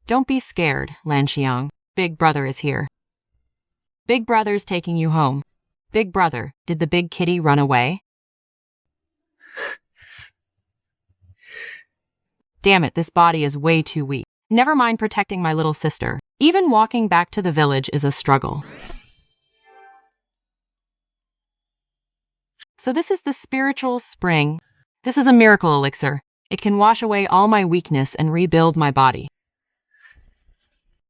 Don't be scared, Lanxiang. Big brother is here. Big brother's taking you home. Big brother, did the big kitty run away? Damn it, this body is way too weak. Never mind protecting my little sister. Even walking back to the village is a struggle. So this is the spiritual spring. This is a miracle elixir. It can wash away all my weakness and rebuild my body.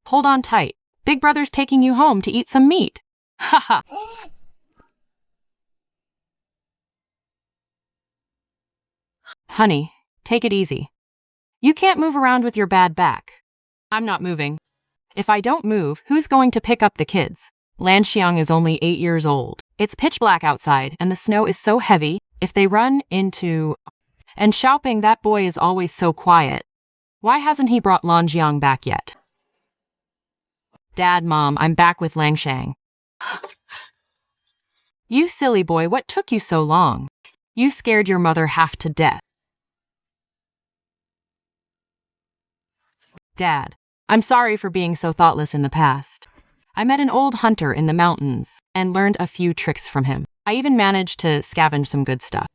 Hold on tight. Big brother's taking you home to eat some meat. Haha. Honey, take it easy. You can't move around with your bad back. I'm not moving. If I don't move, who's going to pick up the kids? Lanxiang is only 8 years old. It's pitch black outside, and the snow is so heavy, if they run into... And Xiaoping, that boy is always so quiet. Why hasn't he brought Lanxiang back yet? Dad, Mom, I'm back with Lanxiang. You silly boy, what took you so long? You scared your mother half to death. Dad, I'm sorry for being so thoughtless in the past. I met an old hunter in the mountains and learned a few tricks from him. I even managed to scavenge some good stuff.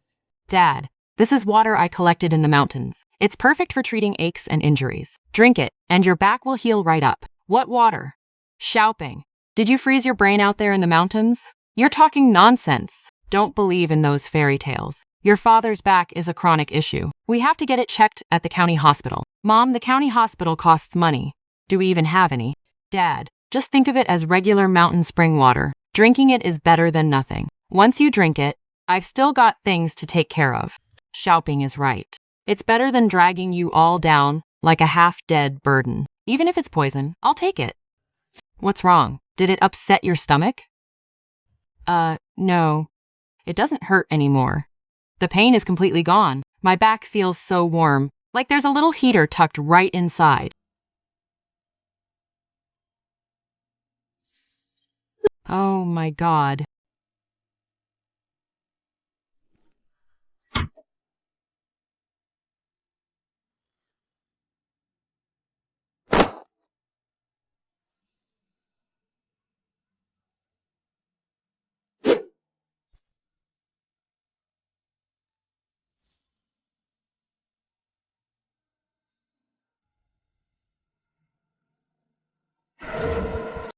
Dad, this is water I collected in the mountains. It's perfect for treating aches and injuries. Drink it, and your back will heal right up. What water? Xiaoping, did you freeze your brain out there in the mountains? You're talking nonsense. Don't believe in those fairy tales. Your father's back is a chronic issue. We have to get it checked at the county hospital. Mom, the county hospital costs money. Do we even have any? Dad, just think of it as regular mountain spring water. Drinking it is better than nothing. Once you drink it, I've still got things to take care of. Xiaoping is right. It's better than dragging you all down like a half-dead burden. Even if it's poison, I'll take it. What's wrong? Did it upset your stomach? No. It doesn't hurt anymore. The pain is completely gone. My back feels so warm, like there's a little heater tucked right inside. Oh my God.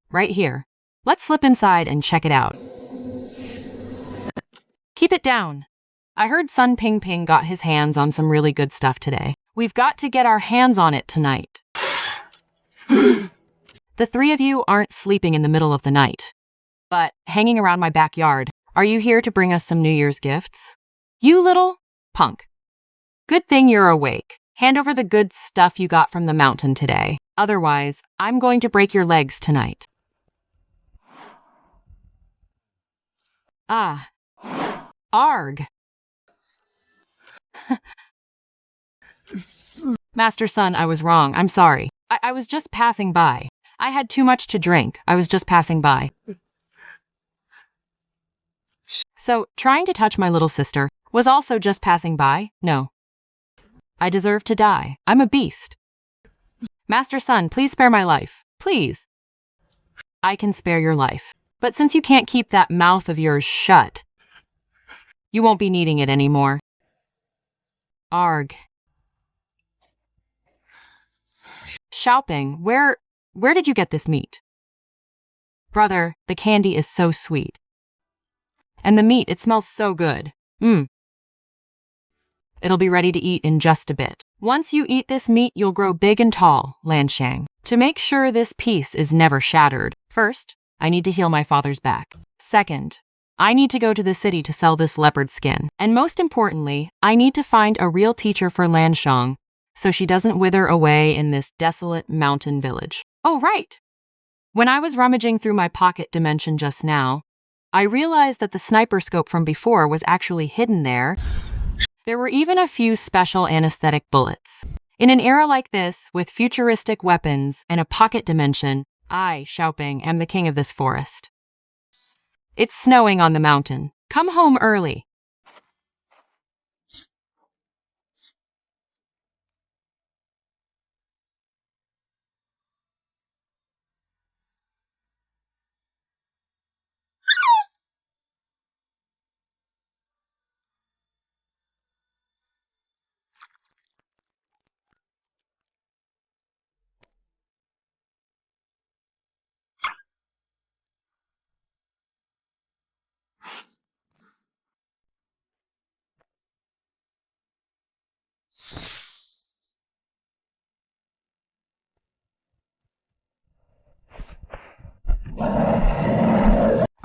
Right here. Let's slip inside and check it out. Keep it down. I heard Sun Ping Ping got his hands on some really good stuff today. We've got to get our hands on it tonight. The three of you aren't sleeping in the middle of the night, but hanging around my backyard. Are you here to bring us some New Year's gifts? You little punk. Good thing you're awake. Hand over the good stuff you got from the mountain today. Otherwise, I'm going to break your legs tonight. Ah. Arg. Master Sun, I was wrong. I'm sorry. I was just passing by. I had too much to drink. I was just passing by. So, trying to touch my little sister was also just passing by? No. I deserve to die. I'm a beast. Master Sun, please spare my life. Please. I can spare your life. But since you can't keep that mouth of yours shut, you won't be needing it anymore. Arg. Xiaoping, where did you get this meat? Brother, the candy is so sweet. And the meat, it smells so good. It'll be ready to eat in just a bit. Once you eat this meat, you'll grow big and tall, Lanxiang. To make sure this piece is never shattered, first, I need to heal my father's back. Second, I need to go to the city to sell this leopard skin. And most importantly, I need to find a real teacher for Lanxiang so she doesn't wither away in this desolate mountain village. Oh, right! When I was rummaging through my pocket dimension just now, I realized that the sniper scope from before was actually hidden there. There were even a few special anesthetic bullets. In an era like this, with futuristic weapons and a pocket dimension, I, Xiaoping, am the king of this forest. It's snowing on the mountain. Come home early.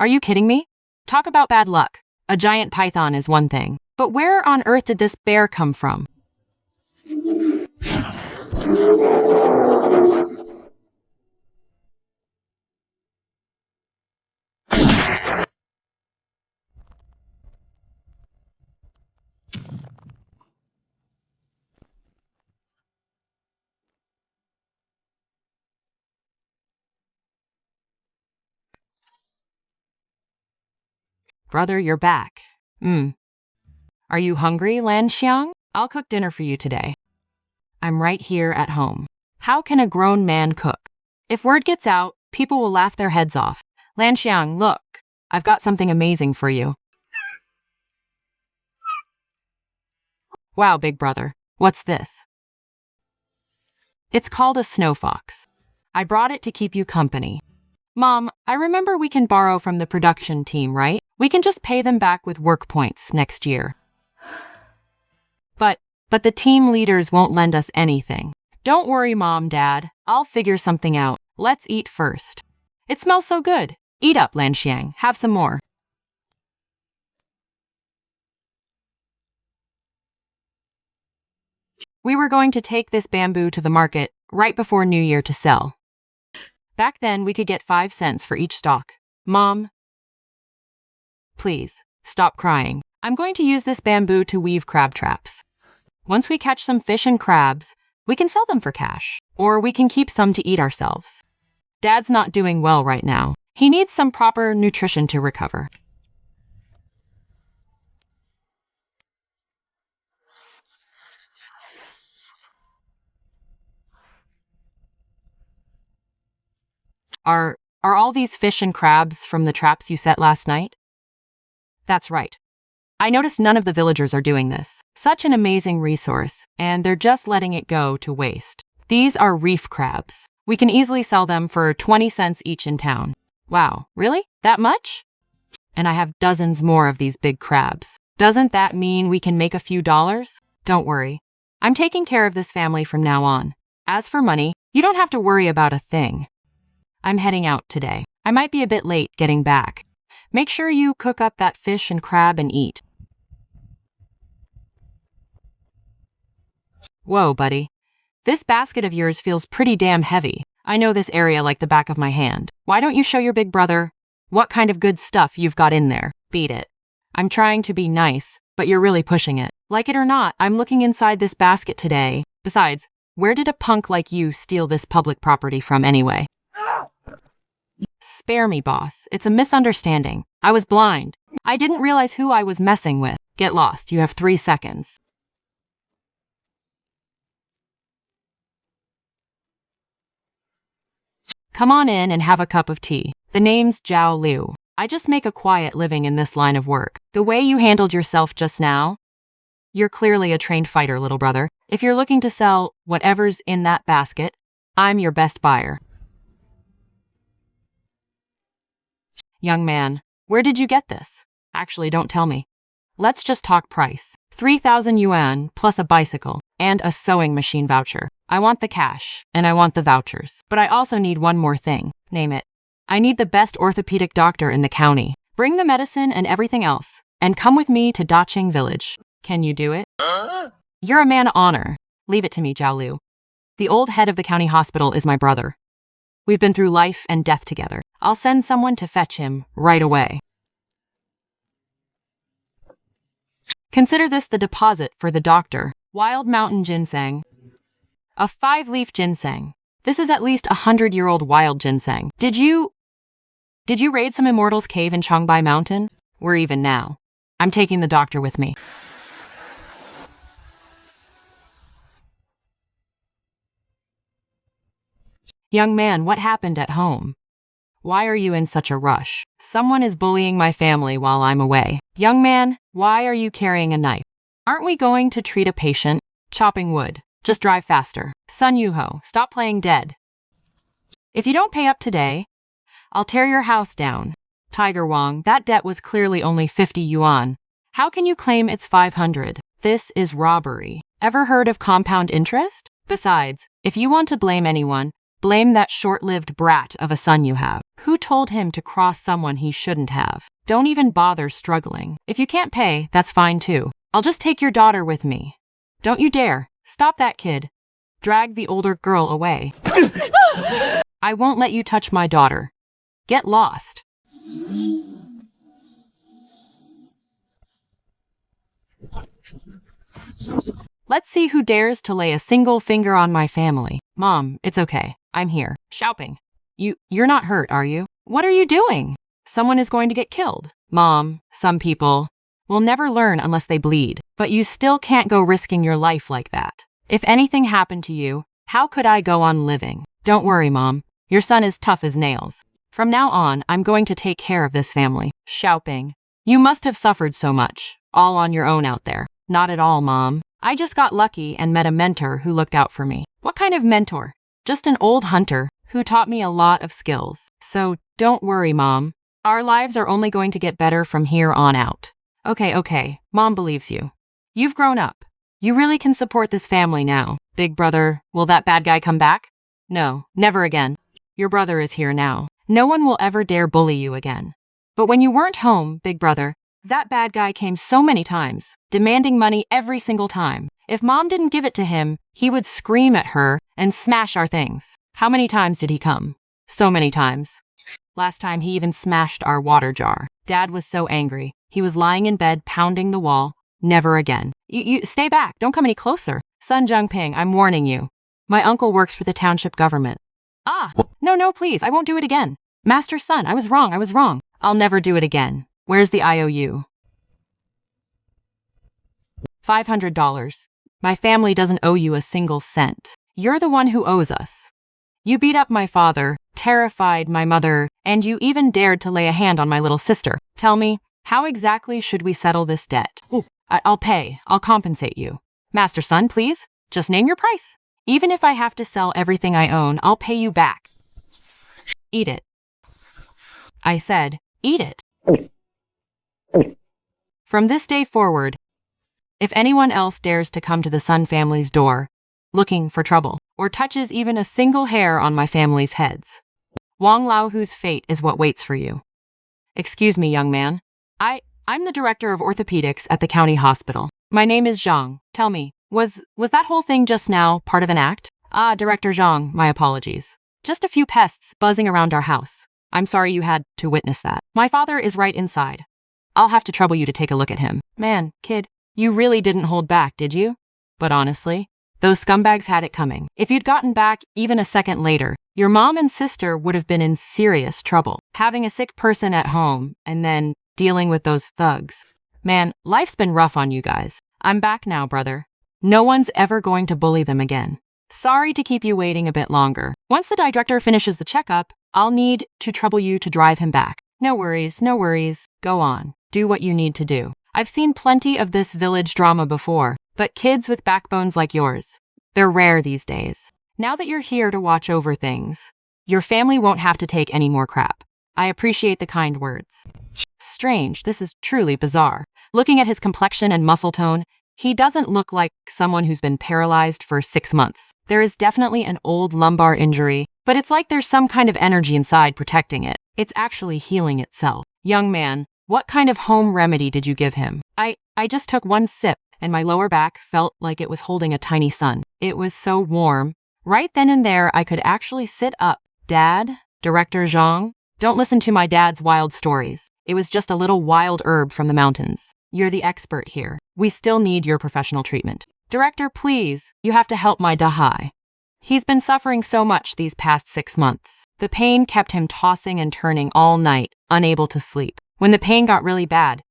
Are you kidding me? Talk about bad luck. A giant python is one thing. But where on earth did this bear come from? Brother, you're back. Are you hungry, Lan Xiang? I'll cook dinner for you today. I'm right here at home. How can a grown man cook? If word gets out, people will laugh their heads off. Lan Xiang, look, I've got something amazing for you. Wow, big brother, what's this? It's called a snow fox. I brought it to keep you company. Mom, I remember we can borrow from the production team, right? We can just pay them back with work points next year. But the team leaders won't lend us anything. Don't worry, Mom, Dad. I'll figure something out. Let's eat first. It smells so good. Eat up, Lan Xiang. Have some more. We were going to take this bamboo to the market right before New Year to sell. Back then, we could get 5 cents for each stalk. Mom, please, stop crying. I'm going to use this bamboo to weave crab traps. Once we catch some fish and crabs, we can sell them for cash, or we can keep some to eat ourselves. Dad's not doing well right now. He needs some proper nutrition to recover. Are all these fish and crabs from the traps you set last night? That's right. I noticed none of the villagers are doing this. Such an amazing resource, and they're just letting it go to waste. These are reef crabs. We can easily sell them for 20 cents each in town. Wow, really? That much? And I have dozens more of these big crabs. Doesn't that mean we can make a few dollars? Don't worry. I'm taking care of this family from now on. As for money, you don't have to worry about a thing. I'm heading out today. I might be a bit late getting back. Make sure you cook up that fish and crab and eat. Whoa, buddy. This basket of yours feels pretty damn heavy. I know this area like the back of my hand. Why don't you show your big brother what kind of good stuff you've got in there? Beat it. I'm trying to be nice, but you're really pushing it. Like it or not, I'm looking inside this basket today. Besides, where did a punk like you steal this public property from anyway? Spare me, boss. It's a misunderstanding. I was blind. I didn't realize who I was messing with. Get lost. You have 3 seconds. Come on in and have a cup of tea. The name's Zhao Liu. I just make a quiet living in this line of work. The way you handled yourself just now, you're clearly a trained fighter, little brother. If you're looking to sell whatever's in that basket, I'm your best buyer. Young man, where did you get this? Actually, don't tell me. Let's just talk price. 3,000 yuan plus a bicycle and a sewing machine voucher. I want the cash and I want the vouchers. But I also need one more thing. Name it. I need the best orthopedic doctor in the county. Bring the medicine and everything else and come with me to Daqing village. Can you do it? You're a man of honor. Leave it to me, Zhao Liu. The old head of the county hospital is my brother. We've been through life and death together. I'll send someone to fetch him right away. Consider this the deposit for the doctor. Wild mountain ginseng. A 5-leaf ginseng. This is at least 100-year-old wild ginseng. Did you raid some immortal's cave in Changbai Mountain? We're even now. I'm taking the doctor with me. Young man, what happened at home? Why are you in such a rush? Someone is bullying my family while I'm away. Young man, why are you carrying a knife? Aren't we going to treat a patient? Chopping wood. Just drive faster. Sun Yuho, stop playing dead. If you don't pay up today, I'll tear your house down. Tiger Wong, that debt was clearly only 50 yuan. How can you claim it's 500? This is robbery. Ever heard of compound interest? Besides, if you want to blame anyone, Blame that short-lived brat of a son you have. Who told him to cross someone he shouldn't have? Don't even bother struggling. If you can't pay, that's fine too. I'll just take your daughter with me. Don't you dare. Stop that kid. Drag the older girl away. I won't let you touch my daughter. Get lost. Let's see who dares to lay a single finger on my family. Mom, it's okay. I'm here. Shouting. You're not hurt, are you? What are you doing? Someone is going to get killed. Mom, some people will never learn unless they bleed. But you still can't go risking your life like that. If anything happened to you, how could I go on living? Don't worry, Mom. Your son is tough as nails. From now on, I'm going to take care of this family. Shouting. You must have suffered so much. All on your own out there. Not at all, Mom. I just got lucky and met a mentor who looked out for me. What kind of mentor? Just an old hunter who taught me a lot of skills. So don't worry, Mom. Our lives are only going to get better from here on out. Okay, Mom believes you. You've grown up. You really can support this family now. Big brother, will that bad guy come back? No, never again. Your brother is here now. No one will ever dare bully you again. But when you weren't home, big brother, that bad guy came so many times, demanding money every single time. If Mom didn't give it to him, he would scream at her and smash our things. How many times did he come? So many times. Last time he even smashed our water jar. Dad was so angry. He was lying in bed, pounding the wall. Never again. You stay back. Don't come any closer. Son Jungping, I'm warning you. My uncle works for the township government. No, please. I won't do it again. Master Son, I was wrong. I'll never do it again. Where's the IOU? $500. My family doesn't owe you a single cent. You're the one who owes us. You beat up my father, terrified my mother, and you even dared to lay a hand on my little sister. Tell me, how exactly should we settle this debt? I'll pay. I'll compensate you. Master Son, please, just name your price. Even if I have to sell everything I own, I'll pay you back. Eat it. I said, eat it. From this day forward, if anyone else dares to come to the Sun family's door, looking for trouble, or touches even a single hair on my family's heads, Wang Laohu's fate is what waits for you. Excuse me, young man. I'm the director of orthopedics at the county hospital. My name is Zhang. Tell me, was that whole thing just now part of an act? Director Zhang, my apologies. Just a few pests buzzing around our house. I'm sorry you had to witness that. My father is right inside. I'll have to trouble you to take a look at him. Man, kid, you really didn't hold back, did you? But honestly, those scumbags had it coming. If you'd gotten back even a second later, your mom and sister would have been in serious trouble. Having a sick person at home and then dealing with those thugs. Man, life's been rough on you guys. I'm back now, brother. No one's ever going to bully them again. Sorry to keep you waiting a bit longer. Once the director finishes the checkup, I'll need to trouble you to drive him back. No worries. Go on. Do what you need to do. I've seen plenty of this village drama before, but kids with backbones like yours, they're rare these days. Now that you're here to watch over things, your family won't have to take any more crap. I appreciate the kind words. Strange, this is truly bizarre. Looking at his complexion and muscle tone, he doesn't look like someone who's been paralyzed for 6 months. There is definitely an old lumbar injury, but it's like there's some kind of energy inside protecting it. It's actually healing itself. Young man, what kind of home remedy did you give him? I just took one sip, and my lower back felt like it was holding a tiny sun. It was so warm. Right then and there, I could actually sit up. Dad? Director Zhang? Don't listen to my dad's wild stories. It was just a little wild herb from the mountains. You're the expert here. We still need your professional treatment. Director, please, you have to help my Dahai. He's been suffering so much these past 6 months. The pain kept him tossing and turning all night, unable to sleep. When the pain got really bad,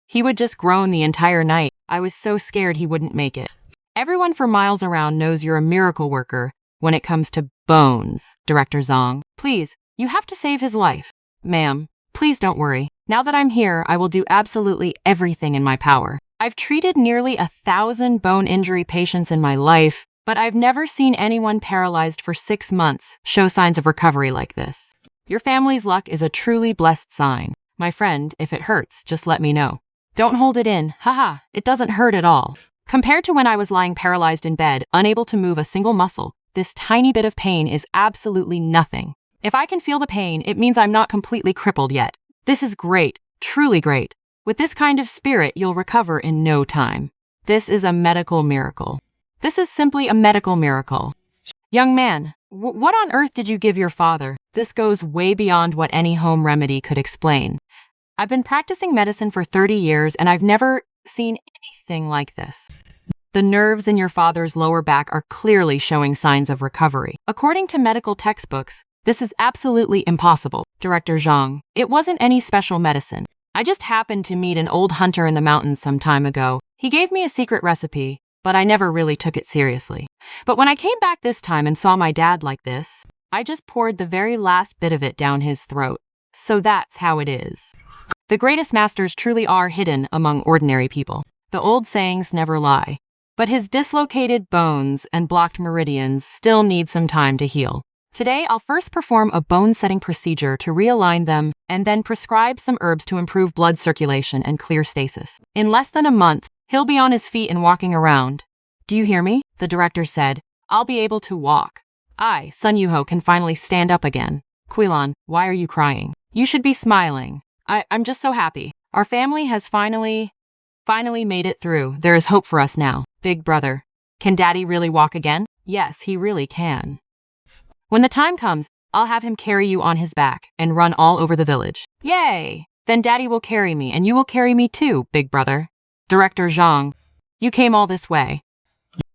he would just groan the entire night. I was so scared he wouldn't make it. Everyone for miles around knows you're a miracle worker when it comes to bones, Director Zhang. Please, you have to save his life. Ma'am, please don't worry. Now that I'm here, I will do absolutely everything in my power. I've treated nearly 1,000 bone injury patients in my life, but I've never seen anyone paralyzed for 6 months show signs of recovery like this. Your family's luck is a truly blessed sign. My friend, if it hurts, just let me know. Don't hold it in. Haha, it doesn't hurt at all. Compared to when I was lying paralyzed in bed, unable to move a single muscle, this tiny bit of pain is absolutely nothing. If I can feel the pain, it means I'm not completely crippled yet. This is great, truly great. With this kind of spirit, you'll recover in no time. This is a medical miracle. This is simply a medical miracle. Young man, what on earth did you give your father? This goes way beyond what any home remedy could explain. I've been practicing medicine for 30 years and I've never seen anything like this. The nerves in your father's lower back are clearly showing signs of recovery. According to medical textbooks, this is absolutely impossible, Director Zhang. It wasn't any special medicine. I just happened to meet an old hunter in the mountains some time ago. He gave me a secret recipe, but I never really took it seriously. But when I came back this time and saw my dad like this, I just poured the very last bit of it down his throat. So that's how it is. The greatest masters truly are hidden among ordinary people. The old sayings never lie. But his dislocated bones and blocked meridians still need some time to heal. Today, I'll first perform a bone-setting procedure to realign them and then prescribe some herbs to improve blood circulation and clear stasis. In less than a month, he'll be on his feet and walking around. Do you hear me? The director said. I'll be able to walk. I, Sun Yuho, can finally stand up again. Quilan, why are you crying? You should be smiling. I'm just so happy. Our family has finally made it through. There is hope for us now. Big brother. Can Daddy really walk again? Yes, he really can. When the time comes, I'll have him carry you on his back and run all over the village. Yay! Then Daddy will carry me and you will carry me too, big brother. Director Zhang, you came all this way,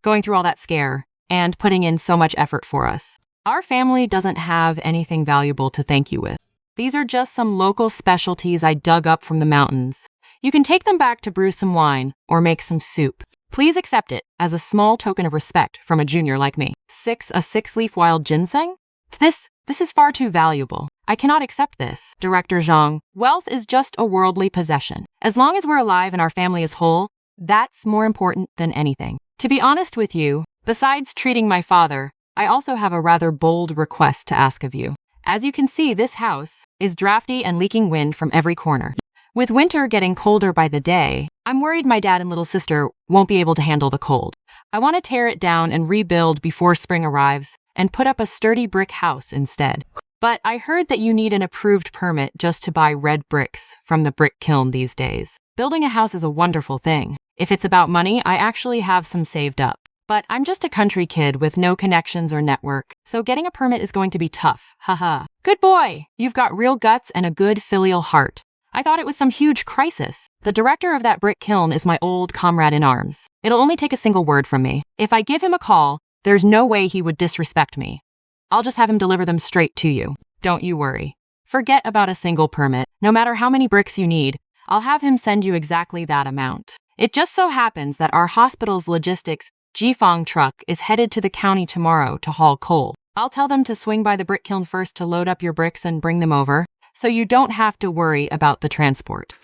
going through all that scare and putting in so much effort for us. Our family doesn't have anything valuable to thank you with. These are just some local specialties I dug up from the mountains. You can take them back to brew some wine or make some soup. Please accept it as a small token of respect from a junior like me. A six-leaf wild ginseng? This is far too valuable. I cannot accept this, Director Zhang. Wealth is just a worldly possession. As long as we're alive and our family is whole, that's more important than anything. To be honest with you, besides treating my father, I also have a rather bold request to ask of you. As you can see, this house is drafty and leaking wind from every corner. With winter getting colder by the day, I'm worried my dad and little sister won't be able to handle the cold. I want to tear it down and rebuild before spring arrives and put up a sturdy brick house instead. But I heard that you need an approved permit just to buy red bricks from the brick kiln these days. Building a house is a wonderful thing. If it's about money, I actually have some saved up. But I'm just a country kid with no connections or network, so getting a permit is going to be tough. Haha. Good boy! You've got real guts and a good filial heart. I thought it was some huge crisis. The director of that brick kiln is my old comrade in arms. It'll only take a single word from me. If I give him a call, there's no way he would disrespect me. I'll just have him deliver them straight to you. Don't you worry. Forget about a single permit. No matter how many bricks you need, I'll have him send you exactly that amount. It just so happens that our hospital's logistics Jifang truck is headed to the county tomorrow to haul coal. I'll tell them to swing by the brick kiln first to load up your bricks and bring them over, so you don't have to worry about the transport.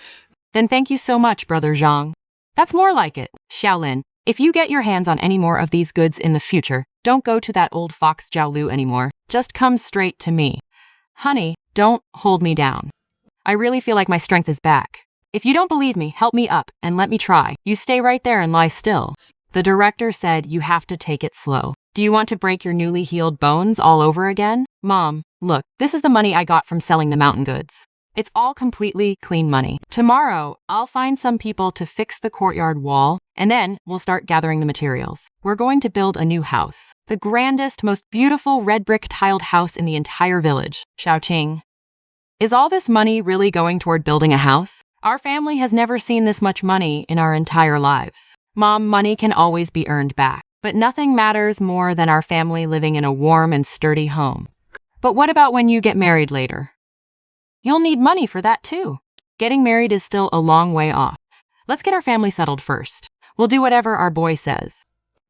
Then thank you so much, Brother Zhang. That's more like it. Xiaolin, if you get your hands on any more of these goods in the future, don't go to that old fox Jiaolu anymore. Just come straight to me. Honey, don't hold me down. I really feel like my strength is back. If you don't believe me, help me up and let me try. You stay right there and lie still. The director said you have to take it slow. Do you want to break your newly healed bones all over again? Mom, look, this is the money I got from selling the mountain goods. It's all completely clean money. Tomorrow, I'll find some people to fix the courtyard wall, and then we'll start gathering the materials. We're going to build a new house. The grandest, most beautiful red brick tiled house in the entire village. Xiaoqing. Is all this money really going toward building a house? Our family has never seen this much money in our entire lives. Mom, money can always be earned back. But nothing matters more than our family living in a warm and sturdy home. But what about when you get married later? You'll need money for that too. Getting married is still a long way off. Let's get our family settled first. We'll do whatever our boy says.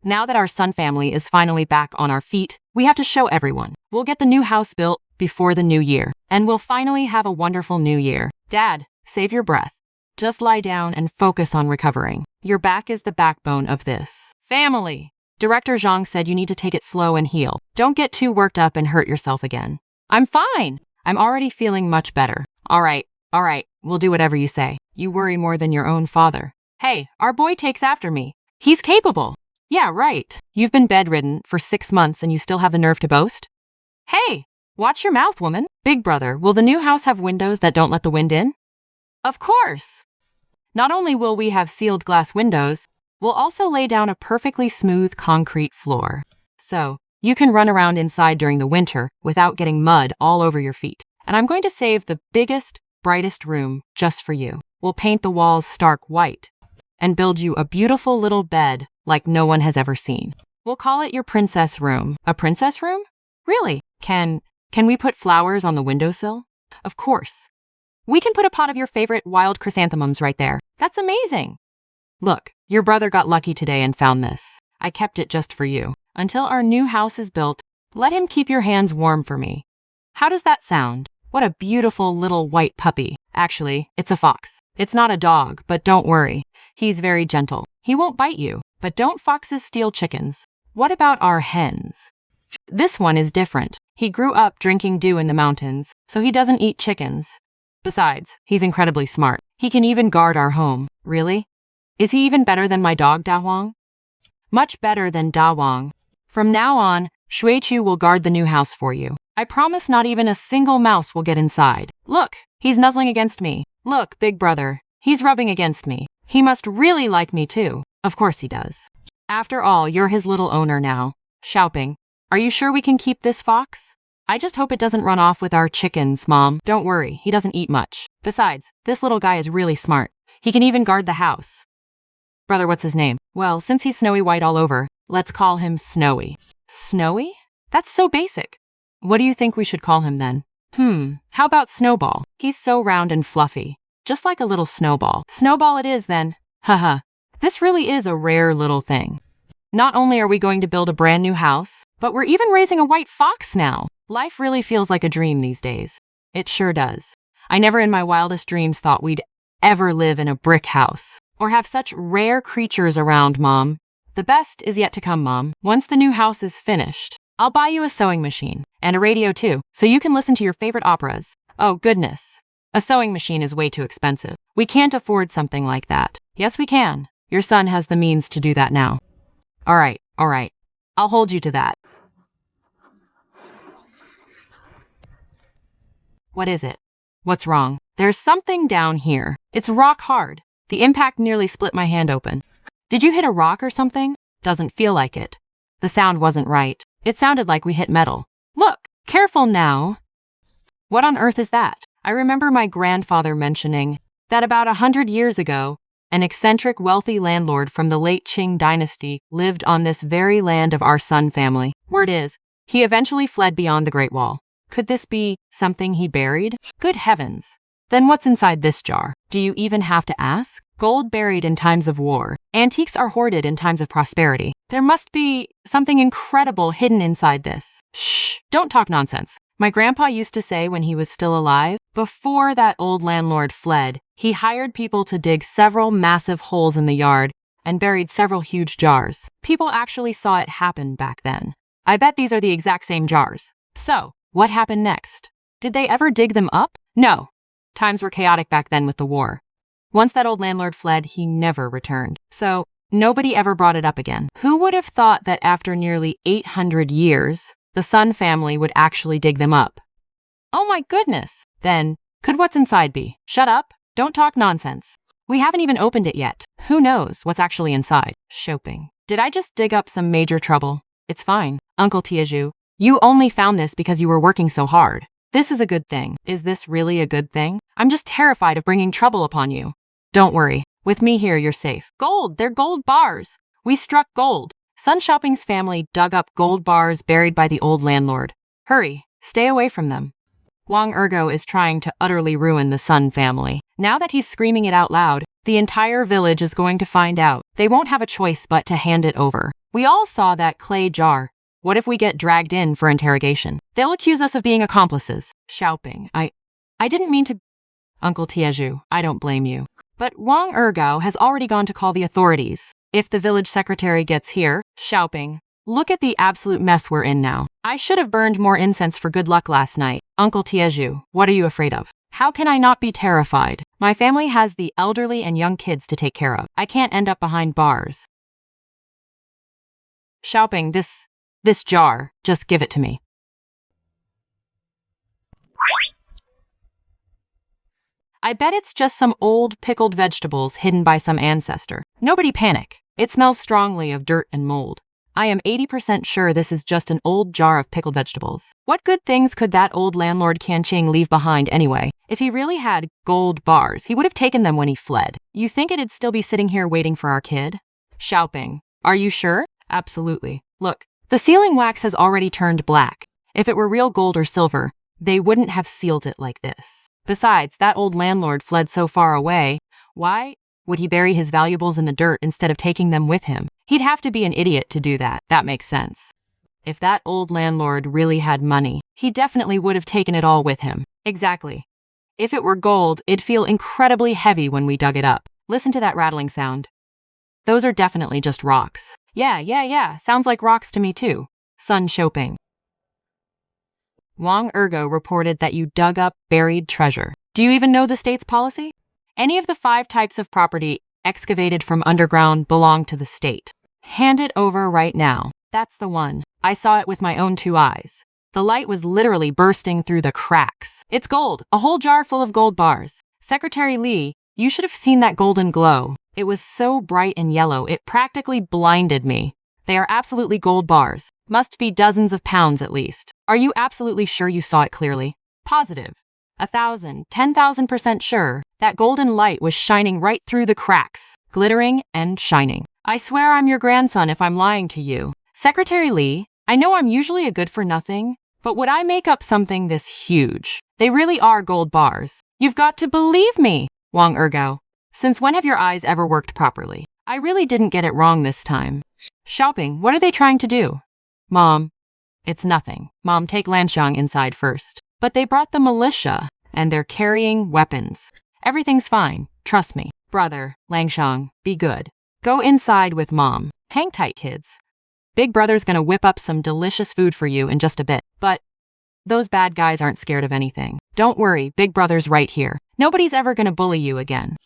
Now that our Sun family is finally back on our feet, we have to show everyone. We'll get the new house built before the new year, and we'll finally have a wonderful new year. Dad, save your breath. Just lie down and focus on recovering. Your back is the backbone of this family. Director Zhang said you need to take it slow and heal. Don't get too worked up and hurt yourself again. I'm fine. I'm already feeling much better. All right. We'll do whatever you say. You worry more than your own father. Hey, our boy takes after me. He's capable. Yeah, right. You've been bedridden for 6 months and you still have the nerve to boast? Hey, watch your mouth, woman. Big brother, will the new house have windows that don't let the wind in? Of course. Not only will we have sealed glass windows, we'll also lay down a perfectly smooth concrete floor. So, you can run around inside during the winter without getting mud all over your feet. And I'm going to save the biggest, brightest room just for you. We'll paint the walls stark white and build you a beautiful little bed like no one has ever seen. We'll call it your princess room. A princess room? Really? Can we put flowers on the windowsill? Of course. We can put a pot of your favorite wild chrysanthemums right there. That's amazing. Look, your brother got lucky today and found this. I kept it just for you. Until our new house is built, let him keep your hands warm for me. How does that sound? What a beautiful little white puppy. Actually, it's a fox. It's not a dog, but don't worry. He's very gentle. He won't bite you, but don't foxes steal chickens? What about our hens? This one is different. He grew up drinking dew in the mountains, so he doesn't eat chickens. Besides, he's incredibly smart. He can even guard our home. Really? Is he even better than my dog, Da Wang? Much better than Da Wang. From now on, Shui Chu will guard the new house for you. I promise not even a single mouse will get inside. Look, he's nuzzling against me. Look, big brother, he's rubbing against me. He must really like me too. Of course he does. After all, you're his little owner now. Xiaoping, are you sure we can keep this fox? I just hope it doesn't run off with our chickens, Mom. Don't worry, he doesn't eat much. Besides, this little guy is really smart. He can even guard the house. Brother, what's his name? Well, since he's snowy white all over, let's call him Snowy. Snowy? That's so basic. What do you think we should call him then? How about Snowball? He's so round and fluffy. Just like a little snowball. Snowball it is then. Haha. This really is a rare little thing. Not only are we going to build a brand new house, but we're even raising a white fox now. Life really feels like a dream these days. It sure does. I never in my wildest dreams thought we'd ever live in a brick house or have such rare creatures around, Mom. The best is yet to come, Mom. Once the new house is finished, I'll buy you a sewing machine and a radio too, so you can listen to your favorite operas. Oh, goodness. A sewing machine is way too expensive. We can't afford something like that. Yes, we can. Your son has the means to do that now. All right. I'll hold you to that. What is it? What's wrong? There's something down here. It's rock hard. The impact nearly split my hand open. Did you hit a rock or something? Doesn't feel like it. The sound wasn't right. It sounded like we hit metal. Look, careful now. What on earth is that? I remember my grandfather mentioning that about 100 years ago, an eccentric wealthy landlord from the late Qing dynasty lived on this very land of our Sun family. Word is, he eventually fled beyond the Great Wall. Could this be something he buried? Good heavens. Then what's inside this jar? Do you even have to ask? Gold buried in times of war. Antiques are hoarded in times of prosperity. There must be something incredible hidden inside this. Shh, don't talk nonsense. My grandpa used to say when he was still alive, before that old landlord fled, he hired people to dig several massive holes in the yard and buried several huge jars. People actually saw it happen back then. I bet these are the exact same jars. So, what happened next? Did they ever dig them up? No. Times were chaotic back then with the war. Once that old landlord fled, he never returned. So, nobody ever brought it up again. Who would have thought that after nearly 800 years, the Sun family would actually dig them up? Oh my goodness! Then, could what's inside be? Shut up! Don't talk nonsense. We haven't even opened it yet. Who knows what's actually inside? Shopping. Did I just dig up some major trouble? It's fine. Uncle Tiaju, you only found this because you were working so hard. This is a good thing. Is this really a good thing? I'm just terrified of bringing trouble upon you. Don't worry. With me here, you're safe. Gold! They're gold bars! We struck gold. Sun Shopping's family dug up gold bars buried by the old landlord. Hurry, stay away from them. Wang Ergo is trying to utterly ruin the Sun family. Now that he's screaming it out loud, the entire village is going to find out. They won't have a choice but to hand it over. We all saw that clay jar. What if we get dragged in for interrogation? They'll accuse us of being accomplices. Xiaoping, I didn't mean to... Uncle Tiaju, I don't blame you. But Wang Ergo has already gone to call the authorities. If the village secretary gets here, Xiaoping, look at the absolute mess we're in now. I should have burned more incense for good luck last night. Uncle Tiaju, what are you afraid of? How can I not be terrified? My family has the elderly and young kids to take care of. I can't end up behind bars. Shouting, this jar, just give it to me. I bet it's just some old pickled vegetables hidden by some ancestor. Nobody panic. It smells strongly of dirt and mold. I am 80% sure this is just an old jar of pickled vegetables. What good things could that old landlord Kanching leave behind anyway? If he really had gold bars, he would have taken them when he fled. You think it'd still be sitting here waiting for our kid? Shouting, are you sure? Absolutely. Look, the sealing wax has already turned black. If it were real gold or silver, they wouldn't have sealed it like this. Besides, that old landlord fled so far away. Why would he bury his valuables in the dirt instead of taking them with him? He'd have to be an idiot to do that. That makes sense. If that old landlord really had money, he definitely would have taken it all with him. Exactly. If it were gold, it'd feel incredibly heavy when we dug it up. Listen to that rattling sound. Those are definitely just rocks. Yeah. Sounds like rocks to me too. Sun Shoping. Wang Ergo reported that you dug up buried treasure. Do you even know the state's policy? Any of the 5 types of property excavated from underground belong to the state. Hand it over right now. That's the one. I saw it with my own 2 eyes. The light was literally bursting through the cracks. It's gold, a whole jar full of gold bars. Secretary Lee, you should have seen that golden glow. It was so bright and yellow, it practically blinded me. They are absolutely gold bars. Must be dozens of pounds at least. Are you absolutely sure you saw it clearly? Positive. 1,000, 10,000% sure. That golden light was shining right through the cracks, glittering and shining. I swear I'm your grandson if I'm lying to you. Secretary Lee, I know I'm usually a good-for-nothing, but would I make up something this huge? They really are gold bars. You've got to believe me, Wang Ergo. Since when have your eyes ever worked properly? I really didn't get it wrong this time. Shopping, what are they trying to do? Mom, it's nothing. Mom, take Lanxiang inside first. But they brought the militia, and they're carrying weapons. Everything's fine, trust me. Brother, Lanxiang, be good. Go inside with Mom. Hang tight, kids. Big Brother's gonna whip up some delicious food for you in just a bit. But those bad guys aren't scared of anything. Don't worry, Big Brother's right here. Nobody's ever gonna bully you again.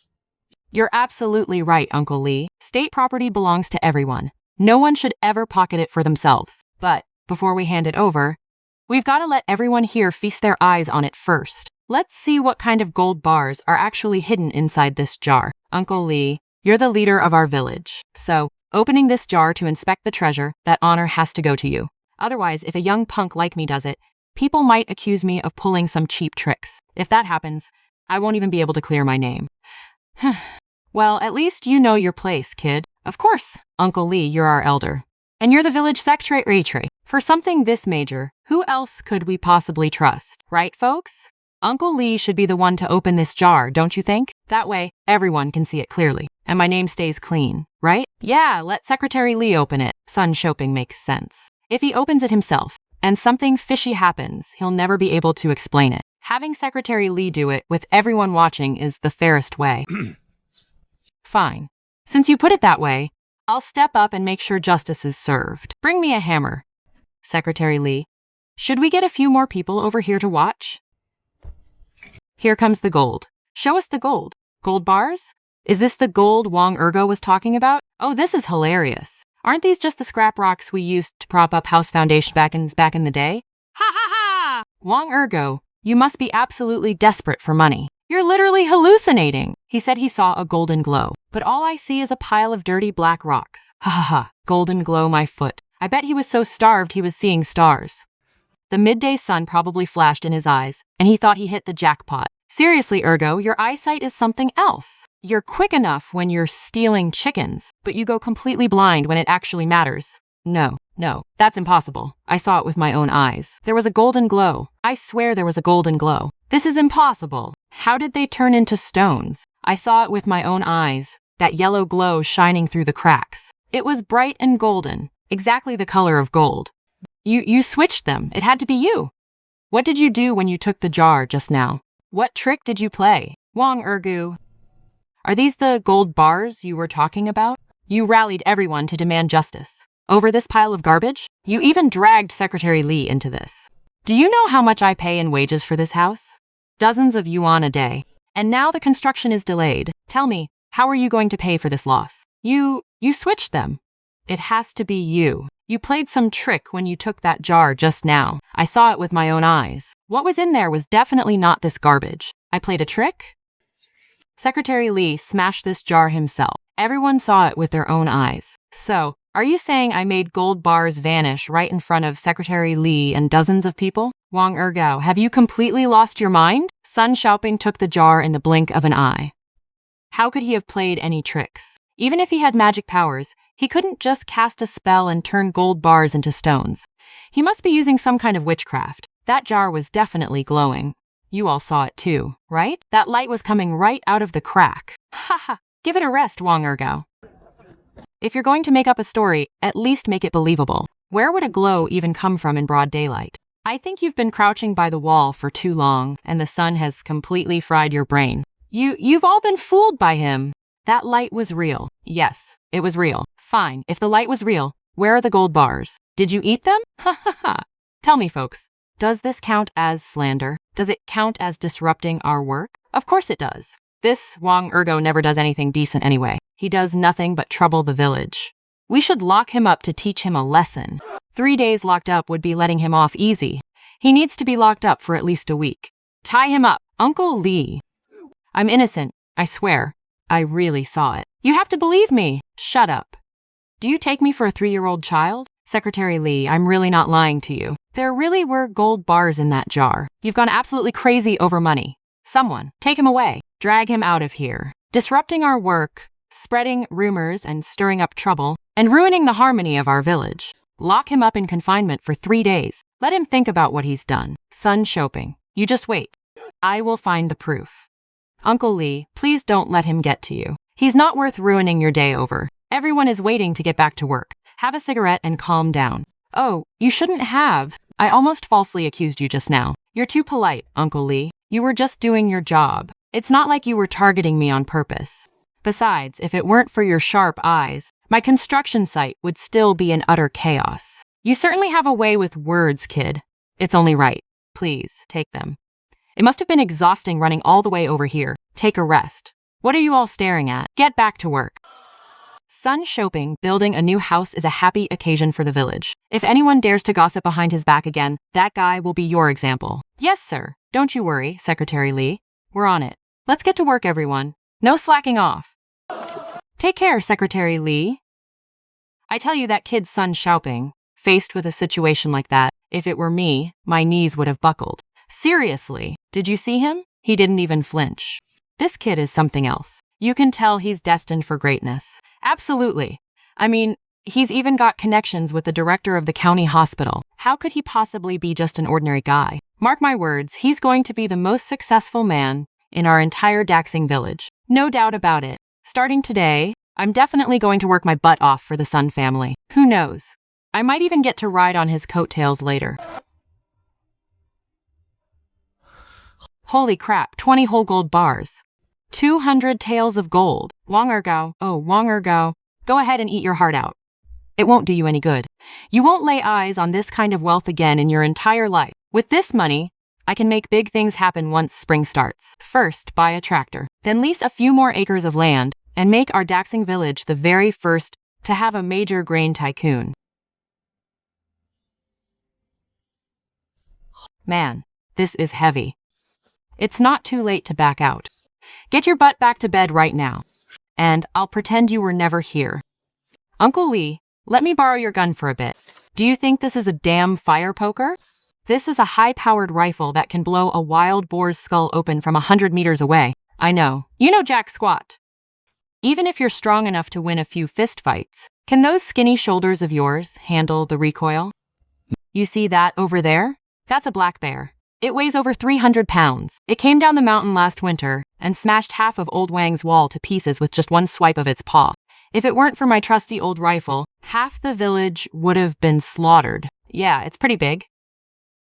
You're absolutely right, Uncle Lee. State property belongs to everyone. No one should ever pocket it for themselves. But before we hand it over, we've got to let everyone here feast their eyes on it first. Let's see what kind of gold bars are actually hidden inside this jar. Uncle Lee, you're the leader of our village. So, opening this jar to inspect the treasure, that honor has to go to you. Otherwise, if a young punk like me does it, people might accuse me of pulling some cheap tricks. If that happens, I won't even be able to clear my name. Well, at least you know your place, kid. Of course, Uncle Lee, you're our elder. And you're the village secretary. For something this major, who else could we possibly trust? Right, folks? Uncle Lee should be the one to open this jar, don't you think? That way, everyone can see it clearly. And my name stays clean, right? Yeah, let Secretary Lee open it. Sun Shoping makes sense. If he opens it himself, and something fishy happens, he'll never be able to explain it. Having Secretary Lee do it with everyone watching is the fairest way. Fine. Since you put it that way, I'll step up and make sure justice is served. Bring me a hammer. Secretary Lee, should we get a few more people over here to watch? Here comes the gold. Show us the gold. Gold bars? Is this the gold Wang Ergo was talking about? Oh, this is hilarious. Aren't these just the scrap rocks we used to prop up house foundation back in the day? Ha ha ha! Wang Ergo, you must be absolutely desperate for money. You're literally hallucinating. He said he saw a golden glow, but all I see is a pile of dirty black rocks. Ha ha ha, golden glow my foot. I bet he was so starved he was seeing stars. The midday sun probably flashed in his eyes, and he thought he hit the jackpot. Seriously, Ergo, your eyesight is something else. You're quick enough when you're stealing chickens, but you go completely blind when it actually matters. No, that's impossible. I saw it with my own eyes. There was a golden glow. I swear there was a golden glow. This is impossible. How did they turn into stones? I saw it with my own eyes, that yellow glow shining through the cracks. It was bright and golden, exactly the color of gold. You switched them. It had to be you. What did you do when you took the jar just now? What trick did you play? Wang Ergo. Are these the gold bars you were talking about? You rallied everyone to demand justice. Over this pile of garbage? You even dragged Secretary Lee into this. Do you know how much I pay in wages for this house? Dozens of yuan a day. And now the construction is delayed. Tell me, how are you going to pay for this loss? You switched them. It has to be you. You played some trick when you took that jar just now. I saw it with my own eyes. What was in there was definitely not this garbage. I played a trick? Secretary Lee smashed this jar himself. Everyone saw it with their own eyes. So, are you saying I made gold bars vanish right in front of Secretary Lee and dozens of people? Wang Ergao, have you completely lost your mind? Sun Xiaoping took the jar in the blink of an eye. How could he have played any tricks? Even if he had magic powers, he couldn't just cast a spell and turn gold bars into stones. He must be using some kind of witchcraft. That jar was definitely glowing. You all saw it too, right? That light was coming right out of the crack. Haha, give it a rest, Wang Ergao. If you're going to make up a story, at least make it believable. Where would a glow even come from in broad daylight? I think you've been crouching by the wall for too long, and the sun has completely fried your brain. You've all been fooled by him. That light was real. Yes, it was real. Fine, if the light was real, where are the gold bars? Did you eat them? Ha ha ha. Tell me, folks, does this count as slander? Does it count as disrupting our work? Of course it does. This Wang Ergao never does anything decent anyway. He does nothing but trouble the village. We should lock him up to teach him a lesson. 3 days locked up would be letting him off easy. He needs to be locked up for at least a week. Tie him up, Uncle Lee. I'm innocent, I swear. I really saw it. You have to believe me. Shut up. Do you take me for a 3-year-old child? Secretary Lee, I'm really not lying to you. There really were gold bars in that jar. You've gone absolutely crazy over money. Someone, take him away. Drag him out of here. Disrupting our work, spreading rumors and stirring up trouble, and ruining the harmony of our village. Lock him up in confinement for 3 days. Let him think about what he's done. Sun Xiaoping, you just wait. I will find the proof. Uncle Lee, please don't let him get to you. He's not worth ruining your day over. Everyone is waiting to get back to work. Have a cigarette and calm down. Oh, you shouldn't have. I almost falsely accused you just now. You're too polite, Uncle Lee. You were just doing your job. It's not like you were targeting me on purpose. Besides, if it weren't for your sharp eyes, my construction site would still be in utter chaos. You certainly have a way with words, kid. It's only right. Please, take them. It must have been exhausting running all the way over here. Take a rest. What are you all staring at? Get back to work. Sun Xiaoping, building a new house is a happy occasion for the village. If anyone dares to gossip behind his back again, that guy will be your example. Yes, sir. Don't you worry, Secretary Lee. We're on it. Let's get to work, everyone. No slacking off. Take care, Secretary Lee. I tell you, that kid Sun Xiaoping, faced with a situation like that, if it were me, my knees would have buckled. Seriously, did you see him? He didn't even flinch. This kid is something else. You can tell he's destined for greatness. Absolutely. I mean, he's even got connections with the director of the county hospital. How could he possibly be just an ordinary guy? Mark my words, he's going to be the most successful man in our entire Daxing village. No doubt about it. Starting today, I'm definitely going to work my butt off for the Sun family. Who knows? I might even get to ride on his coattails later. Holy crap, 20 whole gold bars. 200 taels of gold. Wang Ergao, oh, Wang Ergao, go ahead and eat your heart out. It won't do you any good. You won't lay eyes on this kind of wealth again in your entire life. With this money, I can make big things happen once spring starts. First, buy a tractor, then lease a few more acres of land, and make our Daxing village the very first to have a major grain tycoon. Man, this is heavy. It's not too late to back out. Get your butt back to bed right now, and I'll pretend you were never here. Uncle Lee, let me borrow your gun for a bit. Do you think this is a damn fire poker? This is a high-powered rifle that can blow a wild boar's skull open from 100 meters away. I know. You know jack squat. Even if you're strong enough to win a few fist fights, can those skinny shoulders of yours handle the recoil? You see that over there? That's a black bear. It weighs over 300 pounds. It came down the mountain last winter and smashed half of old Wang's wall to pieces with just one swipe of its paw. If it weren't for my trusty old rifle, half the village would have been slaughtered. Yeah, it's pretty big.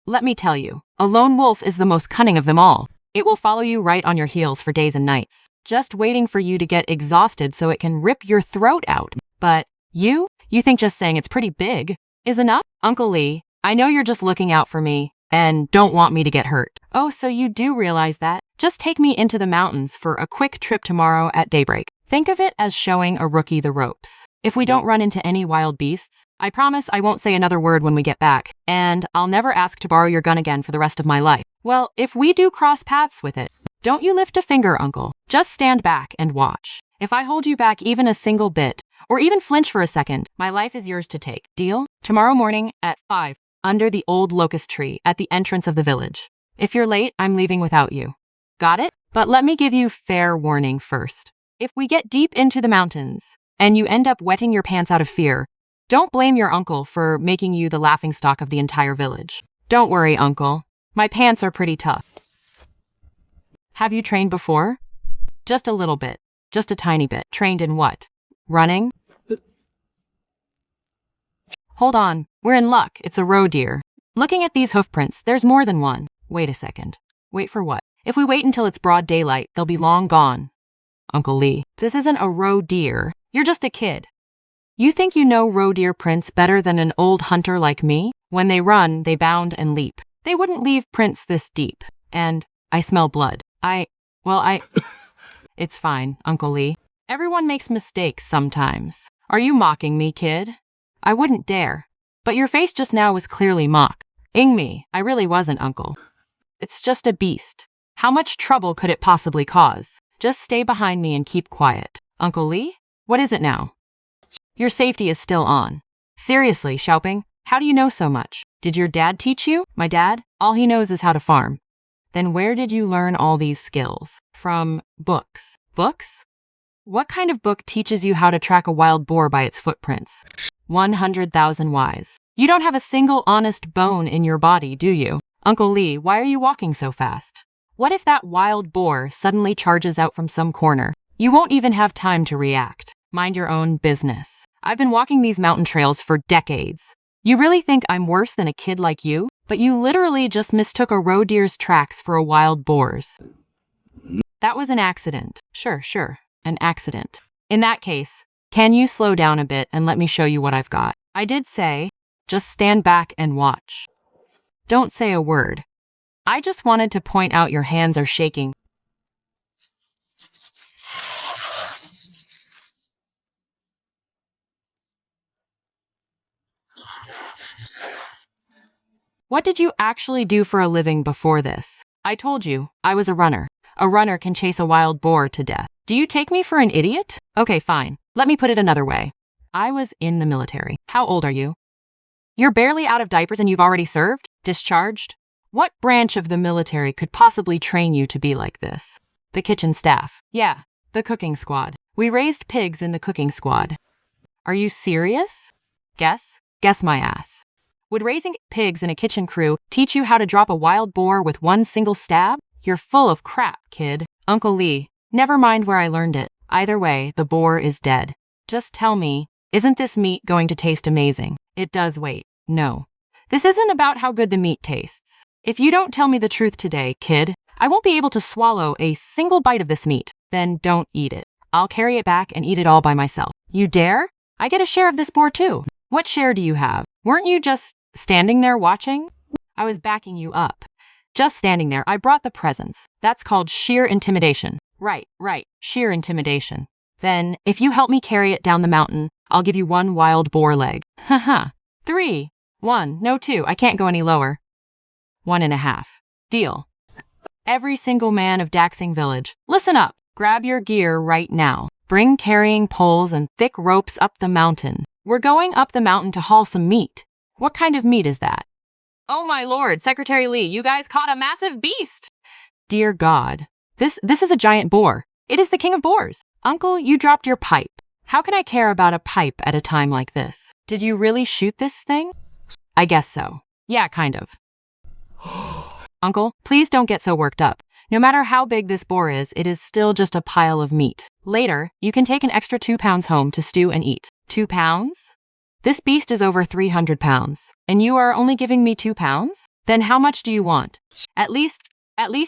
Let me tell you, a lone wolf is the most cunning of them all. It will follow you right on your heels for days and nights, just waiting for you to get exhausted so it can rip your throat out. But you think just saying it's pretty big is enough? Uncle Lee, I know you're just looking out for me and don't want me to get hurt. Oh, so you do realize that? Just take me into the mountains for a quick trip tomorrow at daybreak. Think of it as showing a rookie the ropes. If we don't run into any wild beasts, I promise I won't say another word when we get back, and I'll never ask to borrow your gun again for the rest of my life. Well, if we do cross paths with it, don't you lift a finger, Uncle. Just stand back and watch. If I hold you back even a single bit, or even flinch for a second, my life is yours to take. Deal? Tomorrow morning at 5, under the old locust tree at the entrance of the village. If you're late, I'm leaving without you. Got it? But let me give you fair warning first. If we get deep into the mountains, and you end up wetting your pants out of fear, don't blame your uncle for making you the laughingstock of the entire village. Don't worry, Uncle. My pants are pretty tough. Have you trained before? Just a little bit. Just a tiny bit. Trained in what? Running? Hold on. We're in luck. It's a roe deer. Looking at these hoofprints, there's more than one. Wait a second. Wait for what? If we wait until it's broad daylight, they'll be long gone. Uncle Lee, this isn't a roe deer. You're just a kid. You think you know roe deer prints better than an old hunter like me? When they run, they bound and leap. They wouldn't leave prints this deep. And I smell blood. It's fine, Uncle Lee. Everyone makes mistakes sometimes. Are you mocking me, kid? I wouldn't dare. But your face just now was clearly mock-ing me. I really wasn't, Uncle. It's just a beast. How much trouble could it possibly cause? Just stay behind me and keep quiet. Uncle Lee? What is it now? Your safety is still on. Seriously, Xiaoping, how do you know so much? Did your dad teach you? My dad? All he knows is how to farm. Then where did you learn all these skills? From books. Books? What kind of book teaches you how to track a wild boar by its footprints? 100,000 whys. You don't have a single honest bone in your body, do you? Uncle Lee, why are you walking so fast? What if that wild boar suddenly charges out from some corner? You won't even have time to react. Mind your own business. I've been walking these mountain trails for decades. You really think I'm worse than a kid like you? But you literally just mistook a roe deer's tracks for a wild boar's. That was an accident. Sure, an accident. In that case, can you slow down a bit and let me show you what I've got? I did say, just stand back and watch. Don't say a word. I just wanted to point out your hands are shaking. What did you actually do for a living before this? I told you, I was a runner. A runner can chase a wild boar to death. Do you take me for an idiot? Okay, fine. Let me put it another way. I was in the military. How old are you? You're barely out of diapers and you've already served? Discharged? What branch of the military could possibly train you to be like this? The kitchen staff. Yeah, the cooking squad. We raised pigs in the cooking squad. Are you serious? Guess? Guess my ass. Would raising pigs in a kitchen crew teach you how to drop a wild boar with one single stab? You're full of crap, kid. Uncle Lee, never mind where I learned it. Either way, the boar is dead. Just tell me, isn't this meat going to taste amazing? It does. Wait, no. This isn't about how good the meat tastes. If you don't tell me the truth today, kid, I won't be able to swallow a single bite of this meat. Then don't eat it. I'll carry it back and eat it all by myself. You dare? I get a share of this boar too. What share do you have? Weren't you just standing there watching? I was backing you up. Just standing there. I brought the presents. That's called sheer intimidation. Right, sheer intimidation. Then, if you help me carry it down the mountain, I'll give you one wild boar leg. Haha. 3, 1, no 2, I can't go any lower. 1.5. Deal. Every single man of Daxing Village, listen up. Grab your gear right now. Bring carrying poles and thick ropes up the mountain. We're going up the mountain to haul some meat. What kind of meat is that? Oh my lord, Secretary Lee, you guys caught a massive beast! Dear God, this is a giant boar. It is the king of boars. Uncle, you dropped your pipe. How can I care about a pipe at a time like this? Did you really shoot this thing? I guess so. Yeah, kind of. Uncle, please don't get so worked up. No matter how big this boar is, it is still just a pile of meat. Later, you can take an extra 2 pounds home to stew and eat. 2 pounds? This beast is over 300 pounds, and you are only giving me 2 pounds? Then how much do you want? At least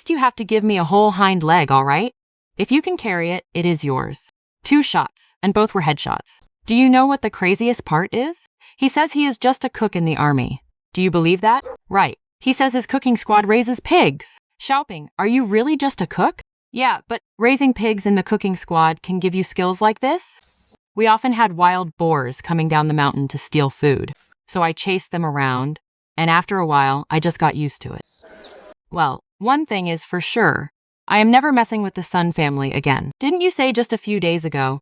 you have to give me a whole hind leg, all right? If you can carry it, it is yours. 2 shots, and both were headshots. Do you know what the craziest part is? He says he is just a cook in the army. Do you believe that? Right. He says his cooking squad raises pigs. Xiaoping, are you really just a cook? Yeah, but raising pigs in the cooking squad can give you skills like this? We often had wild boars coming down the mountain to steal food, so I chased them around, and after a while, I just got used to it. Well, one thing is for sure, I am never messing with the Sun family again. Didn't you say just a few days ago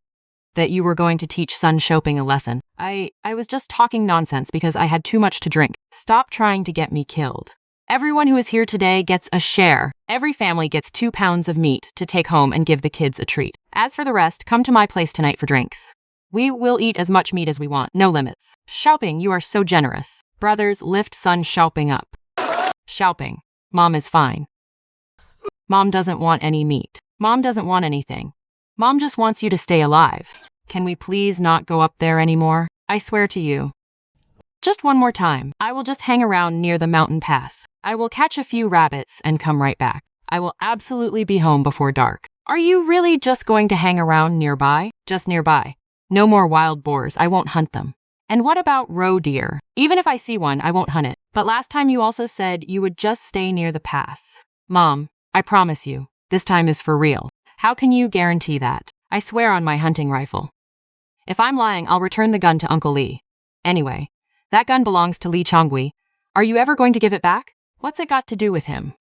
that you were going to teach Sun Shopping a lesson? I was just talking nonsense because I had too much to drink. Stop trying to get me killed. Everyone who is here today gets a share. Every family gets 2 pounds of meat to take home and give the kids a treat. As for the rest, come to my place tonight for drinks. We will eat as much meat as we want, no limits. Shopping, you are so generous. Brothers, lift Sun Shopping up. Shopping, Mom is fine. Mom doesn't want any meat. Mom doesn't want anything. Mom just wants you to stay alive. Can we please not go up there anymore? I swear to you. Just one more time. I will just hang around near the mountain pass. I will catch a few rabbits and come right back. I will absolutely be home before dark. Are you really just going to hang around nearby? Just nearby. No more wild boars. I won't hunt them. And what about roe deer? Even if I see one, I won't hunt it. But last time you also said you would just stay near the pass. Mom, I promise you, this time is for real. How can you guarantee that? I swear on my hunting rifle. If I'm lying, I'll return the gun to Uncle Lee. Anyway, that gun belongs to Lee Chongui. Are you ever going to give it back? What's it got to do with him?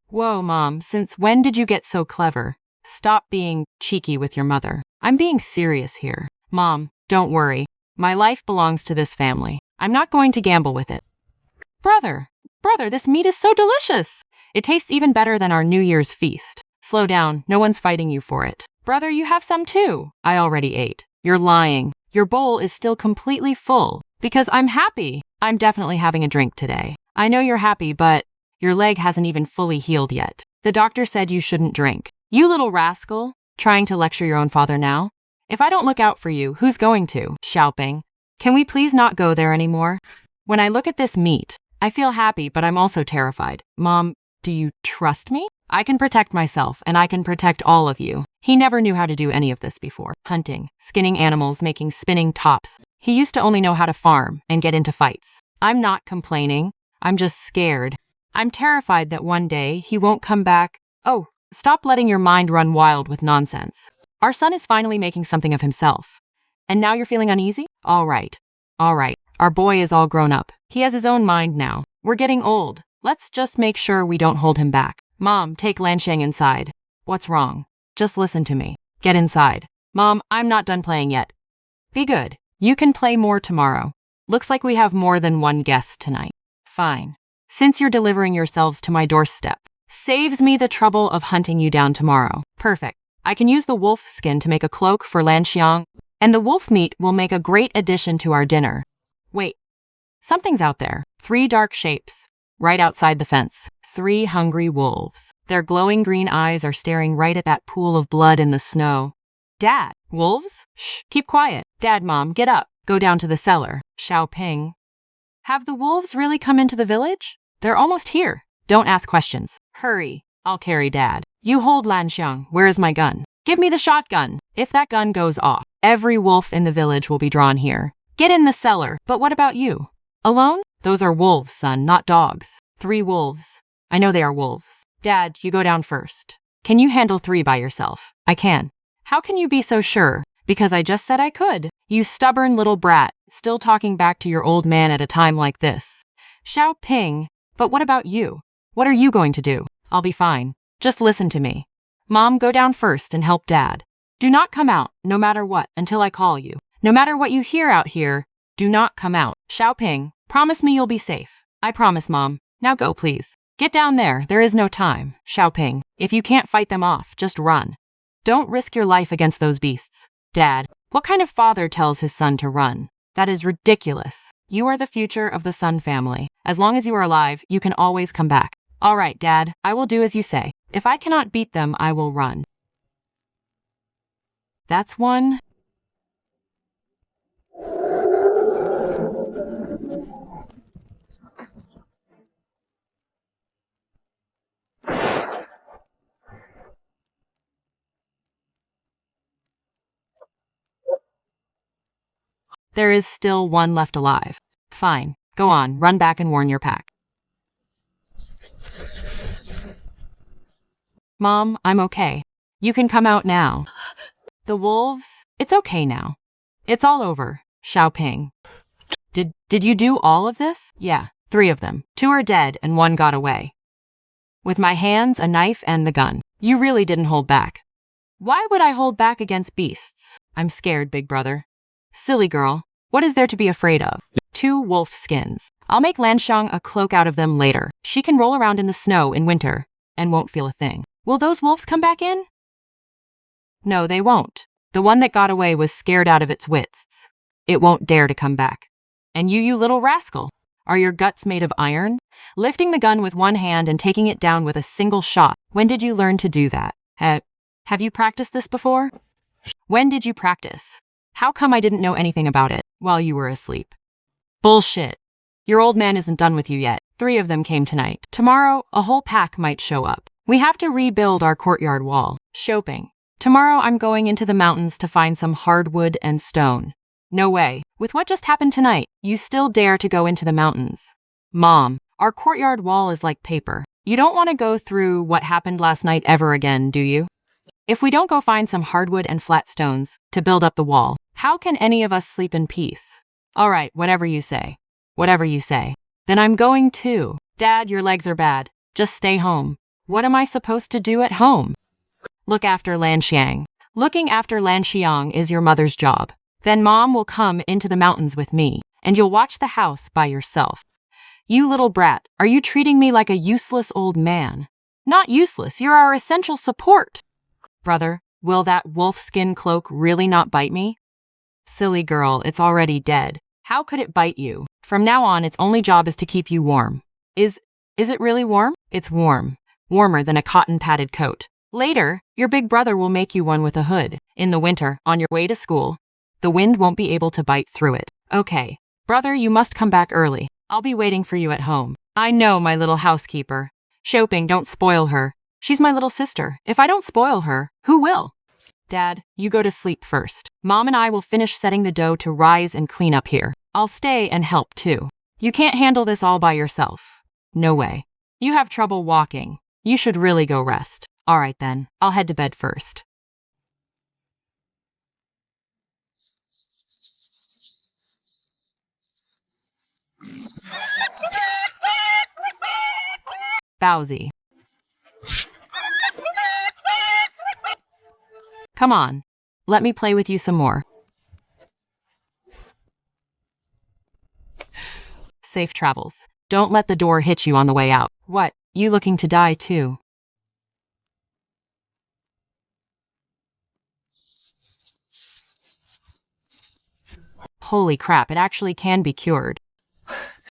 Whoa, Mom, since when did you get so clever? Stop being cheeky with your mother. I'm being serious here. Mom, don't worry. My life belongs to this family. I'm not going to gamble with it. Brother, this meat is so delicious. It tastes even better than our New Year's feast. Slow down, no one's fighting you for it. Brother, you have some too. I already ate. You're lying. Your bowl is still completely full. Because I'm happy. I'm definitely having a drink today. I know you're happy, but your leg hasn't even fully healed yet. The doctor said you shouldn't drink. You little rascal, trying to lecture your own father now? If I don't look out for you, who's going to? Xiaoping. Can we please not go there anymore? When I look at this meat, I feel happy, but I'm also terrified. Mom, do you trust me? I can protect myself, and I can protect all of you. He never knew how to do any of this before. Hunting, skinning animals, making spinning tops. He used to only know how to farm and get into fights. I'm not complaining. I'm just scared. I'm terrified that one day he won't come back. Oh, stop letting your mind run wild with nonsense. Our son is finally making something of himself. And now you're feeling uneasy? All right. Our boy is all grown up. He has his own mind now. We're getting old. Let's just make sure we don't hold him back. Mom, take Lansheng inside. What's wrong? Just listen to me. Get inside. Mom, I'm not done playing yet. Be good. You can play more tomorrow. Looks like we have more than one guest tonight. Fine. Since you're delivering yourselves to my doorstep, saves me the trouble of hunting you down tomorrow. Perfect. I can use the wolf skin to make a cloak for Lanxiang, and the wolf meat will make a great addition to our dinner. Wait. Something's out there. 3 dark shapes. Right outside the fence. 3 hungry wolves. Their glowing green eyes are staring right at that pool of blood in the snow. Dad, wolves? Shh, keep quiet. Dad, Mom, get up. Go down to the cellar. Xiaoping. Have the wolves really come into the village? They're almost here. Don't ask questions. Hurry. I'll carry Dad. You hold Lanxiang. Where is my gun? Give me the shotgun. If that gun goes off, every wolf in the village will be drawn here. Get in the cellar. But what about you? Alone? Those are wolves, son, not dogs. 3 wolves. I know they are wolves. Dad, you go down first. Can you handle 3 by yourself? I can. How can you be so sure? Because I just said I could. You stubborn little brat, still talking back to your old man at a time like this. Xiaoping, but what about you? What are you going to do? I'll be fine. Just listen to me. Mom, go down first and help Dad. Do not come out, no matter what, until I call you. No matter what you hear out here, do not come out. Xiaoping, promise me you'll be safe. I promise, Mom. Now go, please. Get down there. There is no time. Xiaoping, if you can't fight them off, just run. Don't risk your life against those beasts. Dad, what kind of father tells his son to run? That is ridiculous. You are the future of the Sun family. As long as you are alive, you can always come back. All right, Dad, I will do as you say. If I cannot beat them, I will run. That's one. There is still one left alive. Fine. Go on, run back and warn your pack. Mom, I'm okay. You can come out now. The wolves? It's okay now. It's all over, Xiaoping. Did you do all of this? Yeah, 3 of them. 2 are dead and 1 got away. With my hands, a knife, and the gun. You really didn't hold back. Why would I hold back against beasts? I'm scared, big brother. Silly girl, what is there to be afraid of? 2 wolf skins. I'll make Lanxiang a cloak out of them later. She can roll around in the snow in winter and won't feel a thing. Will those wolves come back in? No, they won't. The one that got away was scared out of its wits. It won't dare to come back. And you little rascal, are your guts made of iron? Lifting the gun with one hand and taking it down with a single shot. When did you learn to do that? Have you practiced this before? When did you practice? How come I didn't know anything about it while you were asleep? Bullshit. Your old man isn't done with you yet. 3 of them came tonight. Tomorrow, a whole pack might show up. We have to rebuild our courtyard wall. Shopping. Tomorrow I'm going into the mountains to find some hardwood and stone. No way. With what just happened tonight, you still dare to go into the mountains. Mom, our courtyard wall is like paper. You don't want to go through what happened last night ever again, do you? If we don't go find some hardwood and flat stones to build up the wall, how can any of us sleep in peace? All right, whatever you say. Whatever you say. Then I'm going too. Dad, your legs are bad. Just stay home. What am I supposed to do at home? Look after Lanxiang. Looking after Lanxiang is your mother's job. Then Mom will come into the mountains with me, and you'll watch the house by yourself. You little brat, are you treating me like a useless old man? Not useless, you're our essential support. Brother, will that wolf skin cloak really not bite me? Silly girl, it's already dead. How could it bite you? From now on, its only job is to keep you warm. Is it really warm? It's warm. Warmer than a cotton-padded coat. Later, your big brother will make you one with a hood. In the winter, on your way to school, the wind won't be able to bite through it. Okay. Brother, you must come back early. I'll be waiting for you at home. I know, my little housekeeper. Shopping, don't spoil her. She's my little sister. If I don't spoil her, who will? Dad, you go to sleep first. Mom and I will finish setting the dough to rise and clean up here. I'll stay and help too. You can't handle this all by yourself. No way. You have trouble walking. You should really go rest. All right then, I'll head to bed first. Bowsy. Come on, let me play with you some more. Safe travels. Don't let the door hit you on the way out. What, you looking to die too? Holy crap, it actually can be cured.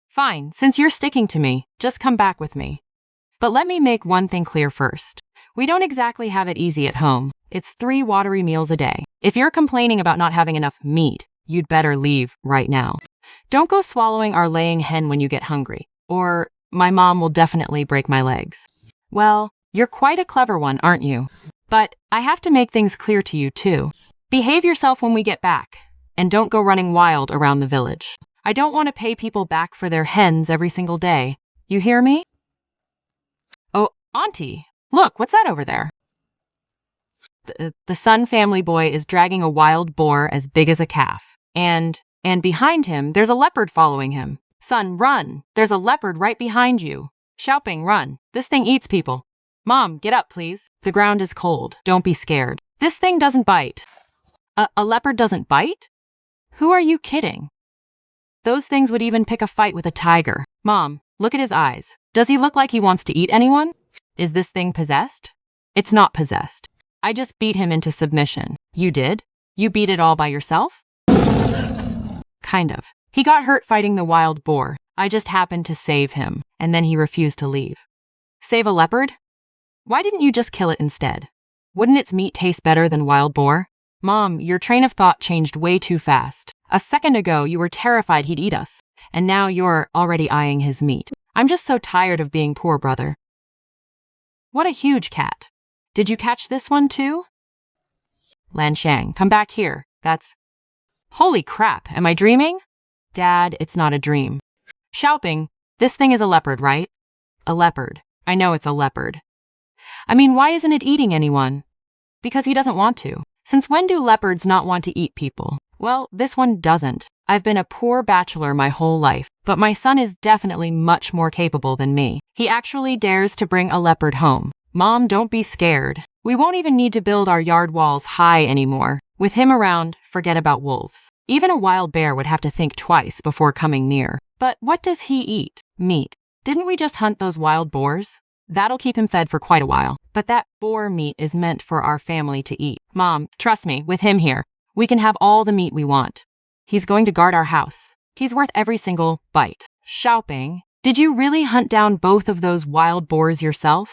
Fine, since you're sticking to me, just come back with me. But let me make one thing clear first. We don't exactly have it easy at home. It's 3 watery meals a day. If you're complaining about not having enough meat, you'd better leave right now. Don't go swallowing our laying hen when you get hungry, or my mom will definitely break my legs. Well, you're quite a clever one, aren't you? But I have to make things clear to you too. Behave yourself when we get back, and don't go running wild around the village. I don't want to pay people back for their hens every single day. You hear me? Oh, Auntie, look, what's that over there? The Sun family boy is dragging a wild boar as big as a calf. And behind him, there's a leopard following him. Son, run! There's a leopard right behind you. Xiaoping, run. This thing eats people. Mom, get up, please. The ground is cold. Don't be scared. This thing doesn't bite. A leopard doesn't bite? Who are you kidding? Those things would even pick a fight with a tiger. Mom, look at his eyes. Does he look like he wants to eat anyone? Is this thing possessed? It's not possessed. I just beat him into submission. You did? You beat it all by yourself? Kind of. He got hurt fighting the wild boar. I just happened to save him, and then he refused to leave. Save a leopard? Why didn't you just kill it instead? Wouldn't its meat taste better than wild boar? Mom, your train of thought changed way too fast. A second ago, you were terrified he'd eat us, and now you're already eyeing his meat. I'm just so tired of being poor, brother. What a huge cat. Did you catch this one too? Lanxiang, come back here. That's... Holy crap, am I dreaming? Dad, it's not a dream. Xiaoping, this thing is a leopard, right? A leopard. I know it's a leopard. I mean, why isn't it eating anyone? Because he doesn't want to. Since when do leopards not want to eat people? Well, this one doesn't. I've been a poor bachelor my whole life, but my son is definitely much more capable than me. He actually dares to bring a leopard home. Mom, don't be scared. We won't even need to build our yard walls high anymore. With him around, forget about wolves. Even a wild bear would have to think twice before coming near. But what does he eat? Meat. Didn't we just hunt those wild boars? That'll keep him fed for quite a while. But that boar meat is meant for our family to eat. Mom, trust me, with him here, we can have all the meat we want. He's going to guard our house. He's worth every single bite. Xiaoping, did you really hunt down both of those wild boars yourself?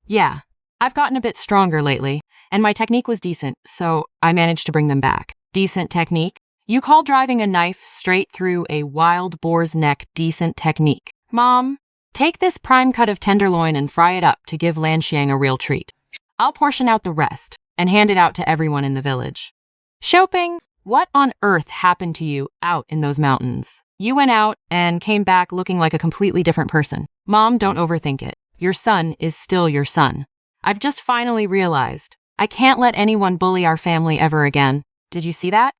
Yeah, I've gotten a bit stronger lately, and my technique was decent, so I managed to bring them back. Decent technique? You call driving a knife straight through a wild boar's neck decent technique? Mom, take this prime cut of tenderloin and fry it up to give Lanxiang a real treat. I'll portion out the rest and hand it out to everyone in the village. Xiaoping, what on earth happened to you out in those mountains? You went out and came back looking like a completely different person. Mom, don't overthink it. Your son is still your son. I've just finally realized I can't let anyone bully our family ever again. Did you see that?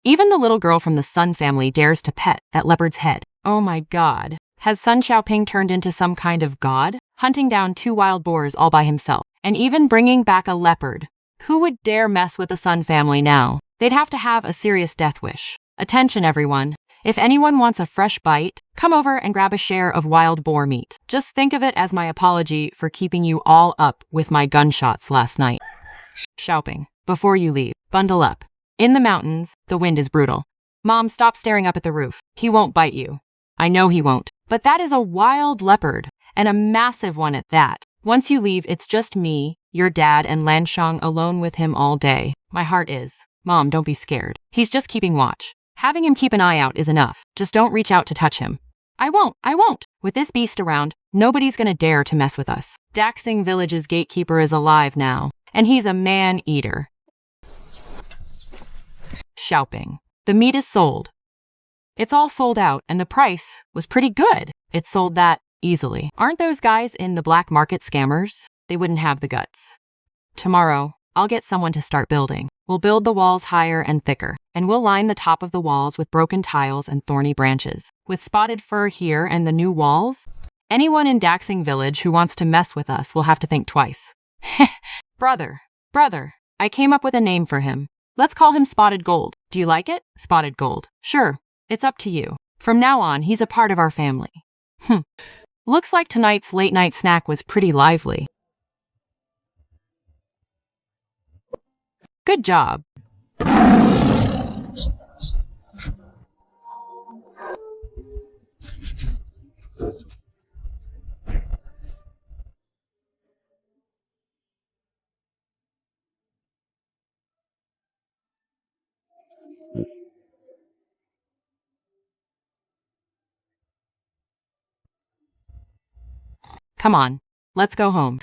Even the little girl from the Sun family dares to pet that leopard's head. Oh my god. Has Sun Xiaoping turned into some kind of god? Hunting down 2 wild boars all by himself, and even bringing back a leopard. Who would dare mess with the Sun family now? They'd have to have a serious death wish. Attention everyone. If anyone wants a fresh bite, come over and grab a share of wild boar meat. Just think of it as my apology for keeping you all up with my gunshots last night. Xiaoping, before you leave, bundle up. In the mountains, the wind is brutal. Mom, stop staring up at the roof. He won't bite you. I know he won't. But that is a wild leopard, and a massive one at that. Once you leave, it's just me, your dad, and Lanxiang alone with him all day. My heart is. Mom, don't be scared. He's just keeping watch. Having him keep an eye out is enough. Just don't reach out to touch him. I won't. With this beast around, nobody's gonna dare to mess with us. Daxing Village's gatekeeper is alive now, and he's a man-eater. Xiaoping. The meat is sold. It's all sold out, and the price was pretty good. It sold that easily. Aren't those guys in the black market scammers? They wouldn't have the guts. Tomorrow, I'll get someone to start building. We'll build the walls higher and thicker, and we'll line the top of the walls with broken tiles and thorny branches. With spotted fur here and the new walls, anyone in Daxing Village who wants to mess with us will have to think twice. Brother, I came up with a name for him. Let's call him Spotted Gold. Do you like it? Spotted Gold. Sure, it's up to you. From now on, he's a part of our family. Looks like tonight's late-night snack was pretty lively. Good job. Come on, let's go home.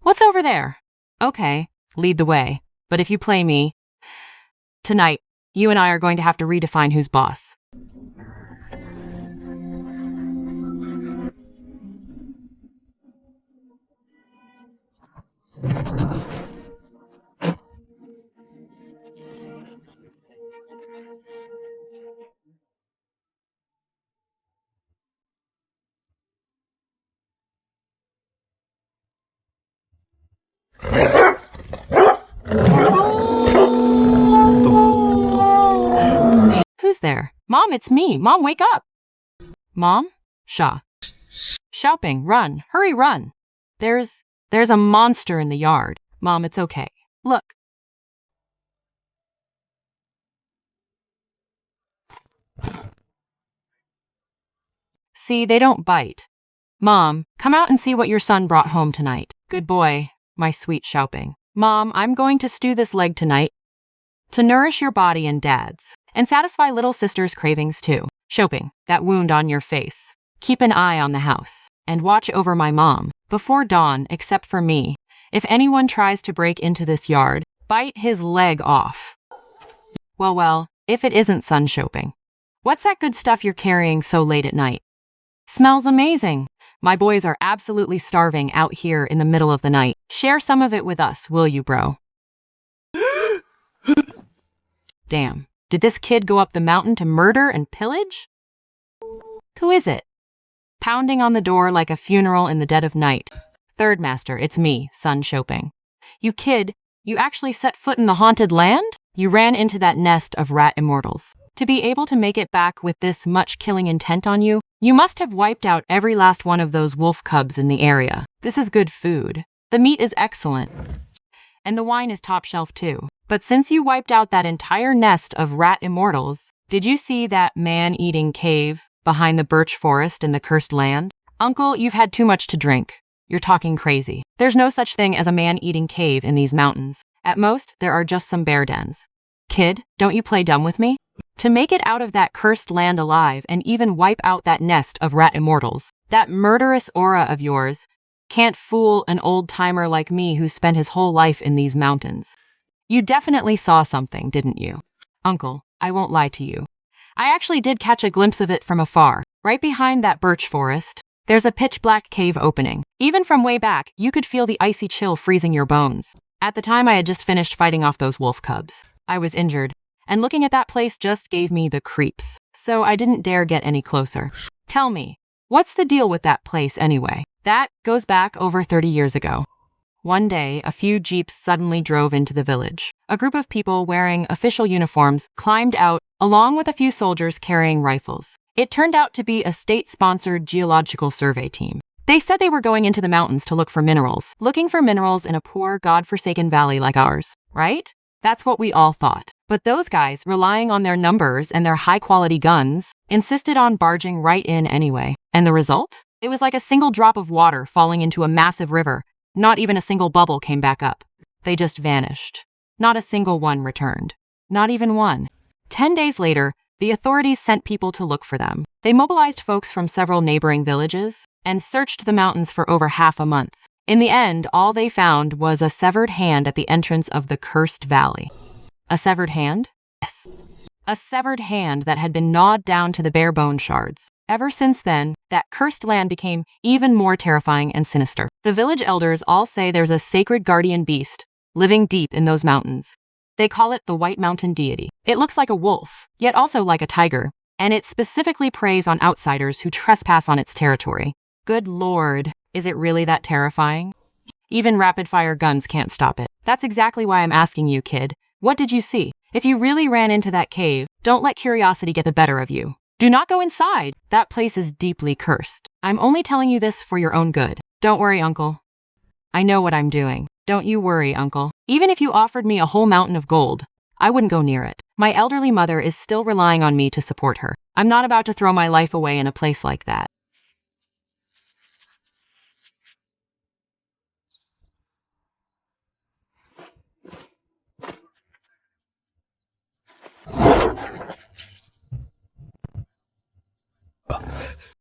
What's over there? Okay, lead the way. But if you play me, tonight, you and I are going to have to redefine who's boss. Who's there? Mom, it's me. Mom, wake up. Mom? Xiaoping, run. Hurry, run. There's a monster in the yard. Mom, it's okay. Look. See, they don't bite. Mom, come out and see what your son brought home tonight. Good boy, my sweet Xiaoping. Mom, I'm going to stew this leg tonight to nourish your body and Dad's, and satisfy little sister's cravings too. Xiaoping, that wound on your face. Keep an eye on the house, and watch over my mom. Before dawn, except for me, if anyone tries to break into this yard, bite his leg off. Well, if it isn't Sun Xiaoping. What's that good stuff you're carrying so late at night? Smells amazing. My boys are absolutely starving out here in the middle of the night. Share some of it with us, will you, bro? Damn. Did this kid go up the mountain to murder and pillage? Who is it? Pounding on the door like a funeral in the dead of night. Third Master, it's me, Sun Shoping. You kid, you actually set foot in the haunted land? You ran into that nest of rat immortals. To be able to make it back with this much killing intent on you, you must have wiped out every last one of those wolf cubs in the area. This is good food. The meat is excellent. And the wine is top shelf too. But since you wiped out that entire nest of rat immortals, did you see that man-eating cave behind the birch forest in the cursed land? Uncle, you've had too much to drink. You're talking crazy. There's no such thing as a man-eating cave in these mountains. At most, there are just some bear dens. Kid, don't you play dumb with me? To make it out of that cursed land alive and even wipe out that nest of rat immortals, that murderous aura of yours can't fool an old-timer like me who spent his whole life in these mountains. You definitely saw something, didn't you? Uncle, I won't lie to you. I actually did catch a glimpse of it from afar. Right behind that birch forest, there's a pitch-black cave opening. Even from way back, you could feel the icy chill freezing your bones. At the time, I had just finished fighting off those wolf cubs. I was injured, and looking at that place just gave me the creeps, so I didn't dare get any closer. Tell me, what's the deal with that place anyway? That goes back over 30 years ago. One day, a few jeeps suddenly drove into the village. A group of people wearing official uniforms climbed out, along with a few soldiers carrying rifles. It turned out to be a state-sponsored geological survey team. They said they were going into the mountains to look for minerals. Looking for minerals in a poor, God-forsaken valley like ours, right? That's what we all thought. But those guys, relying on their numbers and their high-quality guns, insisted on barging right in anyway. And the result? It was like a single drop of water falling into a massive river. Not even a single bubble came back up. They just vanished. Not a single one returned. Not even one. 10 days later, the authorities sent people to look for them. They mobilized folks from several neighboring villages and searched the mountains for over half a month. In the end, all they found was a severed hand at the entrance of the cursed valley. A severed hand? Yes. A severed hand that had been gnawed down to the bare bone shards. Ever since then, that cursed land became even more terrifying and sinister. The village elders all say there's a sacred guardian beast living deep in those mountains. They call it the White Mountain Deity. It looks like a wolf, yet also like a tiger, and it specifically preys on outsiders who trespass on its territory. Good Lord, is it really that terrifying? Even rapid-fire guns can't stop it. That's exactly why I'm asking you, kid. What did you see? If you really ran into that cave, don't let curiosity get the better of you. Do not go inside. That place is deeply cursed. I'm only telling you this for your own good. Don't worry, Uncle. I know what I'm doing. Don't you worry, Uncle. Even if you offered me a whole mountain of gold, I wouldn't go near it. My elderly mother is still relying on me to support her. I'm not about to throw my life away in a place like that.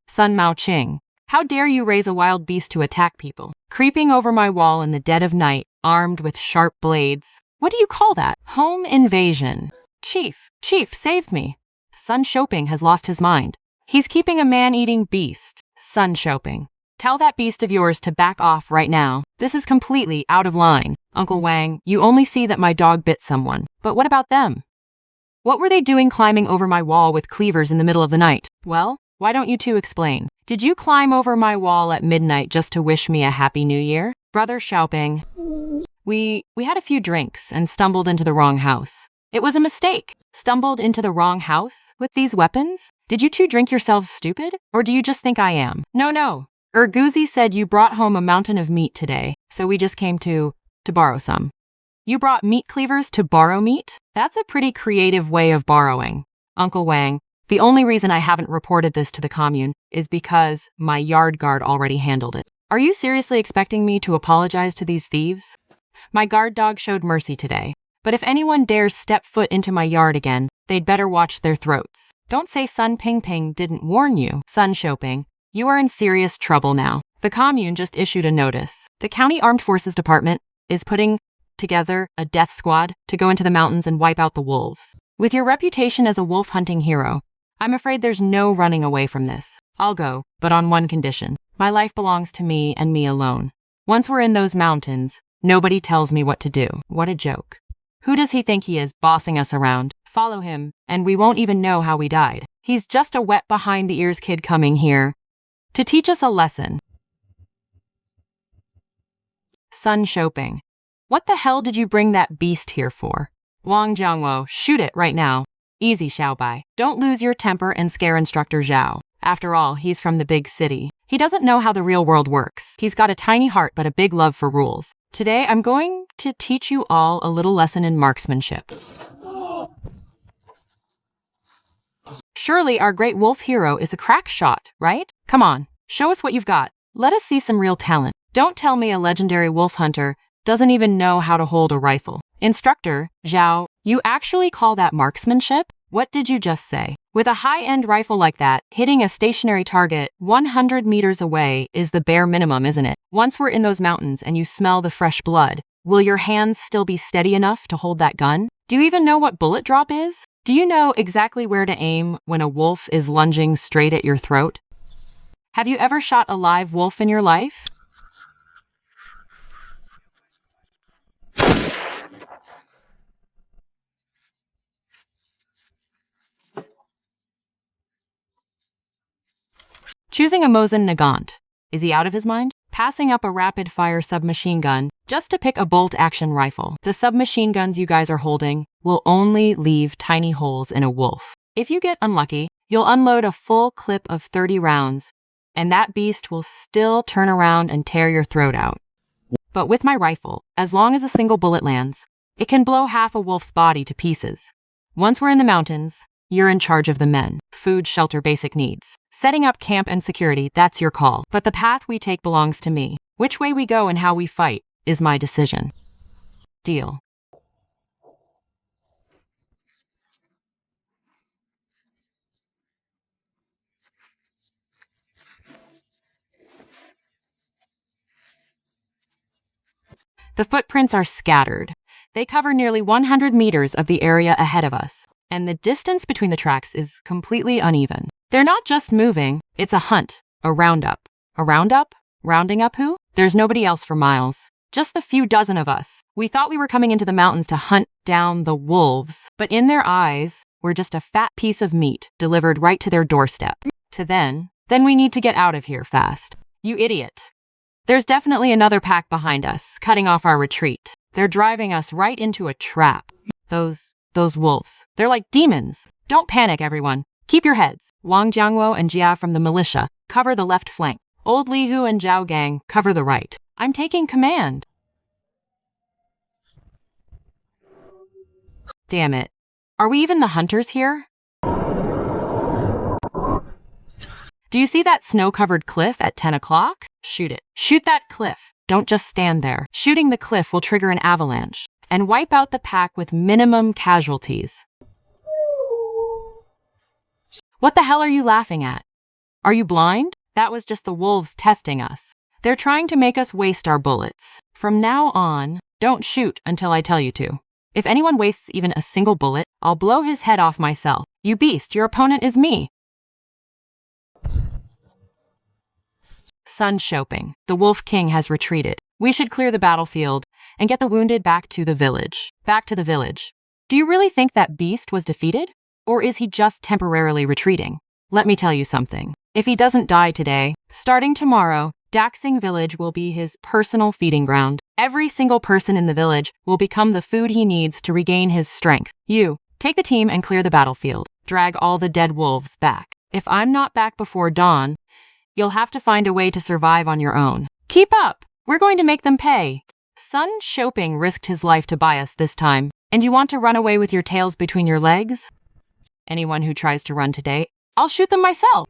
Sun Mao Ching, how dare you raise a wild beast to attack people? Creeping over my wall in the dead of night, armed with sharp blades. What do you call that? Home invasion. Chief, save me. Sun Shoping has lost his mind. He's keeping a man-eating beast. Sun Shoping. Tell that beast of yours to back off right now. This is completely out of line. Uncle Wang, you only see that my dog bit someone. But what about them? What were they doing climbing over my wall with cleavers in the middle of the night? Well, why don't you two explain? Did you climb over my wall at midnight just to wish me a happy new year? Brother Xiaoping, we had a few drinks and stumbled into the wrong house. It was a mistake. Stumbled into the wrong house with these weapons? Did you two drink yourselves stupid? Or do you just think I am? No. Urguzi said you brought home a mountain of meat today, so we just came to borrow some. You brought meat cleavers to borrow meat? That's a pretty creative way of borrowing. Uncle Wang, the only reason I haven't reported this to the commune is because my yard guard already handled it. Are you seriously expecting me to apologize to these thieves? My guard dog showed mercy today, but if anyone dares step foot into my yard again, they'd better watch their throats. Don't say Sun Pingping didn't warn you. Sun Shoping, you are in serious trouble now. The commune just issued a notice. The County Armed Forces Department is putting together a death squad to go into the mountains and wipe out the wolves. With your reputation as a wolf hunting hero, I'm afraid there's no running away from this. I'll go, but on one condition. My life belongs to me and me alone. Once we're in those mountains, nobody tells me what to do. What a joke. Who does he think he is, bossing us around? Follow him, and we won't even know how we died. He's just a wet behind the ears kid coming here to teach us a lesson. Sun Shoping. What the hell did you bring that beast here for? Wang Jiangwo, shoot it right now. Easy, Xiaobai. Don't lose your temper and scare Instructor Zhao. After all, he's from the big city. He doesn't know how the real world works. He's got a tiny heart but a big love for rules. Today, I'm going to teach you all a little lesson in marksmanship. Surely our great wolf hero is a crack shot, right? Come on, show us what you've got. Let us see some real talent. Don't tell me a legendary wolf hunter doesn't even know how to hold a rifle. Instructor Zhao, you actually call that marksmanship? What did you just say? With a high-end rifle like that, hitting a stationary target 100 meters away is the bare minimum, isn't it? Once we're in those mountains and you smell the fresh blood, will your hands still be steady enough to hold that gun? Do you even know what bullet drop is? Do you know exactly where to aim when a wolf is lunging straight at your throat? Have you ever shot a live wolf in your life? Choosing a Mosin Nagant. Is he out of his mind? Passing up a rapid-fire submachine gun just to pick a bolt-action rifle. The submachine guns you guys are holding will only leave tiny holes in a wolf. If you get unlucky, you'll unload a full clip of 30 rounds, and that beast will still turn around and tear your throat out. But with my rifle, as long as a single bullet lands, it can blow half a wolf's body to pieces. Once we're in the mountains, you're in charge of the men. Food, shelter, basic needs. Setting up camp and security, that's your call. But the path we take belongs to me. Which way we go and how we fight is my decision. Deal. The footprints are scattered. They cover nearly 100 meters of the area ahead of us, and the distance between the tracks is completely uneven. They're not just moving, it's a hunt, a roundup. A roundup? Rounding up who? There's nobody else for miles. Just the few dozen of us. We thought we were coming into the mountains to hunt down the wolves, but in their eyes, we're just a fat piece of meat delivered right to their doorstep. To then we need to get out of here fast. You idiot. There's definitely another pack behind us, cutting off our retreat. They're driving us right into a trap. Those wolves. They're like demons. Don't panic, everyone. Keep your heads. Wang Jiangwo and Jia from the militia cover the left flank. Old Li Hu and Zhao Gang cover the right. I'm taking command. Damn it. Are we even the hunters here? Do you see that snow-covered cliff at 10 o'clock? Shoot it. Shoot that cliff. Don't just stand there. Shooting the cliff will trigger an avalanche and wipe out the pack with minimum casualties. What the hell are you laughing at? Are you blind? That was just the wolves testing us. They're trying to make us waste our bullets. From now on, don't shoot until I tell you to. If anyone wastes even a single bullet, I'll blow his head off myself. You beast, your opponent is me. Sun Shoping. The Wolf King has retreated. We should clear the battlefield and get the wounded back to the village. Back to the village. Do you really think that beast was defeated? Or is he just temporarily retreating? Let me tell you something. If he doesn't die today, starting tomorrow, Daxing Village will be his personal feeding ground. Every single person in the village will become the food he needs to regain his strength. You, take the team and clear the battlefield. Drag all the dead wolves back. If I'm not back before dawn, you'll have to find a way to survive on your own. Keep up! We're going to make them pay. Sun Shoping risked his life to buy us this time, and you want to run away with your tails between your legs? Anyone who tries to run today, I'll shoot them myself.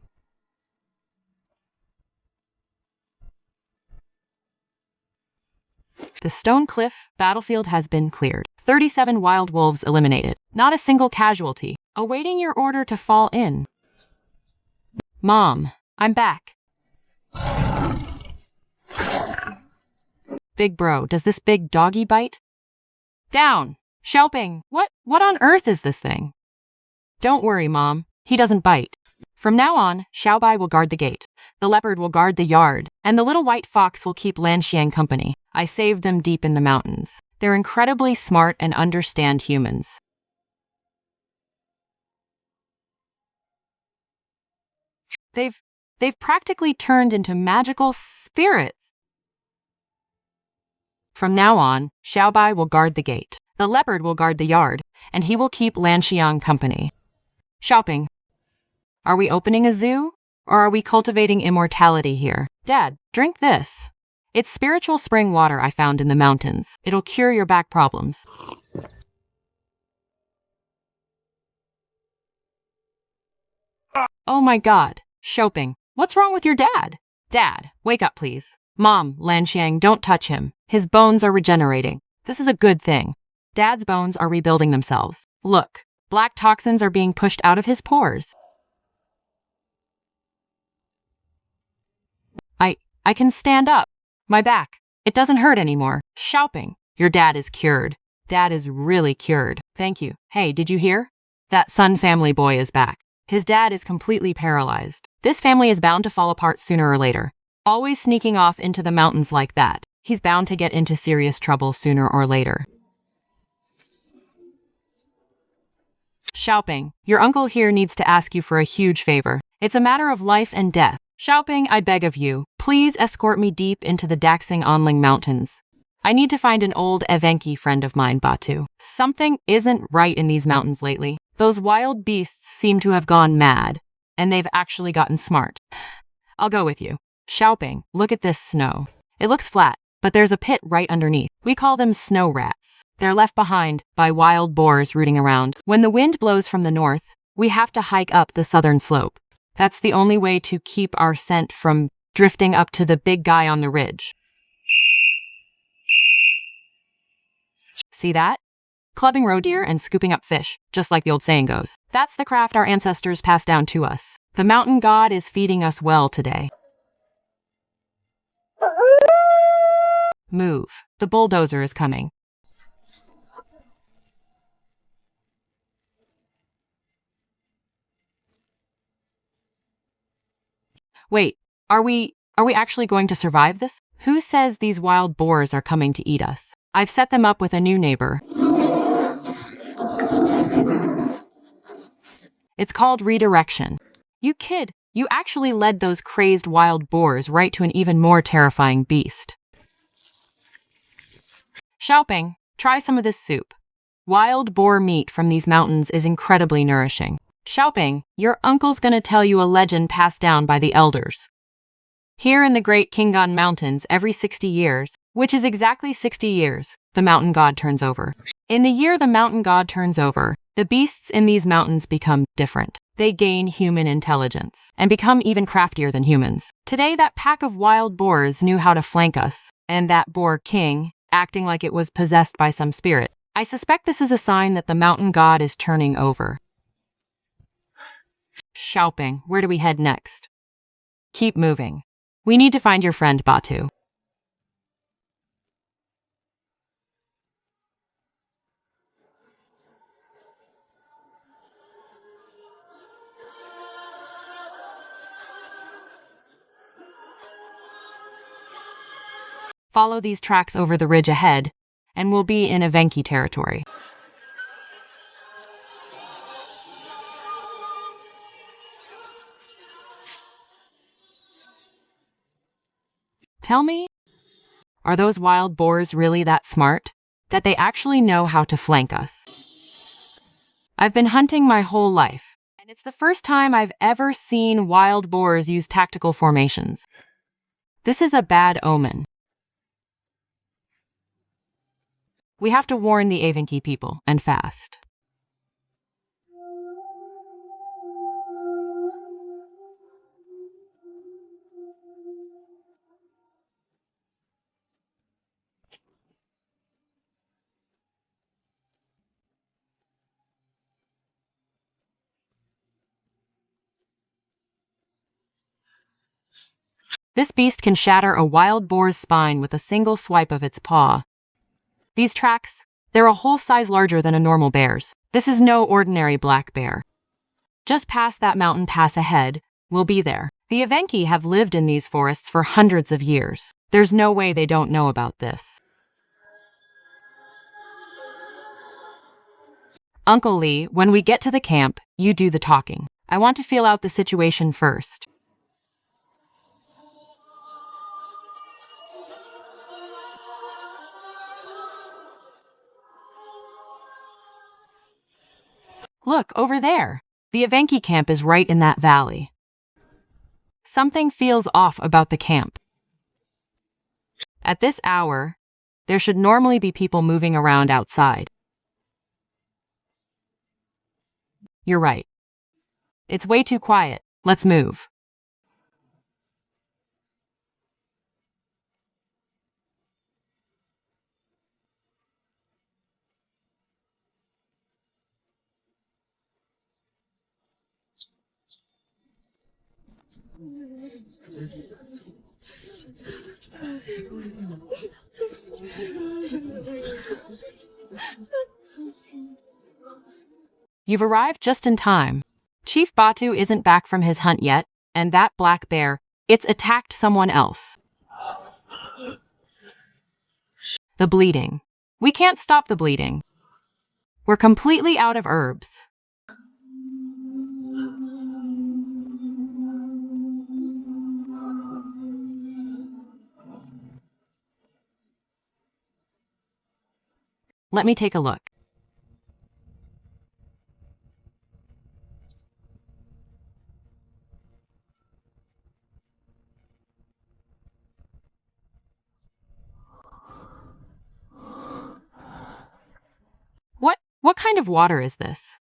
The Stone Cliff battlefield has been cleared. 37 wild wolves eliminated. Not a single casualty. Awaiting your order to fall in. Mom, I'm back. Big bro, does this big doggy bite? Down! Shoping! What on earth is this thing? Don't worry, Mom. he doesn't bite. From now on, Xiaobai will guard the gate, the leopard will guard the yard, and the little white fox will keep Lanxiang company. I saved them deep in the mountains. They're incredibly smart and understand humans. They've practically turned into magical spirits. From now on, Xiaobai will guard the gate, the leopard will guard the yard, and he will keep Lanxiang company. Shopping. Are we opening a zoo? Or are we cultivating immortality here? Dad, drink this. It's spiritual spring water I found in the mountains. It'll cure your back problems. Oh my God, Shopping. What's wrong with your dad? Dad, wake up please. Mom, Lanxiang, don't touch him. His bones are regenerating. This is a good thing. Dad's bones are rebuilding themselves. Look, black toxins are being pushed out of his pores. I can stand up. My back. It doesn't hurt anymore. Shopping. Your dad is cured. Dad is really cured. Thank you. Hey, did you hear? That Sun family boy is back. His dad is completely paralyzed. This family is bound to fall apart sooner or later. Always sneaking off into the mountains like that. He's bound to get into serious trouble sooner or later. Xiaoping, your uncle here needs to ask you for a huge favor. It's a matter of life and death. Xiaoping, I beg of you, please escort me deep into the Daxing Onling Mountains. I need to find an old Evenki friend of mine, Batu. Something isn't right in these mountains lately. Those wild beasts seem to have gone mad, and they've actually gotten smart. I'll go with you. Xiaoping, look at this snow. It looks flat, but there's a pit right underneath. We call them snow rats. They're left behind by wild boars rooting around. When the wind blows from the north, we have to hike up the southern slope. That's the only way to keep our scent from drifting up to the big guy on the ridge. See that? Clubbing roe deer and scooping up fish, just like the old saying goes. That's the craft our ancestors passed down to us. The mountain god is feeding us well today. Move. The bulldozer is coming. Wait, are we actually going to survive this? Who says these wild boars are coming to eat us? I've set them up with a new neighbor. It's called redirection. You kid, you actually led those crazed wild boars right to an even more terrifying beast. Xiaoping, try some of this soup. Wild boar meat from these mountains is incredibly nourishing. Xiaoping, your uncle's gonna tell you a legend passed down by the elders. Here in the Great Kingan Mountains, every 60 years, which is exactly 60 years, the mountain god turns over. In the year the mountain god turns over, the beasts in these mountains become different. They gain human intelligence and become even craftier than humans. Today, that pack of wild boars knew how to flank us, and that boar king, acting like it was possessed by some spirit. I suspect this is a sign that the mountain god is turning over. Xiaoping, where do we head next? Keep moving. We need to find your friend, Batu. Follow these tracks over the ridge ahead, and we'll be in Evenki territory. Tell me, are those wild boars really that smart? That they actually know how to flank us? I've been hunting my whole life, and it's the first time I've ever seen wild boars use tactical formations. This is a bad omen. We have to warn the Evenki people, and fast. This beast can shatter a wild boar's spine with a single swipe of its paw. These tracks, they're a whole size larger than a normal bear's. This is no ordinary black bear. Just past that mountain pass ahead, we'll be there. The Evenki have lived in these forests for hundreds of years. There's no way they don't know about this. Uncle Lee, when we get to the camp, you do the talking. I want to feel out the situation first. Look, over there. The Evenki camp is right in that valley. Something feels off about the camp. At this hour, there should normally be people moving around outside. You're right. It's way too quiet. Let's move. You've arrived just in time. Chief Batu isn't back from his hunt yet, and that black bear, it's attacked someone else. The bleeding. We can't stop the bleeding. We're completely out of herbs. Let me take a look. What kind of water is this?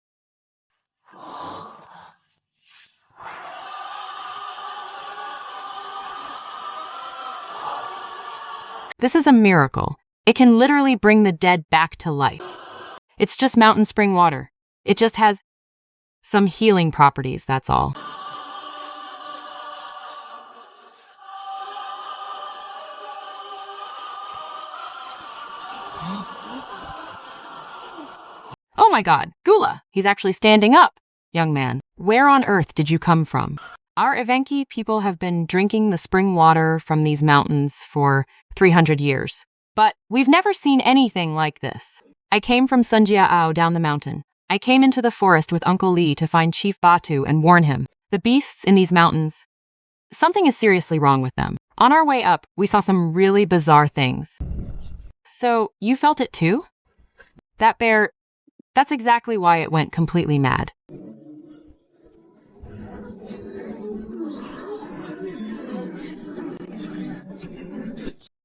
This is a miracle. It can literally bring the dead back to life. It's just mountain spring water. It just has some healing properties, that's all. Oh my god, Gula! He's actually standing up! Young man, where on earth did you come from? Our Evenki people have been drinking the spring water from these mountains for 300 years. But we've never seen anything like this. I came from Sunjiao down the mountain. I came into the forest with Uncle Lee to find Chief Batu and warn him. The beasts in these mountains, something is seriously wrong with them. On our way up, we saw some really bizarre things. So, you felt it too? That bear, that's exactly why it went completely mad.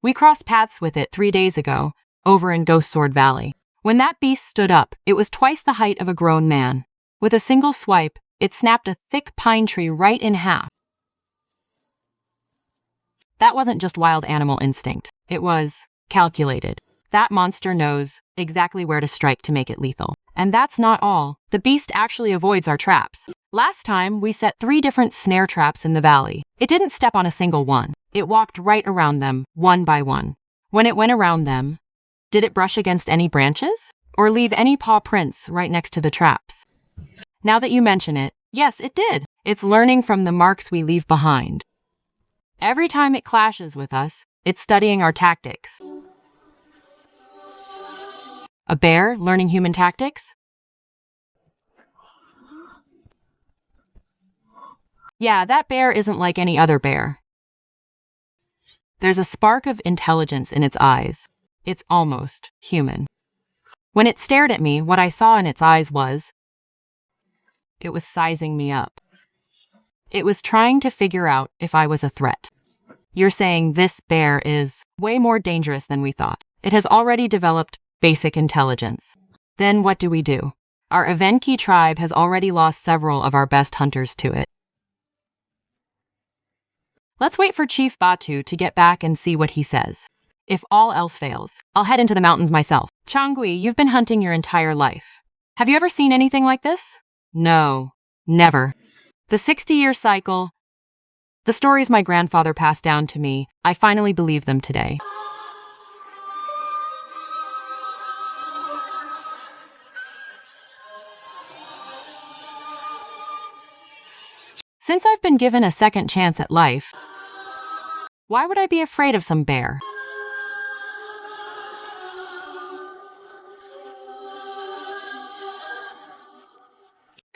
We crossed paths with it 3 days ago, over in Ghost Sword Valley. When that beast stood up, it was twice the height of a grown man. With a single swipe, it snapped a thick pine tree right in half. That wasn't just wild animal instinct. It was calculated. That monster knows exactly where to strike to make it lethal. And that's not all. The beast actually avoids our traps. Last time, we set 3 different snare traps in the valley. It didn't step on a single one. It walked right around them, one by one. When it went around them, did it brush against any branches? Or leave any paw prints right next to the traps? Now that you mention it, yes, it did. It's learning from the marks we leave behind. Every time it clashes with us, it's studying our tactics. A bear learning human tactics? Yeah, that bear isn't like any other bear. There's a spark of intelligence in its eyes. It's almost human. When it stared at me, what I saw in its eyes was, it was sizing me up. It was trying to figure out if I was a threat. You're saying this bear is way more dangerous than we thought. It has already developed basic intelligence. Then what do we do? Our Evenki tribe has already lost several of our best hunters to it. Let's wait for Chief Batu to get back and see what he says. If all else fails, I'll head into the mountains myself. Changui, you've been hunting your entire life. Have you ever seen anything like this? No, never. The 60-year cycle, the stories my grandfather passed down to me, I finally believe them today. Since I've been given a second chance at life, why would I be afraid of some bear?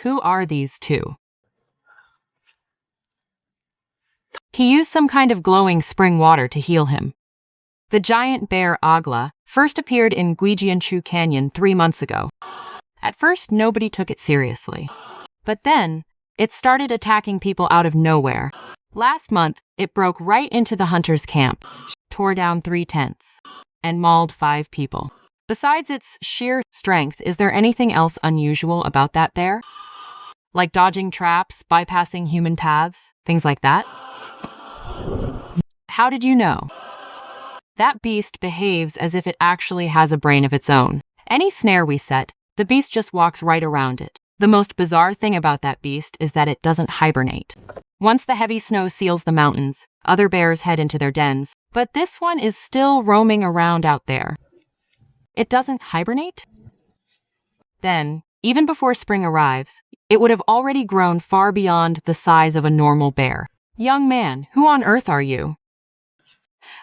Who are these two? He used some kind of glowing spring water to heal him. The giant bear Agla first appeared in Guijianshu Canyon 3 months ago. At first, nobody took it seriously. But then, it started attacking people out of nowhere. Last month, it broke right into the hunters' camp, tore down 3 tents, and mauled 5 people. Besides its sheer strength, is there anything else unusual about that bear? Like dodging traps, bypassing human paths, things like that? How did you know? That beast behaves as if it actually has a brain of its own. Any snare we set, the beast just walks right around it. The most bizarre thing about that beast is that it doesn't hibernate. Once the heavy snow seals the mountains, other bears head into their dens, but this one is still roaming around out there. It doesn't hibernate? Then, even before spring arrives, it would have already grown far beyond the size of a normal bear. Young man, who on earth are you?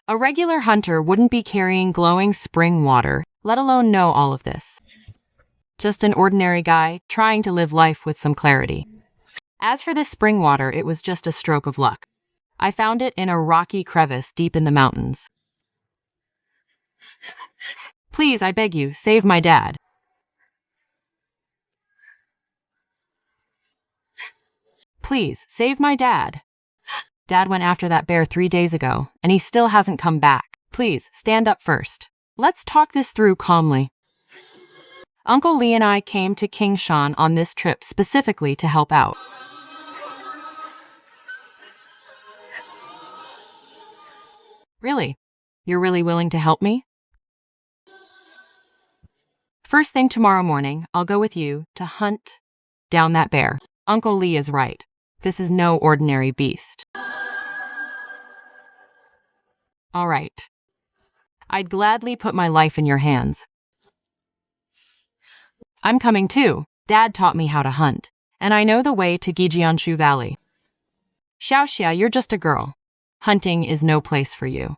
A regular hunter wouldn't be carrying glowing spring water, let alone know all of this. Just an ordinary guy trying to live life with some clarity. As for this spring water, it was just a stroke of luck. I found it in a rocky crevice deep in the mountains. Please, I beg you, save my dad. Please, save my dad. Dad went after that bear 3 days ago, and he still hasn't come back. Please, stand up first. Let's talk this through calmly. Uncle Lee and I came to Kingshan on this trip specifically to help out. Really? You're really willing to help me? First thing tomorrow morning, I'll go with you to hunt down that bear. Uncle Lee is right. This is no ordinary beast. All right. I'd gladly put my life in your hands. I'm coming too. Dad taught me how to hunt, and I know the way to Guijianshu Valley. Xiaoxia, you're just a girl. Hunting is no place for you.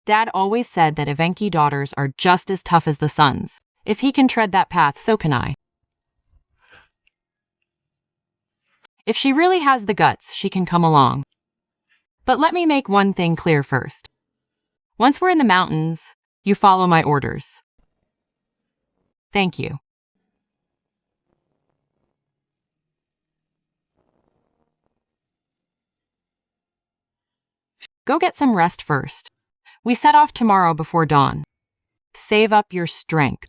Dad always said that Evenki daughters are just as tough as the sons. If he can tread that path, so can I. If she really has the guts, she can come along. But let me make one thing clear first. Once we're in the mountains, you follow my orders. Thank you. Go get some rest first. We set off tomorrow before dawn. Save up your strength.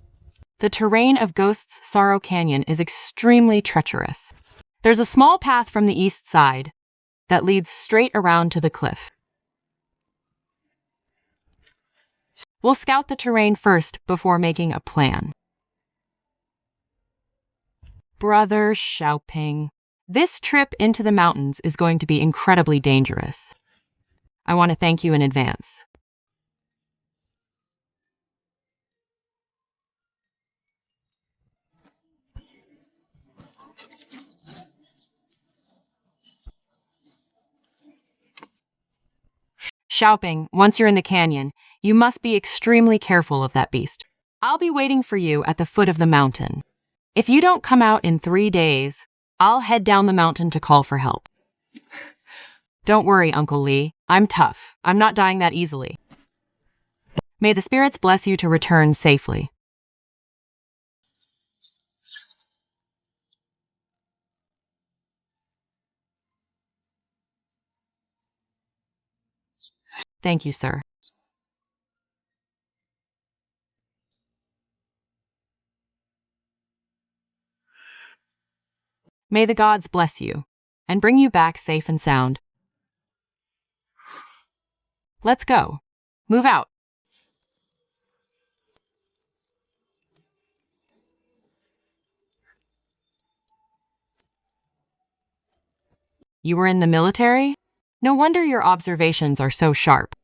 The terrain of Ghost's Sorrow Canyon is extremely treacherous. There's a small path from the east side that leads straight around to the cliff. We'll scout the terrain first before making a plan. Brother Xiaoping, this trip into the mountains is going to be incredibly dangerous. I want to thank you in advance. Xiaoping, once you're in the canyon, you must be extremely careful of that beast. I'll be waiting for you at the foot of the mountain. If you don't come out in 3 days, I'll head down the mountain to call for help. Don't worry, Uncle Lee. I'm tough. I'm not dying that easily. May the spirits bless you to return safely. Thank you, sir. May the gods bless you and bring you back safe and sound. Let's go. Move out. You were in the military? No wonder your observations are so sharp.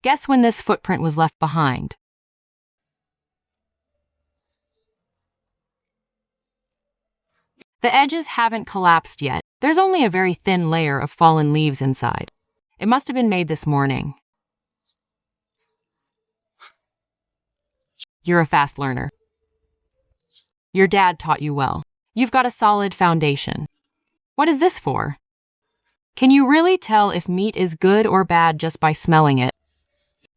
Guess when this footprint was left behind? The edges haven't collapsed yet. There's only a very thin layer of fallen leaves inside. It must have been made this morning. You're a fast learner. Your dad taught you well. You've got a solid foundation. What is this for? Can you really tell if meat is good or bad just by smelling it?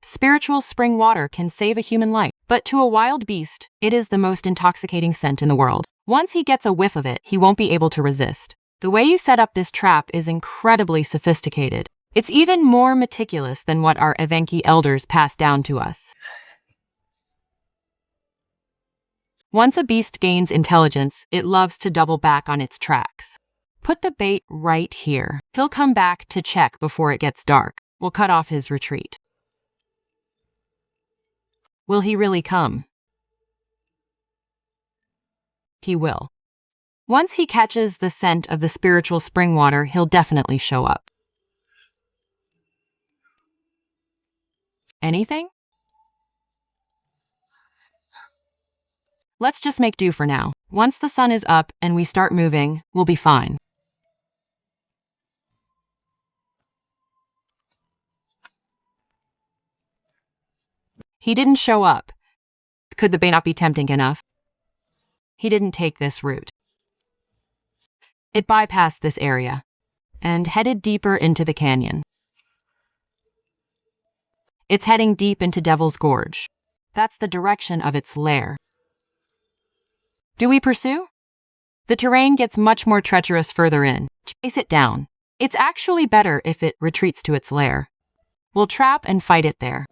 Spiritual spring water can save a human life, but to a wild beast, it is the most intoxicating scent in the world. Once he gets a whiff of it, he won't be able to resist. The way you set up this trap is incredibly sophisticated. It's even more meticulous than what our Evenki elders passed down to us. Once a beast gains intelligence, it loves to double back on its tracks. Put the bait right here. He'll come back to check before it gets dark. We'll cut off his retreat. Will he really come? He will. Once he catches the scent of the spiritual spring water, he'll definitely show up. Anything? Let's just make do for now. Once the sun is up and we start moving, we'll be fine. He didn't show up. Could the bait not be tempting enough? He didn't take this route. It bypassed this area and headed deeper into the canyon. It's heading deep into Devil's Gorge. That's the direction of its lair. Do we pursue? The terrain gets much more treacherous further in. Chase it down. It's actually better if it retreats to its lair. We'll trap and fight it there.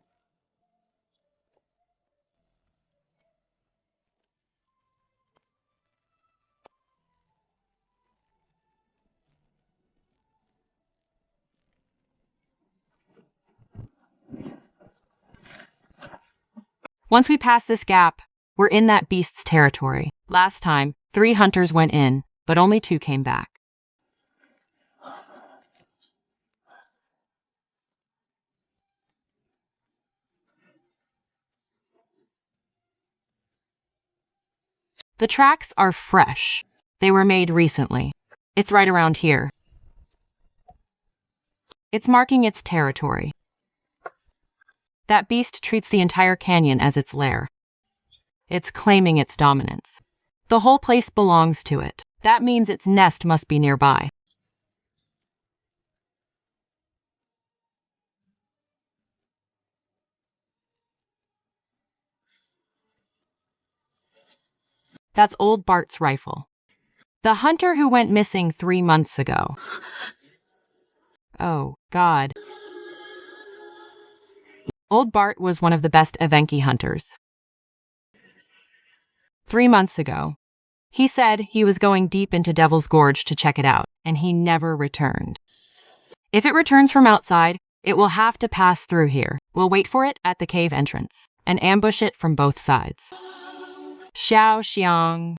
Once we pass this gap, we're in that beast's territory. Last time, 3 hunters went in, but only 2 came back. The tracks are fresh. They were made recently. It's right around here. It's marking its territory. That beast treats the entire canyon as its lair. It's claiming its dominance. The whole place belongs to it. That means its nest must be nearby. That's old Bart's rifle. The hunter who went missing 3 months ago. Oh, God. Old Bart was one of the best Evenki hunters. 3 months ago, he said he was going deep into Devil's Gorge to check it out, and he never returned. If it returns from outside, it will have to pass through here. We'll wait for it at the cave entrance and ambush it from both sides. Xiao Xiang.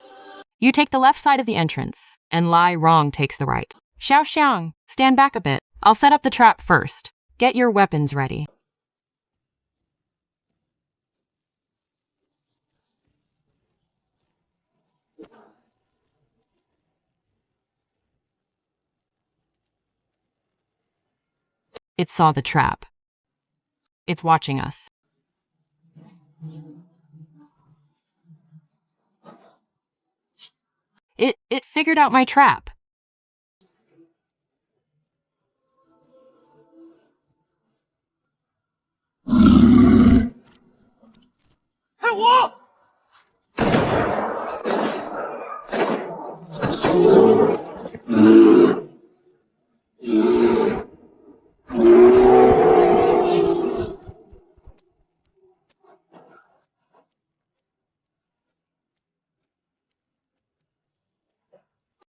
You take the left side of the entrance, and Lai Rong takes the right. Xiao Xiang, stand back a bit. I'll set up the trap first. Get your weapons ready. It saw the trap. It's watching us. It figured out my trap.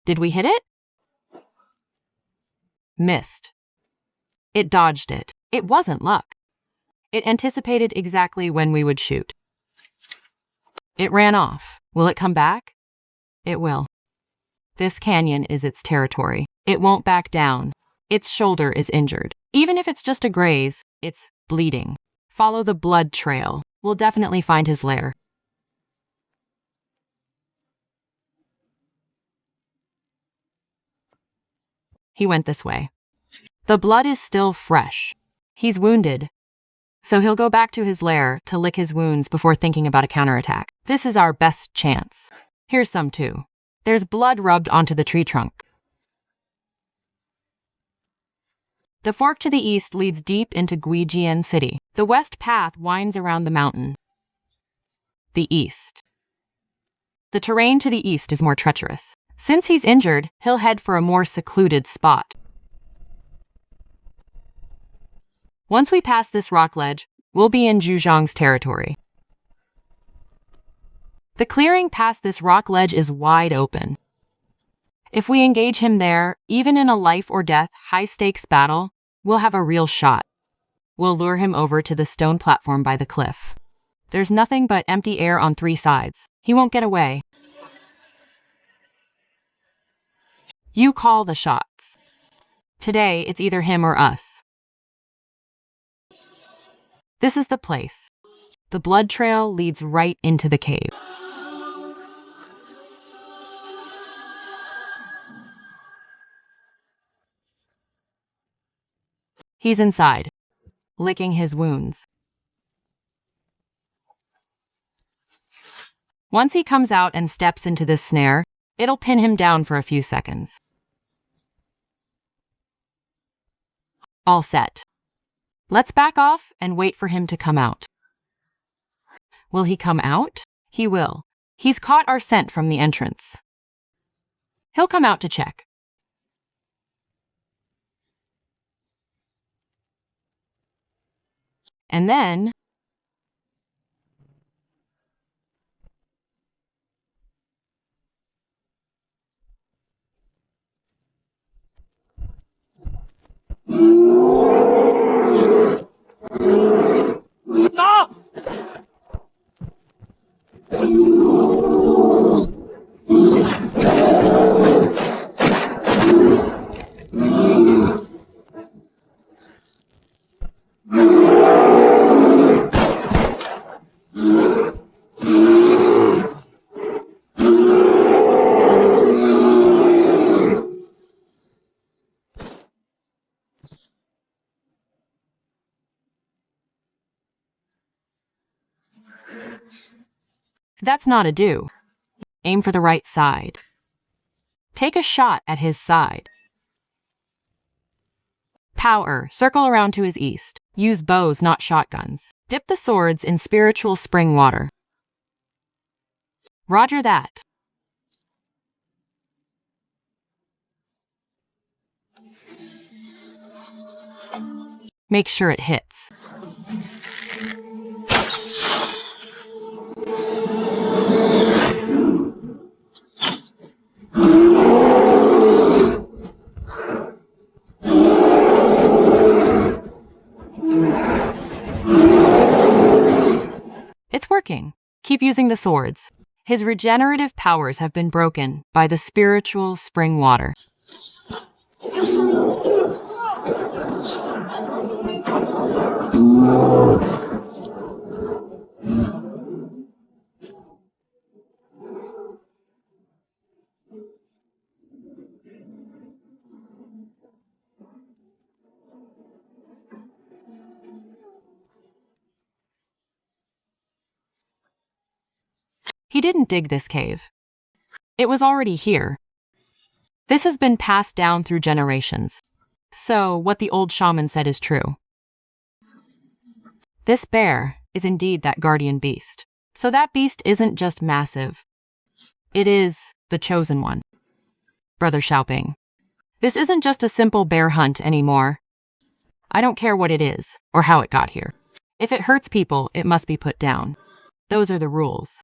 Did we hit it? Missed. It dodged it. It wasn't luck. It anticipated exactly when we would shoot. It ran off. Will it come back? It will. This canyon is its territory. It won't back down. Its shoulder is injured. Even if it's just a graze, it's bleeding. Follow the blood trail. We'll definitely find his lair. He went this way. The blood is still fresh. He's wounded. So he'll go back to his lair to lick his wounds before thinking about a counterattack. This is our best chance. Here's some too. There's blood rubbed onto the tree trunk. The fork to the east leads deep into Guijian City. The west path winds around the mountain. The east. The terrain to the east is more treacherous. Since he's injured, he'll head for a more secluded spot. Once we pass this rock ledge, we'll be in Zhuzhang's territory. The clearing past this rock ledge is wide open. If we engage him there, even in a life-or-death, high-stakes battle, we'll have a real shot. We'll lure him over to the stone platform by the cliff. There's nothing but empty air on 3 sides. He won't get away. You call the shots. Today, it's either him or us. This is the place. The blood trail leads right into the cave. He's inside, licking his wounds. Once he comes out and steps into this snare, it'll pin him down for a few seconds. All set. Let's back off and wait for him to come out. Will he come out? He will. He's caught our scent from the entrance. He'll come out to check. And then... That's not a do. Aim for the right side. Take a shot at his side. Power, circle around to his east. Use bows, not shotguns. Dip the swords in spiritual spring water. Roger that. Make sure it hits. It's working. Keep using the swords. His regenerative powers have been broken by the spiritual spring water. He didn't dig this cave. It was already here. This has been passed down through generations. So, what the old shaman said is true. This bear is indeed that guardian beast. So that beast isn't just massive. It is the chosen one. Brother Xiaoping. This isn't just a simple bear hunt anymore. I don't care what it is, or how it got here. If it hurts people, it must be put down. Those are the rules.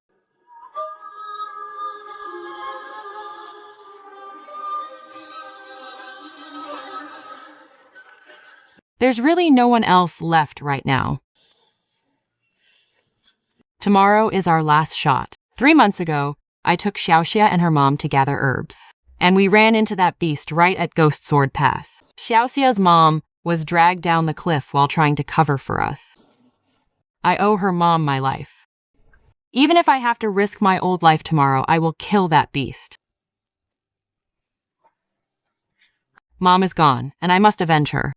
There's really no one else left right now. Tomorrow is our last shot. 3 months ago, I took Xiaoxia and her mom to gather herbs. And we ran into that beast right at Ghost Sword Pass. Xiaoxia's mom was dragged down the cliff while trying to cover for us. I owe her mom my life. Even if I have to risk my old life tomorrow, I will kill that beast. Mom is gone, and I must avenge her.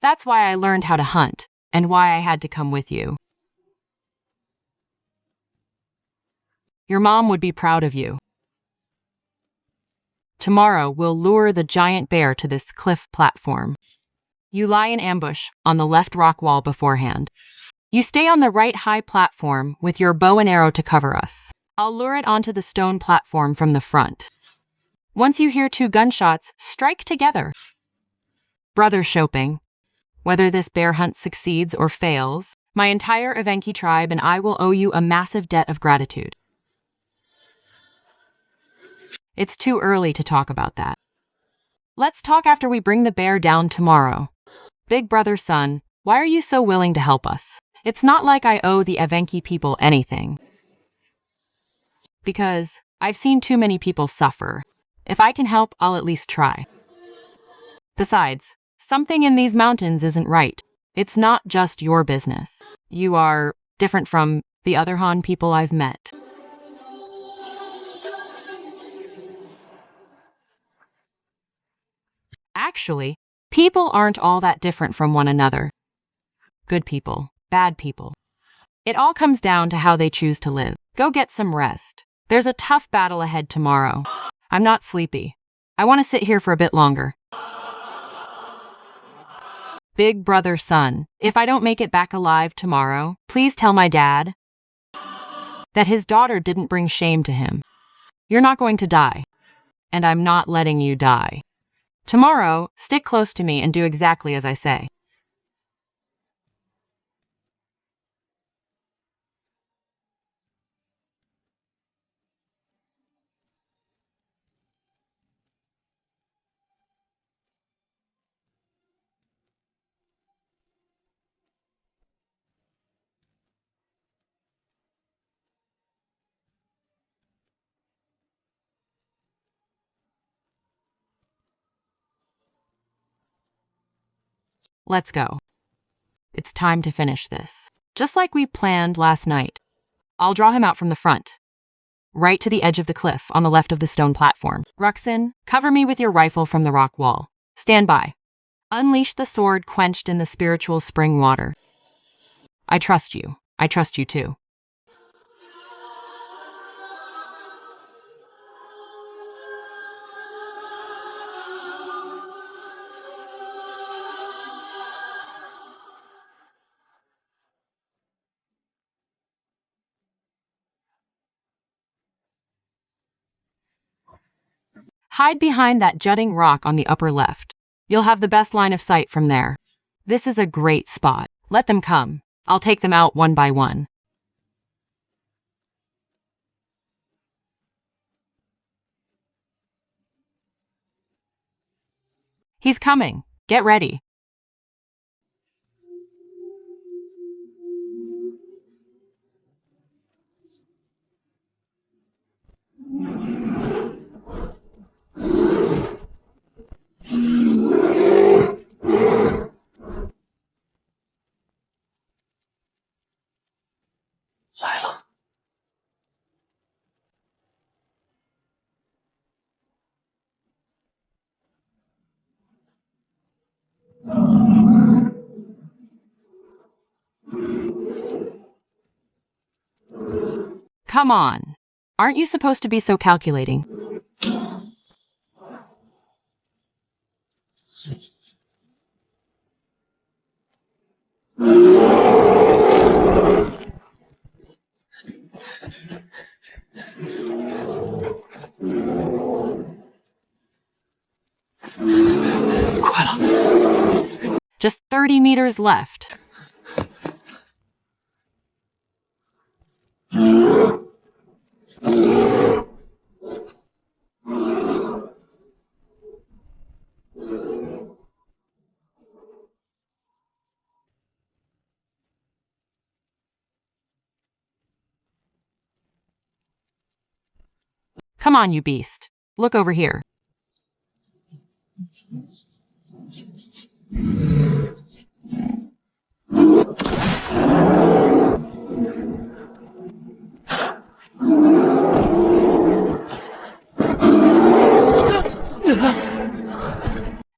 That's why I learned how to hunt, and why I had to come with you. Your mom would be proud of you. Tomorrow, we'll lure the giant bear to this cliff platform. You lie in ambush on the left rock wall beforehand. You stay on the right high platform with your bow and arrow to cover us. I'll lure it onto the stone platform from the front. Once you hear 2 gunshots, strike together. Brother Shopping, whether this bear hunt succeeds or fails, my entire Evenki tribe and I will owe you a massive debt of gratitude. It's too early to talk about that. Let's talk after we bring the bear down tomorrow. Big brother son, why are you so willing to help us? It's not like I owe the Evenki people anything. Because I've seen too many people suffer. If I can help, I'll at least try. Besides, something in these mountains isn't right. It's not just your business. You are different from the other Han people I've met. Actually, people aren't all that different from one another. Good people, bad people. It all comes down to how they choose to live. Go get some rest. There's a tough battle ahead tomorrow. I'm not sleepy. I want to sit here for a bit longer. Big brother son, if I don't make it back alive tomorrow, please tell my dad that his daughter didn't bring shame to him. You're not going to die, and I'm not letting you die. Tomorrow, stick close to me and do exactly as I say. Let's go. It's time to finish this. Just like we planned last night. I'll draw him out from the front, right to the edge of the cliff on the left of the stone platform. Ruxin, cover me with your rifle from the rock wall. Stand by. Unleash the sword quenched in the spiritual spring water. I trust you. I trust you too. Hide behind that jutting rock on the upper left. You'll have the best line of sight from there. This is a great spot. Let them come. I'll take them out one by one. He's coming. Get ready. Come on. Aren't you supposed to be so calculating? Just 30 meters left. Come on, you beast. Look over here.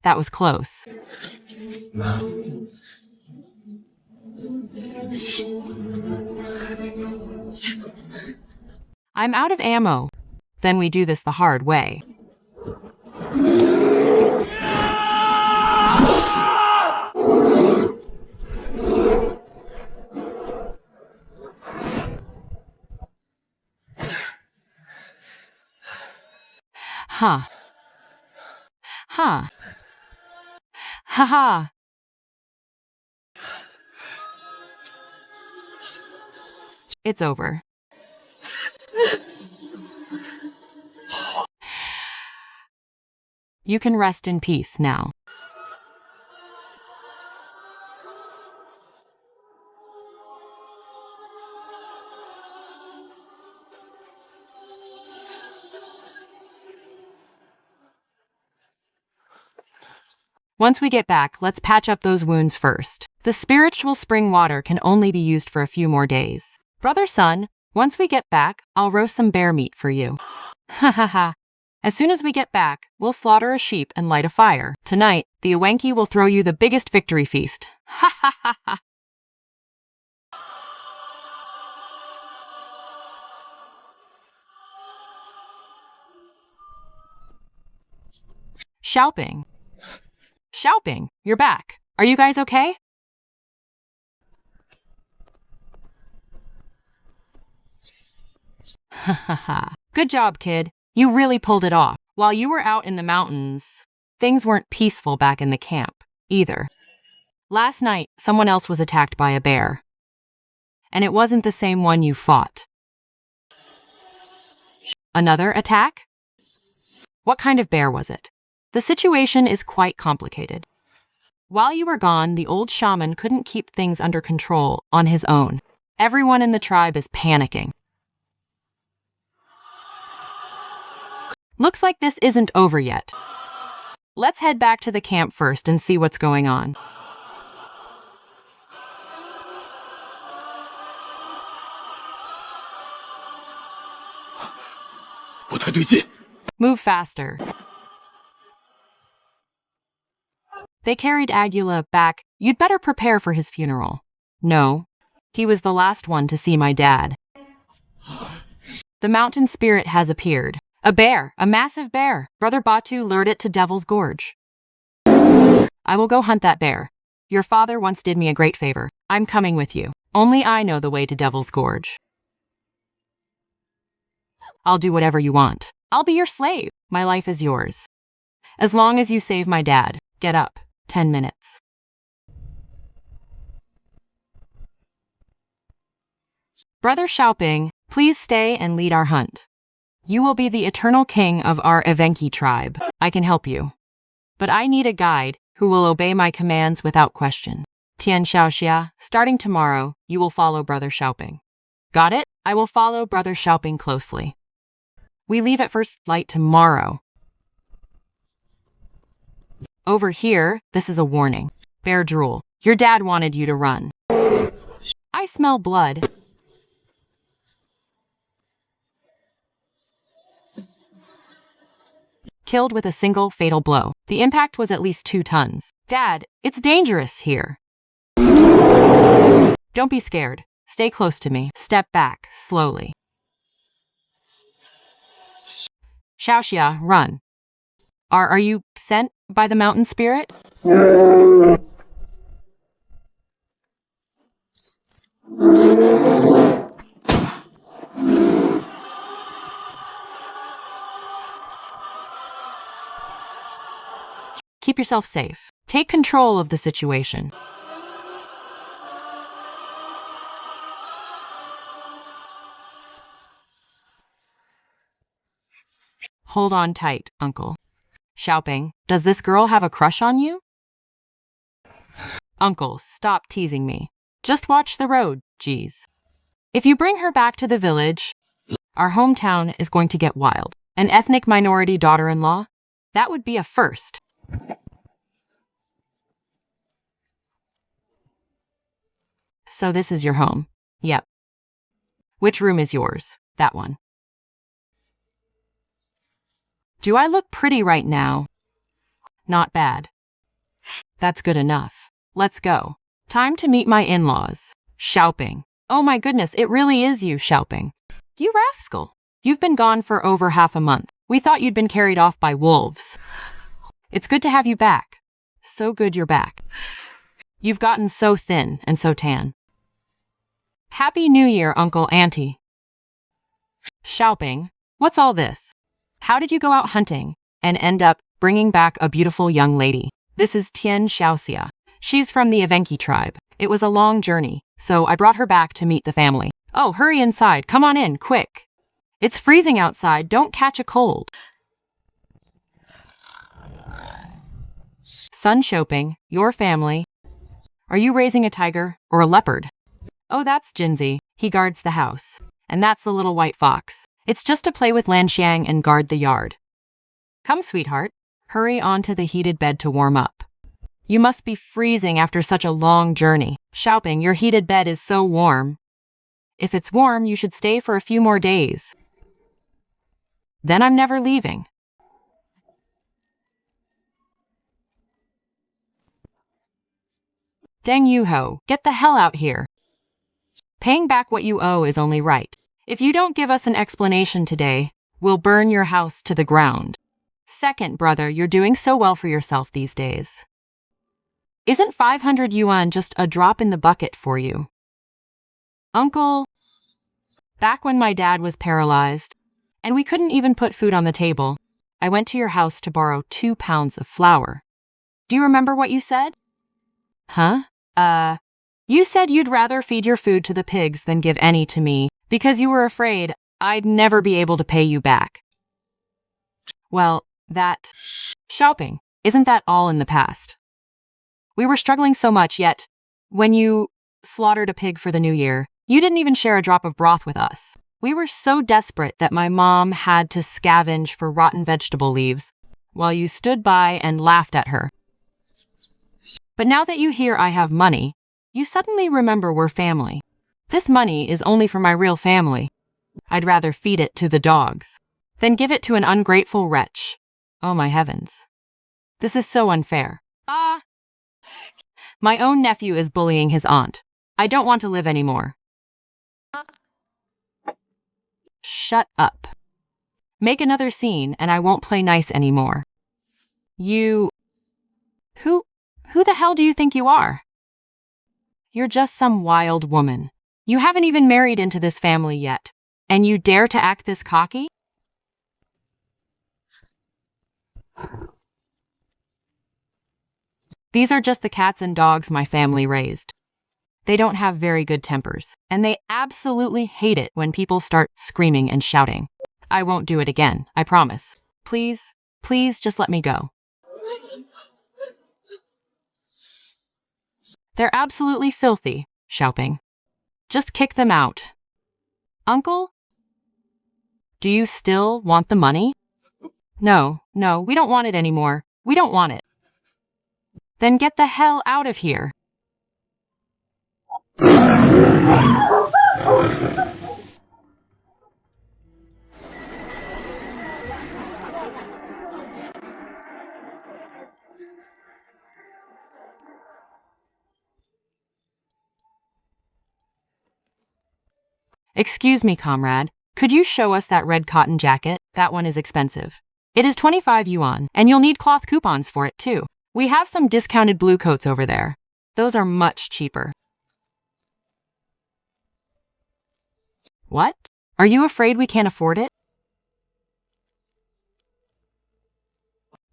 That was close. I'm out of ammo. Then we do this the hard way. Huh. Huh. Haha. It's over. You can rest in peace now. Once we get back, let's patch up those wounds first. The spiritual spring water can only be used for a few more days. Brother Sun, once we get back, I'll roast some bear meat for you. Ha ha ha. As soon as we get back, we'll slaughter a sheep and light a fire. Tonight, the Ewenki will throw you the biggest victory feast. Ha ha ha ha. Xiaoping. Xiaoping, you're back. Are you guys okay? Ha ha ha. Good job, kid. You really pulled it off. While you were out in the mountains, things weren't peaceful back in the camp, either. Last night, someone else was attacked by a bear. And it wasn't the same one you fought. Another attack? What kind of bear was it? The situation is quite complicated. While you were gone, the old shaman couldn't keep things under control on his own. Everyone in the tribe is panicking. Looks like this isn't over yet. Let's head back to the camp first and see what's going on. Move faster. They carried Agula back. You'd better prepare for his funeral. No, he was the last one to see my dad. The mountain spirit has appeared. A bear, a massive bear. Brother Batu lured it to Devil's Gorge. I will go hunt that bear. Your father once did me a great favor. I'm coming with you. Only I know the way to Devil's Gorge. I'll do whatever you want. I'll be your slave. My life is yours. As long as you save my dad. Get up. 10 minutes. Brother Xiaoping, please stay and lead our hunt. You will be the eternal king of our Ewenki tribe. I can help you. But I need a guide who will obey my commands without question. Tian Xiaoxia, starting tomorrow, you will follow Brother Xiaoping. Got it? I will follow Brother Xiaoping closely. We leave at first light tomorrow. Over here, this is a warning. Bear drool. Your dad wanted you to run. I smell blood. Killed with a single fatal blow. The impact was at least 2 tons. Dad, it's dangerous here. Don't be scared. Stay close to me. Step back, slowly. Xiaoxia, run. Are you sent by the mountain spirit? Keep yourself safe. Take control of the situation. Hold on tight, Uncle. Xiaoping, does this girl have a crush on you? Uncle, stop teasing me. Just watch the road, geez. If you bring her back to the village, our hometown is going to get wild. An ethnic minority daughter-in-law? That would be a first. So this is your home? Yep. Which room is yours? That one. Do I look pretty right now? Not bad. That's good enough. Let's go. Time to meet my in-laws. Shopping. Oh my goodness, it really is you, Shopping. You rascal. You've been gone for over half a month. We thought you'd been carried off by wolves. It's good to have you back. So good you're back. You've gotten so thin and so tan. Happy New Year, Uncle Auntie. Shopping. What's all this? How did you go out hunting and end up bringing back a beautiful young lady? This is Tian Xiaoxia. She's from the Evenki tribe. It was a long journey, so I brought her back to meet the family. Oh, hurry inside. Come on in, quick. It's freezing outside. Don't catch a cold. Son Shopping, your family. Are you raising a tiger or a leopard? Oh, that's Jinzi. He guards the house. And that's the little white fox. It's just to play with Lanxiang and guard the yard. Come, sweetheart. Hurry onto the heated bed to warm up. You must be freezing after such a long journey. Shopping, your heated bed is so warm. If it's warm, you should stay for a few more days. Then I'm never leaving. Deng Yuho, get the hell out here. Paying back what you owe is only right. If you don't give us an explanation today, we'll burn your house to the ground. Second, brother, you're doing so well for yourself these days. Isn't 500 yuan just a drop in the bucket for you? Uncle, back when my dad was paralyzed, and we couldn't even put food on the table, I went to your house to borrow 2 pounds of flour. Do you remember what you said? Huh? You said you'd rather feed your food to the pigs than give any to me because you were afraid I'd never be able to pay you back. Well, Shopping, isn't that all in the past? We were struggling so much, yet when you slaughtered a pig for the new year, you didn't even share a drop of broth with us. We were so desperate that my mom had to scavenge for rotten vegetable leaves while you stood by and laughed at her. But now that you hear I have money, you suddenly remember we're family. This money is only for my real family. I'd rather feed it to the dogs than give it to an ungrateful wretch. Oh my heavens. This is so unfair. My own nephew is bullying his aunt. I don't want to live anymore. Shut up. Make another scene and I won't play nice anymore. You... Who the hell do you think you are? You're just some wild woman. You haven't even married into this family yet, and you dare to act this cocky? These are just the cats and dogs my family raised. They don't have very good tempers, and they absolutely hate it when people start screaming and shouting. I won't do it again, I promise. Please, please just let me go. They're absolutely filthy, Shopping. Just kick them out. Uncle? Do you still want the money? No, we don't want it anymore. We don't want it. Then get the hell out of here. Excuse me, comrade. Could you show us that red cotton jacket? That one is expensive. It is 25 yuan, and you'll need cloth coupons for it too. We have some discounted blue coats over there. Those are much cheaper. What? Are you afraid we can't afford it?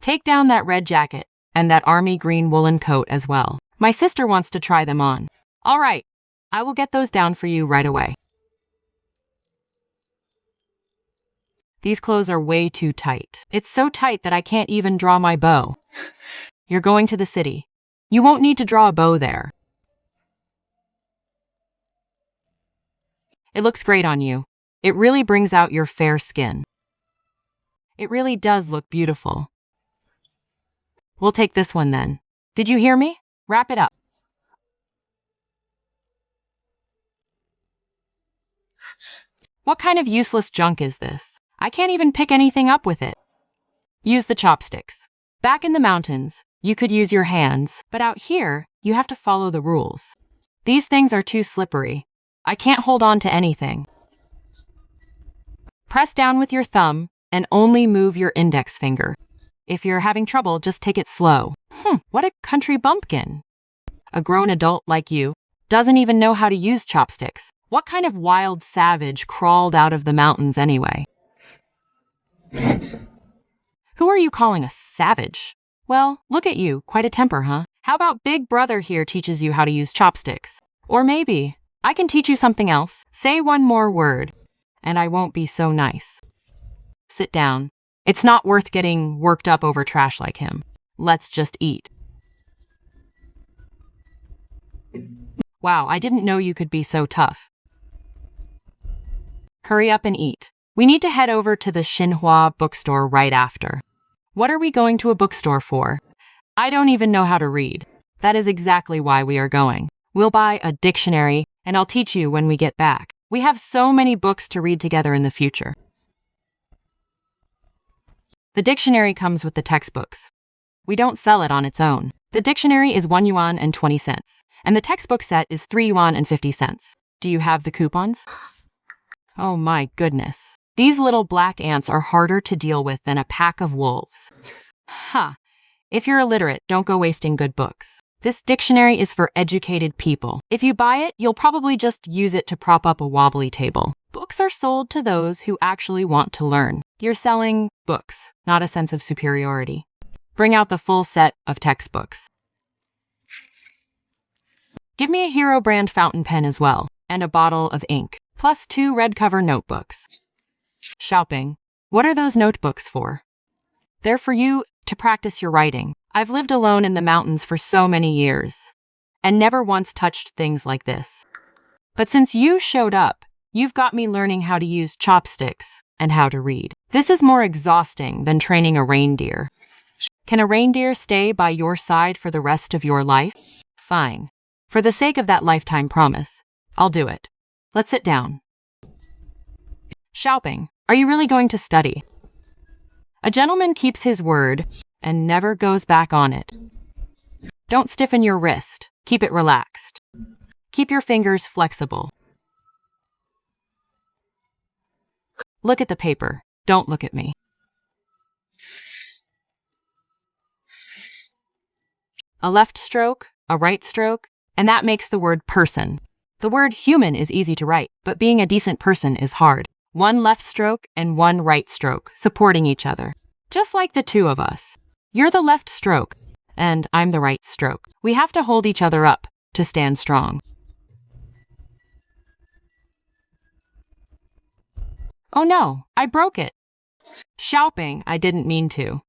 Take down that red jacket and that army green woolen coat as well. My sister wants to try them on. All right, I will get those down for you right away. These clothes are way too tight. It's so tight that I can't even draw my bow. You're going to the city. You won't need to draw a bow there. It looks great on you. It really brings out your fair skin. It really does look beautiful. We'll take this one then. Did you hear me? Wrap it up. What kind of useless junk is this? I can't even pick anything up with it. Use the chopsticks. Back in the mountains, you could use your hands, but out here, you have to follow the rules. These things are too slippery. I can't hold on to anything. Press down with your thumb and only move your index finger. If you're having trouble, just take it slow. What a country bumpkin. A grown adult like you doesn't even know how to use chopsticks. What kind of wild savage crawled out of the mountains anyway? Who are you calling a savage? Well, look at you, quite a temper, huh? How about Big Brother here teaches you how to use chopsticks? Or maybe I can teach you something else. Say one more word, and I won't be so nice. Sit down. It's not worth getting worked up over trash like him. Let's just eat. Wow, I didn't know you could be so tough. Hurry up and eat. We need to head over to the Xinhua bookstore right after. What are we going to a bookstore for? I don't even know how to read. That is exactly why we are going. We'll buy a dictionary, and I'll teach you when we get back. We have so many books to read together in the future. The dictionary comes with the textbooks. We don't sell it on its own. The dictionary is 1 yuan and 20 cents, and the textbook set is 3 yuan and 50 cents. Do you have the coupons? Oh my goodness. These little black ants are harder to deal with than a pack of wolves. If you're illiterate, don't go wasting good books. This dictionary is for educated people. If you buy it, you'll probably just use it to prop up a wobbly table. Books are sold to those who actually want to learn. You're selling books, not a sense of superiority. Bring out the full set of textbooks. Give me a Hero brand fountain pen as well, and a bottle of ink, plus 2 red cover notebooks. Shopping. What are those notebooks for? They're for you to practice your writing. I've lived alone in the mountains for so many years, and never once touched things like this. But since you showed up, you've got me learning how to use chopsticks and how to read. This is more exhausting than training a reindeer. Can a reindeer stay by your side for the rest of your life? Fine. For the sake of that lifetime promise, I'll do it. Let's sit down. Shopping. Are you really going to study? A gentleman keeps his word and never goes back on it. Don't stiffen your wrist. Keep it relaxed. Keep your fingers flexible. Look at the paper. Don't look at me. A left stroke, a right stroke, and that makes the word person. The word human is easy to write, but being a decent person is hard. 1 left stroke and 1 right stroke, supporting each other. Just like the two of us. You're the left stroke, and I'm the right stroke. We have to hold each other up to stand strong. Oh no, I broke it. Shopping, I didn't mean to.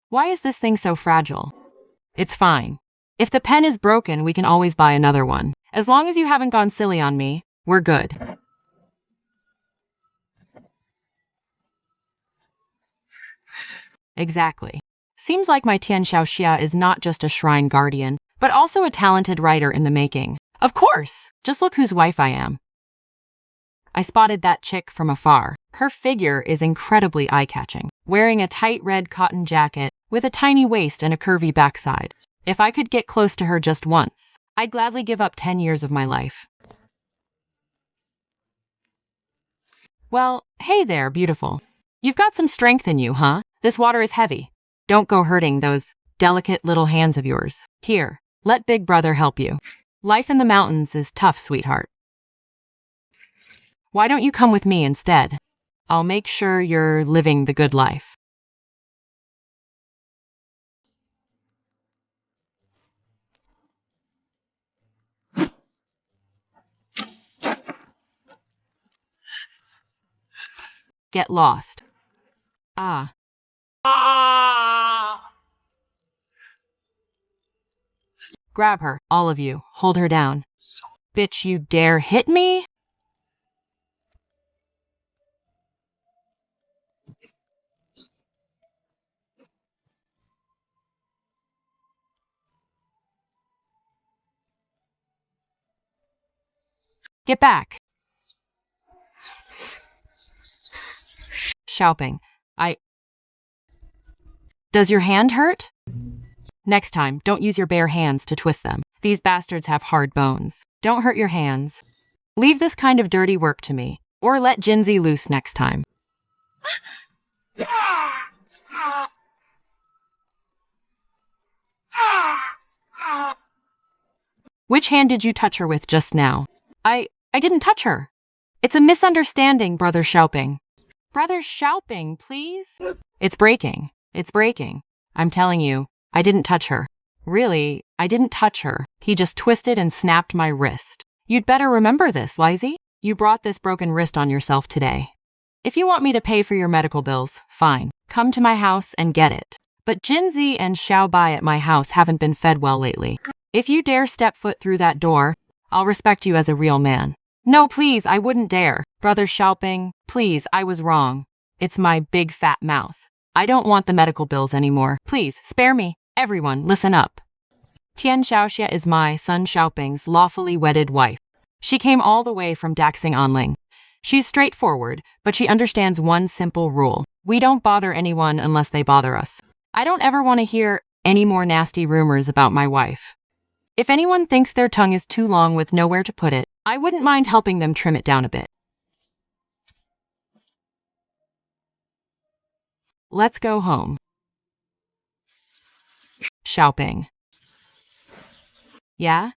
Why is this thing so fragile? It's fine. If the pen is broken, we can always buy another one. As long as you haven't gone silly on me, we're good. Exactly. Seems like my Tian Xiaoxia is not just a shrine guardian, but also a talented writer in the making. Of course! Just look whose wife I am. I spotted that chick from afar. Her figure is incredibly eye-catching, wearing a tight red cotton jacket with a tiny waist and a curvy backside. If I could get close to her just once, I'd gladly give up 10 years of my life. Well, hey there, beautiful. You've got some strength in you, huh? This water is heavy. Don't go hurting those delicate little hands of yours. Here, let Big Brother help you. Life in the mountains is tough, sweetheart. Why don't you come with me instead? I'll make sure you're living the good life. Get lost. Ah. Grab her, all of you. Hold her down. Bitch, you dare hit me? Get back. Shopping. Does your hand hurt? Next time, don't use your bare hands to twist them. These bastards have hard bones. Don't hurt your hands. Leave this kind of dirty work to me, or let Jinzi loose next time. Which hand did you touch her with just now? I didn't touch her. It's a misunderstanding, Brother Xiaoping. Brother Xiaoping, please? It's breaking. It's breaking. I'm telling you, I didn't touch her. Really, I didn't touch her. He just twisted and snapped my wrist. You'd better remember this, Lizzie. You brought this broken wrist on yourself today. If you want me to pay for your medical bills, fine. Come to my house and get it. But Jinzi and Xiaobai at my house haven't been fed well lately. If you dare step foot through that door, I'll respect you as a real man. No, please, I wouldn't dare. Brother Xiaoping, please, I was wrong. It's my big fat mouth. I don't want the medical bills anymore. Please, spare me. Everyone, listen up. Tian Xiaoxia is my son Xiaoping's lawfully wedded wife. She came all the way from Daxing Anling. She's straightforward, but she understands one simple rule. We don't bother anyone unless they bother us. I don't ever want to hear any more nasty rumors about my wife. If anyone thinks their tongue is too long with nowhere to put it, I wouldn't mind helping them trim it down a bit. Let's go home. Xiaoping. Yeah?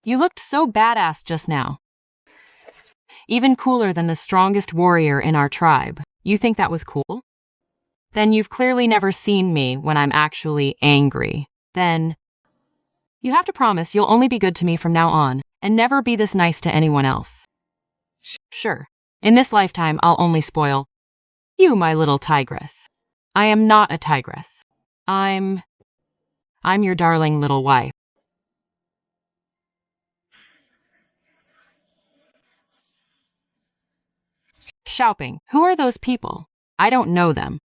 You looked so badass just now. Even cooler than the strongest warrior in our tribe. You think that was cool? Then you've clearly never seen me when I'm actually angry. Then you have to promise you'll only be good to me from now on and never be this nice to anyone else. Sure. In this lifetime, I'll only spoil you, my little tigress. I am not a tigress. I'm your darling little wife. Xiaoping, who are those people? I don't know them.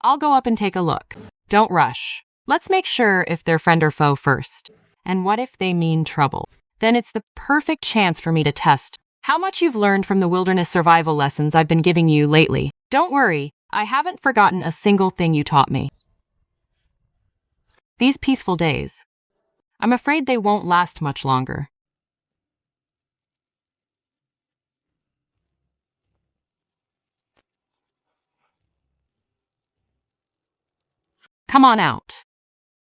I'll go up and take a look. Don't rush. Let's make sure if they're friend or foe first. And what if they mean trouble? Then it's the perfect chance for me to test how much you've learned from the wilderness survival lessons I've been giving you lately. Don't worry, I haven't forgotten a single thing you taught me. These peaceful days, I'm afraid they won't last much longer. Come on out.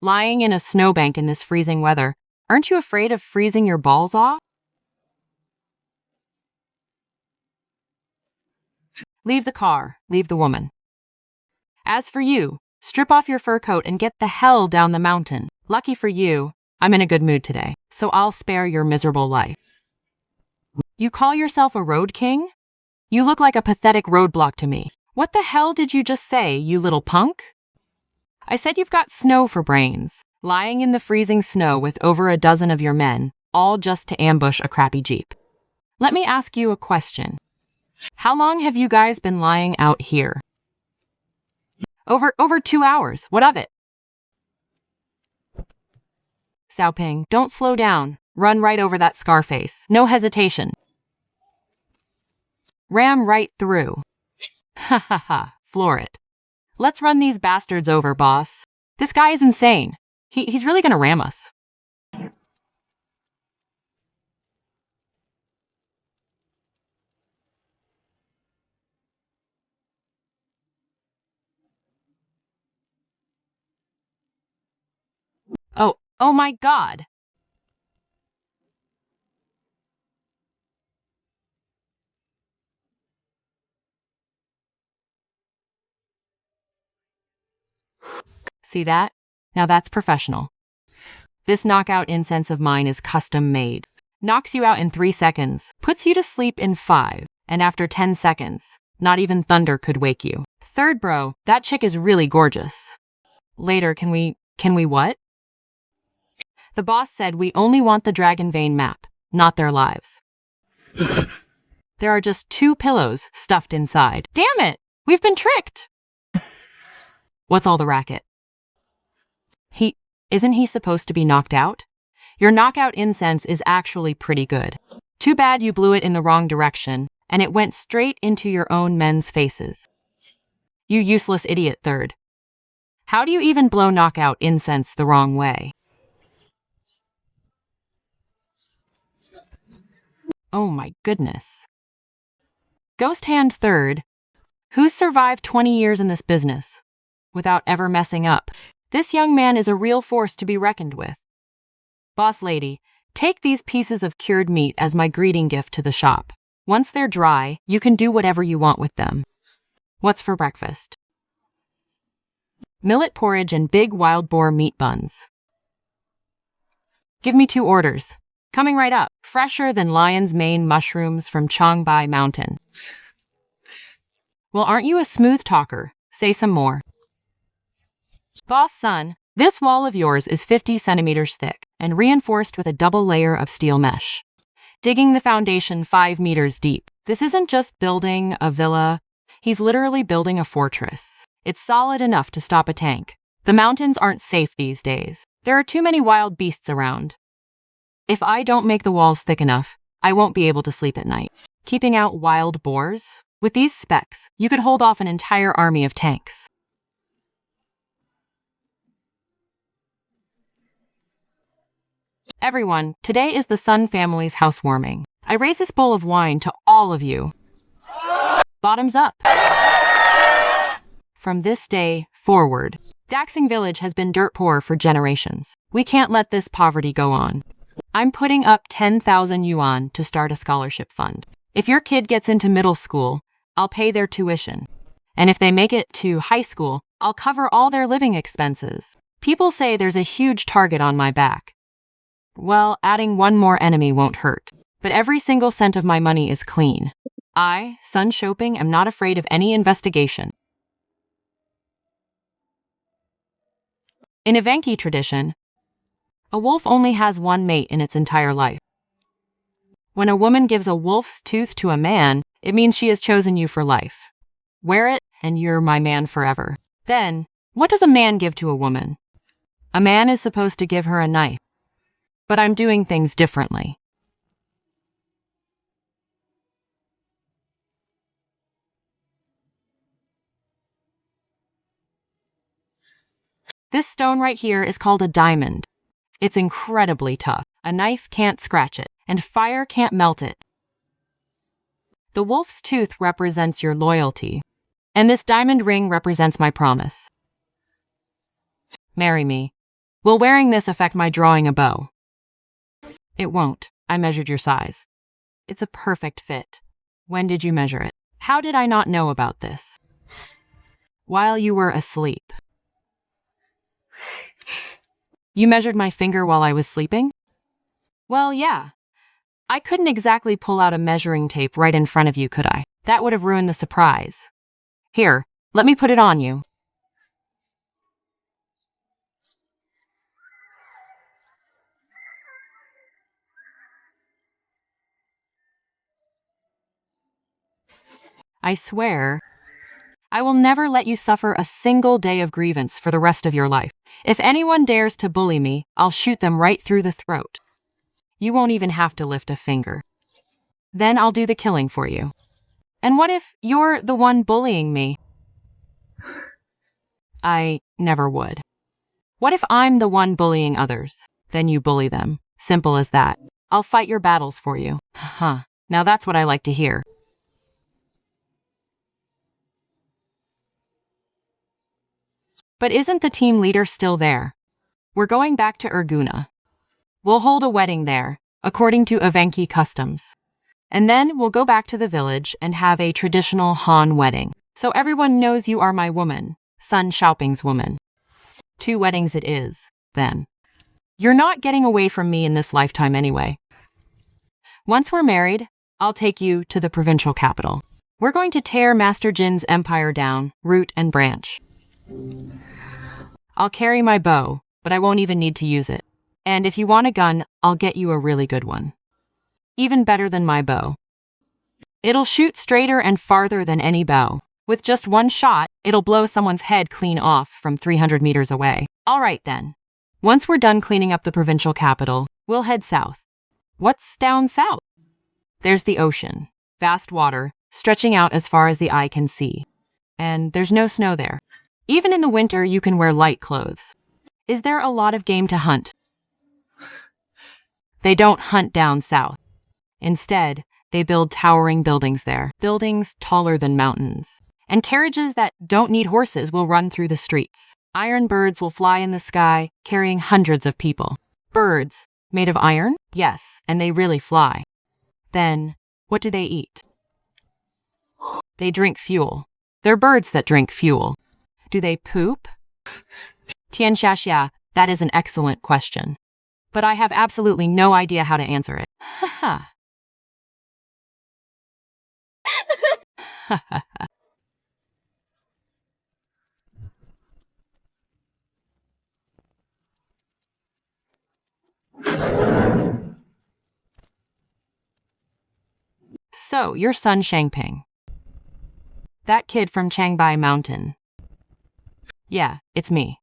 Lying in a snowbank in this freezing weather, aren't you afraid of freezing your balls off? Leave the car, leave the woman. As for you, strip off your fur coat and get the hell down the mountain. Lucky for you, I'm in a good mood today, so I'll spare your miserable life. You call yourself a road king? You look like a pathetic roadblock to me. What the hell did you just say, you little punk? I said you've got snow for brains, lying in the freezing snow with over a dozen of your men, all just to ambush a crappy jeep. Let me ask you a question. How long have you guys been lying out here? Over 2 hours. What of it? Xiaoping, don't slow down. Run right over that Scarface. No hesitation. Ram right through. Ha ha ha. Floor it. Let's run these bastards over, boss. This guy is insane. He's really gonna ram us. Oh my God. See that? Now that's professional. This knockout incense of mine is custom made. Knocks you out in 3 seconds, puts you to sleep in 5, and after 10 seconds, not even thunder could wake you. Third bro, that chick is really gorgeous. Later, can we what? The boss said we only want the Dragon Vein map, not their lives. There are just 2 pillows stuffed inside. Damn it! We've been tricked! What's all the racket? Isn't he supposed to be knocked out? Your knockout incense is actually pretty good. Too bad you blew it in the wrong direction, and it went straight into your own men's faces. You useless idiot third. How do you even blow knockout incense the wrong way? Oh my goodness. Ghost hand third. Who's survived 20 years in this business without ever messing up? This young man is a real force to be reckoned with. Boss lady, take these pieces of cured meat as my greeting gift to the shop. Once they're dry, you can do whatever you want with them. What's for breakfast? Millet porridge and big wild boar meat buns. Give me 2 orders. Coming right up. Fresher than lion's mane mushrooms from Chongbai Mountain. Well, aren't you a smooth talker? Say some more. Boss son, this wall of yours is 50 centimeters thick and reinforced with a double layer of steel mesh. Digging the foundation 5 meters deep. This isn't just building a villa. He's literally building a fortress. It's solid enough to stop a tank. The mountains aren't safe these days. There are too many wild beasts around. If I don't make the walls thick enough, I won't be able to sleep at night. Keeping out wild boars? With these specs, you could hold off an entire army of tanks. Everyone, today is the Sun family's housewarming. I raise this bowl of wine to all of you. Bottoms up. From this day forward, Daxing Village has been dirt poor for generations. We can't let this poverty go on. I'm putting up 10,000 yuan to start a scholarship fund. If your kid gets into middle school, I'll pay their tuition. And if they make it to high school, I'll cover all their living expenses. People say there's a huge target on my back. Well, adding one more enemy won't hurt. But every single cent of my money is clean. I, Sun Shoping, am not afraid of any investigation. In Evenki tradition, a wolf only has one mate in its entire life. When a woman gives a wolf's tooth to a man, it means she has chosen you for life. Wear it, and you're my man forever. Then, what does a man give to a woman? A man is supposed to give her a knife. But I'm doing things differently. This stone right here is called a diamond. It's incredibly tough. A knife can't scratch it, and fire can't melt it. The wolf's tooth represents your loyalty, and this diamond ring represents my promise. Marry me. Will wearing this affect my drawing a bow? It won't. I measured your size. It's a perfect fit. When did you measure it? How did I not know about this? While you were asleep. You measured my finger while I was sleeping? Well, yeah. I couldn't exactly pull out a measuring tape right in front of you, could I? That would have ruined the surprise. Here, let me put it on you. I swear, I will never let you suffer a single day of grievance for the rest of your life. If anyone dares to bully me, I'll shoot them right through the throat. You won't even have to lift a finger. Then I'll do the killing for you. And what if you're the one bullying me? I never would. What if I'm the one bullying others? Then you bully them. Simple as that. I'll fight your battles for you. Huh. Now that's what I like to hear. But isn't the team leader still there? We're going back to Urguna. We'll hold a wedding there, according to Evenki customs. And then we'll go back to the village and have a traditional Han wedding. So everyone knows you are my woman, Sun Xiaoping's woman. 2 weddings it is, then. You're not getting away from me in this lifetime anyway. Once we're married, I'll take you to the provincial capital. We're going to tear Master Jin's empire down, root and branch. I'll carry my bow, but I won't even need to use it. And if you want a gun, I'll get you a really good one. Even better than my bow. It'll shoot straighter and farther than any bow. With just one shot, it'll blow someone's head clean off from 300 meters away. All right then. Once we're done cleaning up the provincial capital, we'll head south. What's down south? There's the ocean. Vast water, stretching out as far as the eye can see. and there's no snow there. Even in the winter, you can wear light clothes. Is there a lot of game to hunt? They don't hunt down south. Instead, they build towering buildings there, buildings taller than mountains. And carriages that don't need horses will run through the streets. Iron birds will fly in the sky, carrying hundreds of people. Birds, made of iron? Yes, and they really fly. Then, what do they eat? They drink fuel. They're birds that drink fuel. Do they poop? Tianxiaxia, that is an excellent question. But I have absolutely no idea how to answer it. Ha ha. So, your son Shangping. That kid from Changbai Mountain. Yeah, it's me.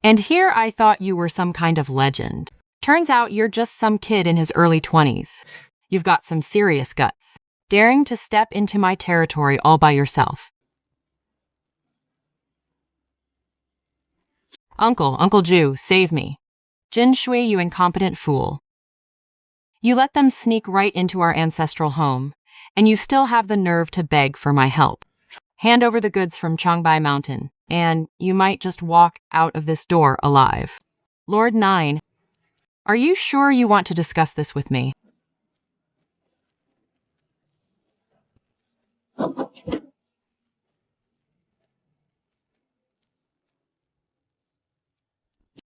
And here I thought you were some kind of legend. Turns out you're just some kid in his early 20s. You've got some serious guts. Daring to step into my territory all by yourself. Uncle Ju, save me. Jin Shui, you incompetent fool. You let them sneak right into our ancestral home, and you still have the nerve to beg for my help. Hand over the goods from Changbai Mountain, and you might just walk out of this door alive. Lord 9, are you sure you want to discuss this with me?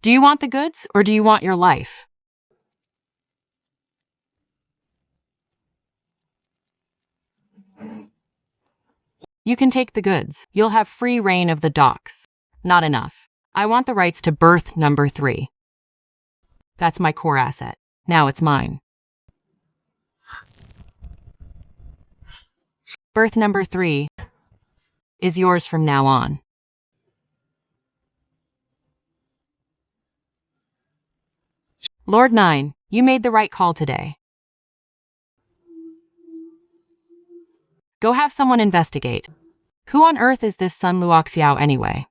Do you want the goods, or do you want your life? You can take the goods. You'll have free reign of the docks. Not enough. I want the rights to berth number 3. That's my core asset. Now it's mine. Berth number 3 is yours from now on. Lord 9, you made the right call today. Go have someone investigate. Who on earth is this Sun Luoxiao anyway?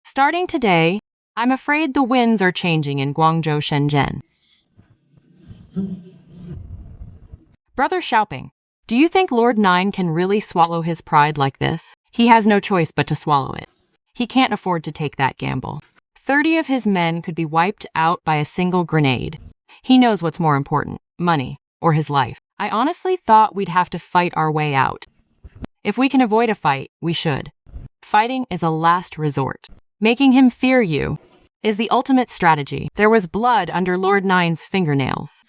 Starting today, I'm afraid the winds are changing in Guangzhou, Shenzhen. Brother Xiaoping, do you think Lord 9 can really swallow his pride like this? He has no choice but to swallow it. He can't afford to take that gamble. 30 of his men could be wiped out by a single grenade. He knows what's more important, money or his life. I honestly thought we'd have to fight our way out. If we can avoid a fight, we should. Fighting is a last resort. Making him fear you is the ultimate strategy. There was blood under Lord 9's fingernails.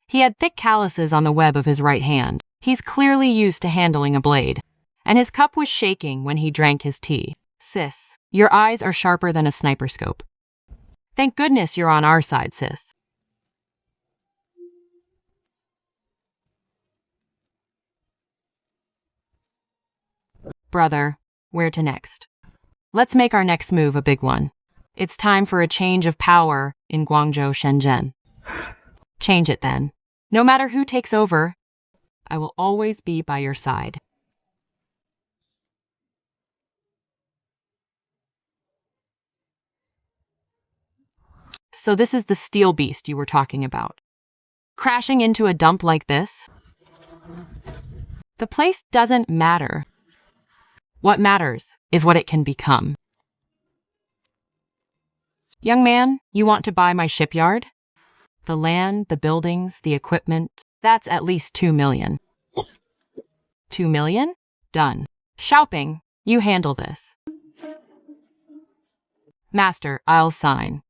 He had thick calluses on the web of his right hand. He's clearly used to handling a blade. And his cup was shaking when he drank his tea. Sis, your eyes are sharper than a sniper scope. Thank goodness you're on our side, sis. Brother, where to next? Let's make our next move a big one. It's time for a change of power in Guangzhou, Shenzhen. Change it then. No matter who takes over, I will always be by your side. So this is the steel beast you were talking about. Crashing into a dump like this? The place doesn't matter. What matters is what it can become. Young man, you want to buy my shipyard? The land, the buildings, the equipment, that's at least 2 million. 2 million? Done. Xiaoping, you handle this. Master, I'll sign.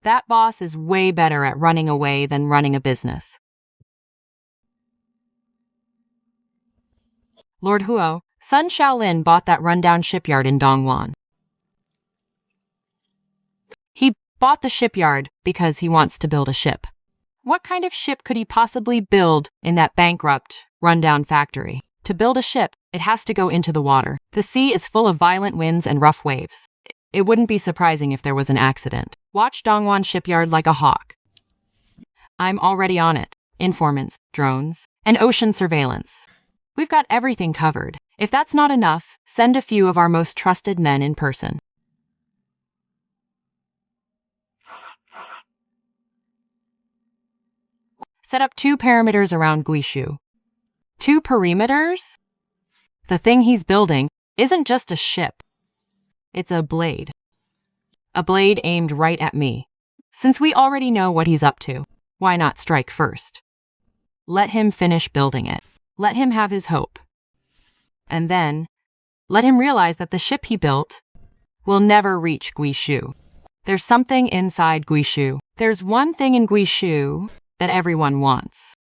That boss is way better at running away than running a business. Lord Huo, Sun Shaolin bought that rundown shipyard in Dongguan. He bought the shipyard because he wants to build a ship. What kind of ship could he possibly build in that bankrupt, rundown factory? To build a ship, it has to go into the water. The sea is full of violent winds and rough waves. It wouldn't be surprising if there was an accident. Watch Dongwon shipyard like a hawk. I'm already on it. Informants, drones, and ocean surveillance. We've got everything covered. If that's not enough, send a few of our most trusted men in person. Set up 2 perimeters around Guishu. 2 perimeters? The thing he's building isn't just a ship. It's a blade. A blade aimed right at me. Since we already know what he's up to, why not strike first? Let him finish building it. Let him have his hope. And then, let him realize that the ship he built will never reach Guishu. There's something inside Guishu. There's one thing in Guishu that everyone wants.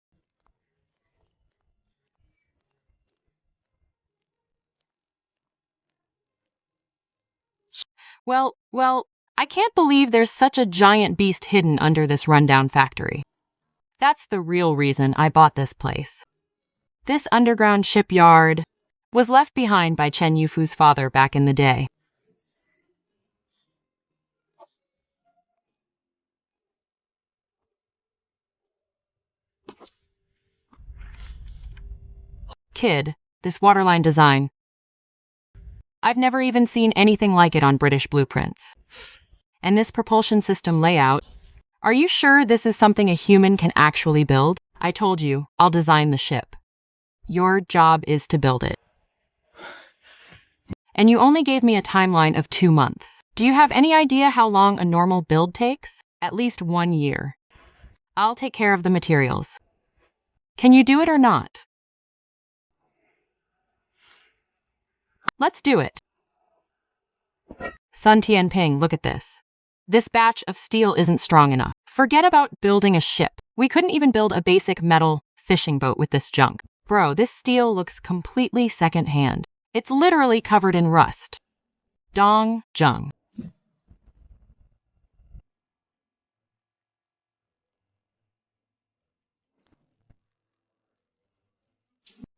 Well, I can't believe there's such a giant beast hidden under this rundown factory. That's the real reason I bought this place. This underground shipyard was left behind by Chen Yufu's father back in the day. Kid, this waterline design. I've never even seen anything like it on British blueprints. And this propulsion system layout, are you sure this is something a human can actually build? I told you, I'll design the ship. Your job is to build it. And you only gave me a timeline of 2 months. Do you have any idea how long a normal build takes? At least 1 year. I'll take care of the materials. Can you do it or not? Let's do it. Sun Tianping, look at this. This batch of steel isn't strong enough. Forget about building a ship. We couldn't even build a basic metal fishing boat with this junk. Bro, this steel looks completely secondhand. It's literally covered in rust. Dong Zheng.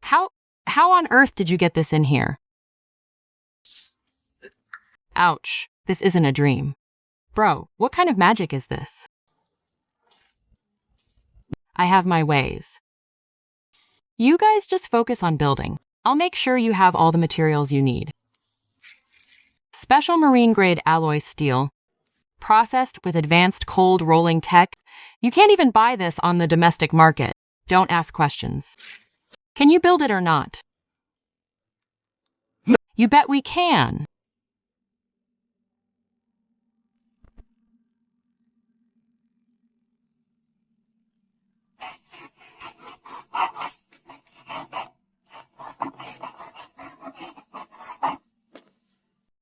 How on earth did you get this in here? Ouch, this isn't a dream. Bro, what kind of magic is this? I have my ways. You guys just focus on building. I'll make sure you have all the materials you need. Special marine-grade alloy steel, processed with advanced cold rolling tech. You can't even buy this on the domestic market. Don't ask questions. Can you build it or not? You bet we can.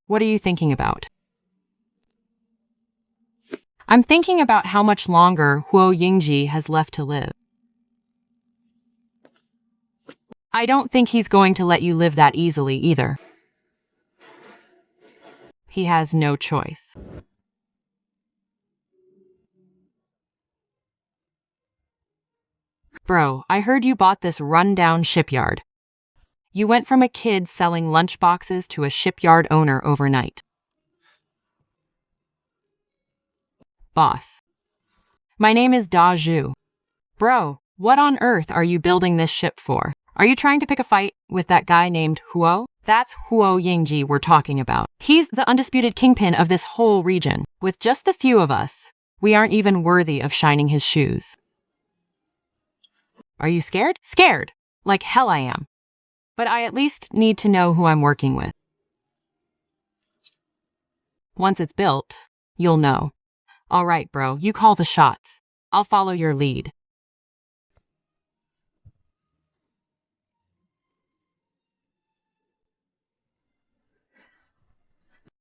What are you thinking about? I'm thinking about how much longer Huo Yingji has left to live. I don't think he's going to let you live that easily either. He has no choice. Bro, I heard you bought this rundown shipyard. You went from a kid selling lunchboxes to a shipyard owner overnight. Boss. My name is Da Zhu. Bro, what on earth are you building this ship for? Are you trying to pick a fight with that guy named Huo? That's Huo Yingji we're talking about. He's the undisputed kingpin of this whole region. With just the few of us, we aren't even worthy of shining his shoes. Are you scared? Scared! Like hell I am. But I at least need to know who I'm working with. Once it's built, you'll know. All right, bro, you call the shots. I'll follow your lead.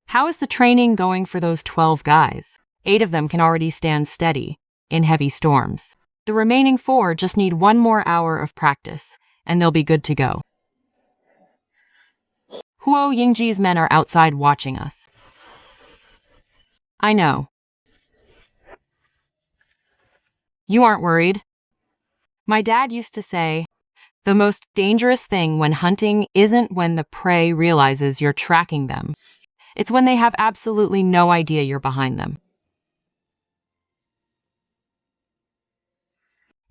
How is the training going for those 12 guys? 8 of them can already stand steady in heavy storms. The remaining 4 just need 1 more hour of practice, and they'll be good to go. Huo Yingji's men are outside watching us. I know. You aren't worried? My dad used to say, the most dangerous thing when hunting isn't when the prey realizes you're tracking them. It's when they have absolutely no idea you're behind them.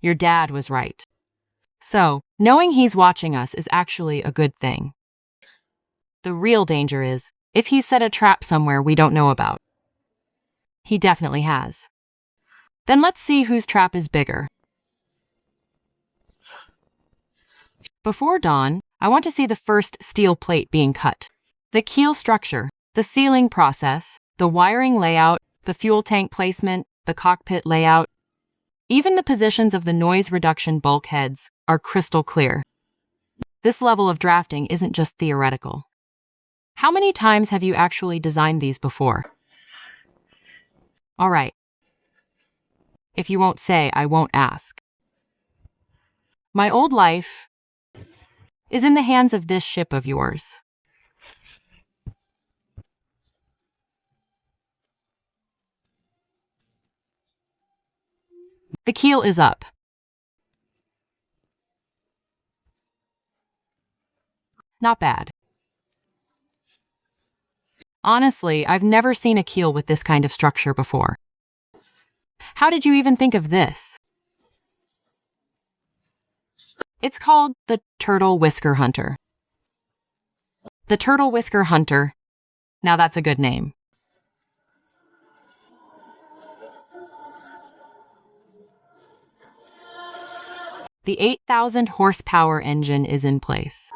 Your dad was right. So, knowing he's watching us is actually a good thing. The real danger is if he's set a trap somewhere we don't know about. He definitely has. Then let's see whose trap is bigger. Before dawn, I want to see the first steel plate being cut. The keel structure, the sealing process, the wiring layout, the fuel tank placement, the cockpit layout, even the positions of the noise reduction bulkheads are crystal clear. This level of drafting isn't just theoretical. How many times have you actually designed these before? All right. If you won't say, I won't ask. My old life is in the hands of this ship of yours. The keel is up. Not bad. Honestly, I've never seen a keel with this kind of structure before. How did you even think of this? It's called the Turtle Whisker Hunter. The Turtle Whisker Hunter. Now that's a good name. The 8,000 horsepower engine is in place.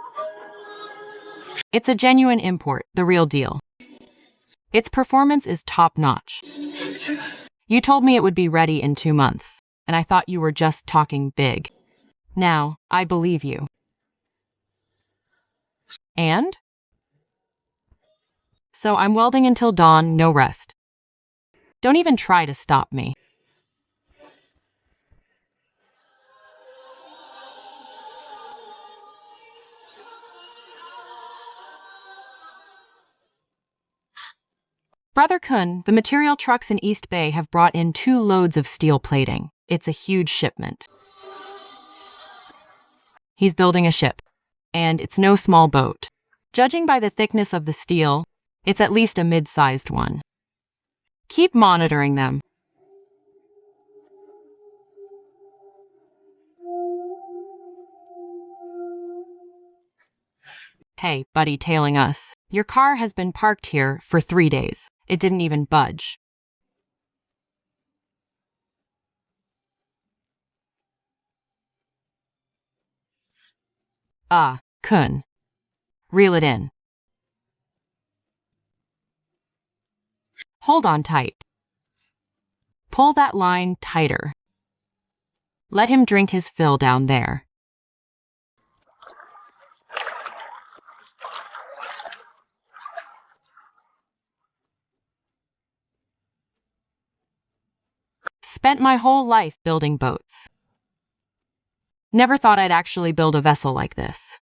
It's a genuine import, the real deal. Its performance is top-notch. You told me it would be ready in 2 months, and I thought you were just talking big. Now, I believe you. And? So I'm welding until dawn, no rest. Don't even try to stop me. Brother Kun, the material trucks in East Bay have brought in 2 loads of steel plating. It's a huge shipment. He's building a ship, and it's no small boat. Judging by the thickness of the steel, it's at least a mid-sized one. Keep monitoring them. Hey, buddy tailing us. Your car has been parked here for 3 days. It didn't even budge. Kun. Reel it in. Hold on tight. Pull that line tighter. Let him drink his fill down there. Spent my whole life building boats. Never thought I'd actually build a vessel like this.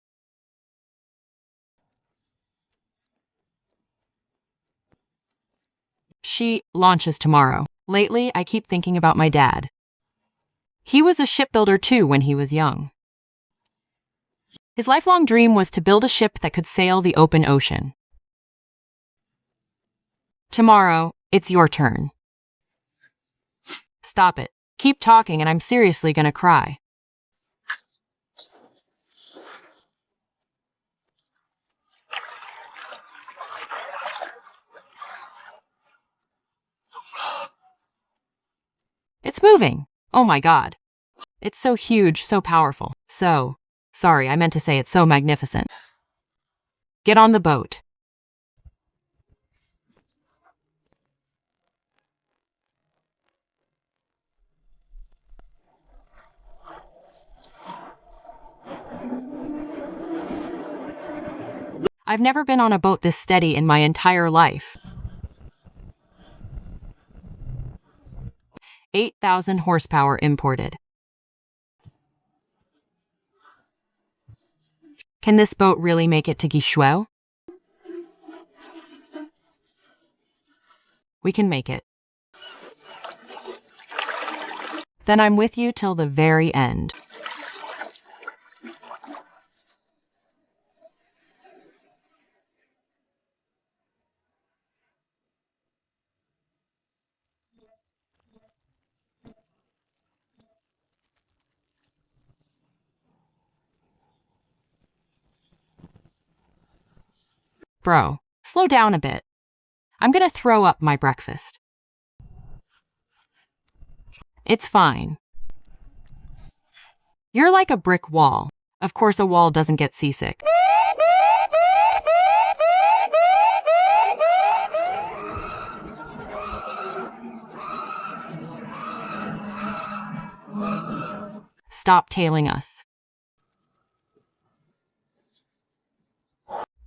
She launches tomorrow. Lately, I keep thinking about my dad. He was a shipbuilder too when he was young. His lifelong dream was to build a ship that could sail the open ocean. Tomorrow, it's your turn. Stop it. Keep talking and I'm seriously gonna cry. It's moving. Oh my God. It's so huge, so powerful. Sorry, I meant to say it's so magnificent. Get on the boat. I've never been on a boat this steady in my entire life. 8,000 horsepower imported. Can this boat really make it to Guishuo? We can make it. Then I'm with you till the very end. Bro, slow down a bit. I'm gonna throw up my breakfast. It's fine. You're like a brick wall. Of course, a wall doesn't get seasick. Stop tailing us.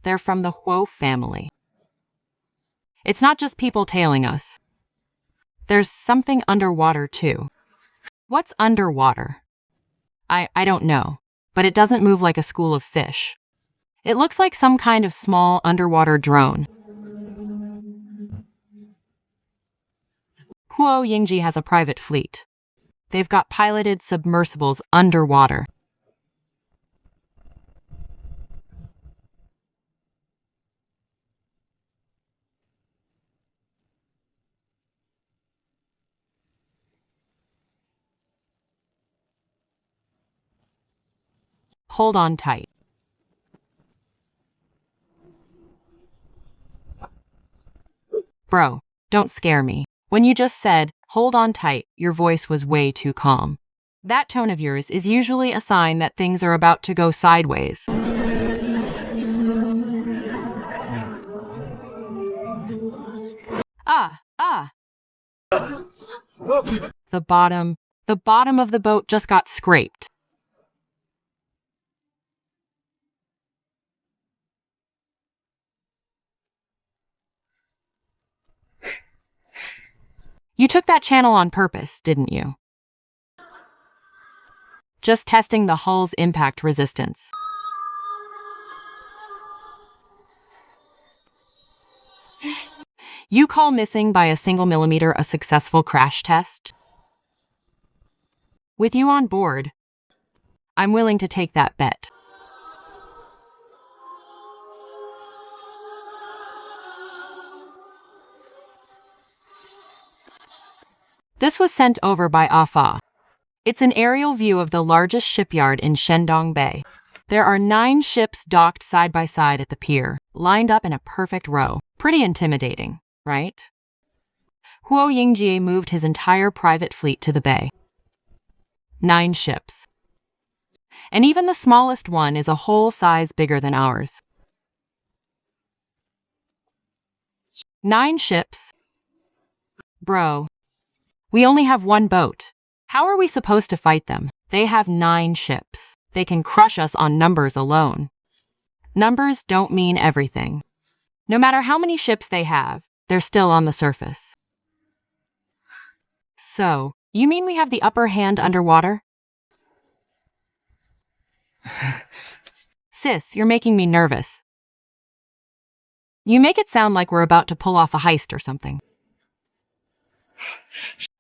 They're from the Huo family. It's not just people tailing us. There's something underwater, too. What's underwater? I don't know, but it doesn't move like a school of fish. It looks like some kind of small underwater drone. Huo Yingji has a private fleet. They've got piloted submersibles underwater. Hold on tight. Bro, don't scare me. When you just said, hold on tight, your voice was way too calm. That tone of yours is usually a sign that things are about to go sideways. The bottom of the boat just got scraped. You took that channel on purpose, didn't you? Just testing the hull's impact resistance. You call missing by a single millimeter a successful crash test? With you on board, I'm willing to take that bet. This was sent over by Afa. It's an aerial view of the largest shipyard in Shandong Bay. There are 9 ships docked side by side at the pier, lined up in a perfect row. Pretty intimidating, right? Huo Yingjie moved his entire private fleet to the bay. 9 ships. And even the smallest one is a whole size bigger than ours. 9 ships? Bro, we only have 1 boat. How are we supposed to fight them? They have 9 ships. They can crush us on numbers alone. Numbers don't mean everything. No matter how many ships they have, they're still on the surface. So, you mean we have the upper hand underwater? Sis, you're making me nervous. You make it sound like we're about to pull off a heist or something.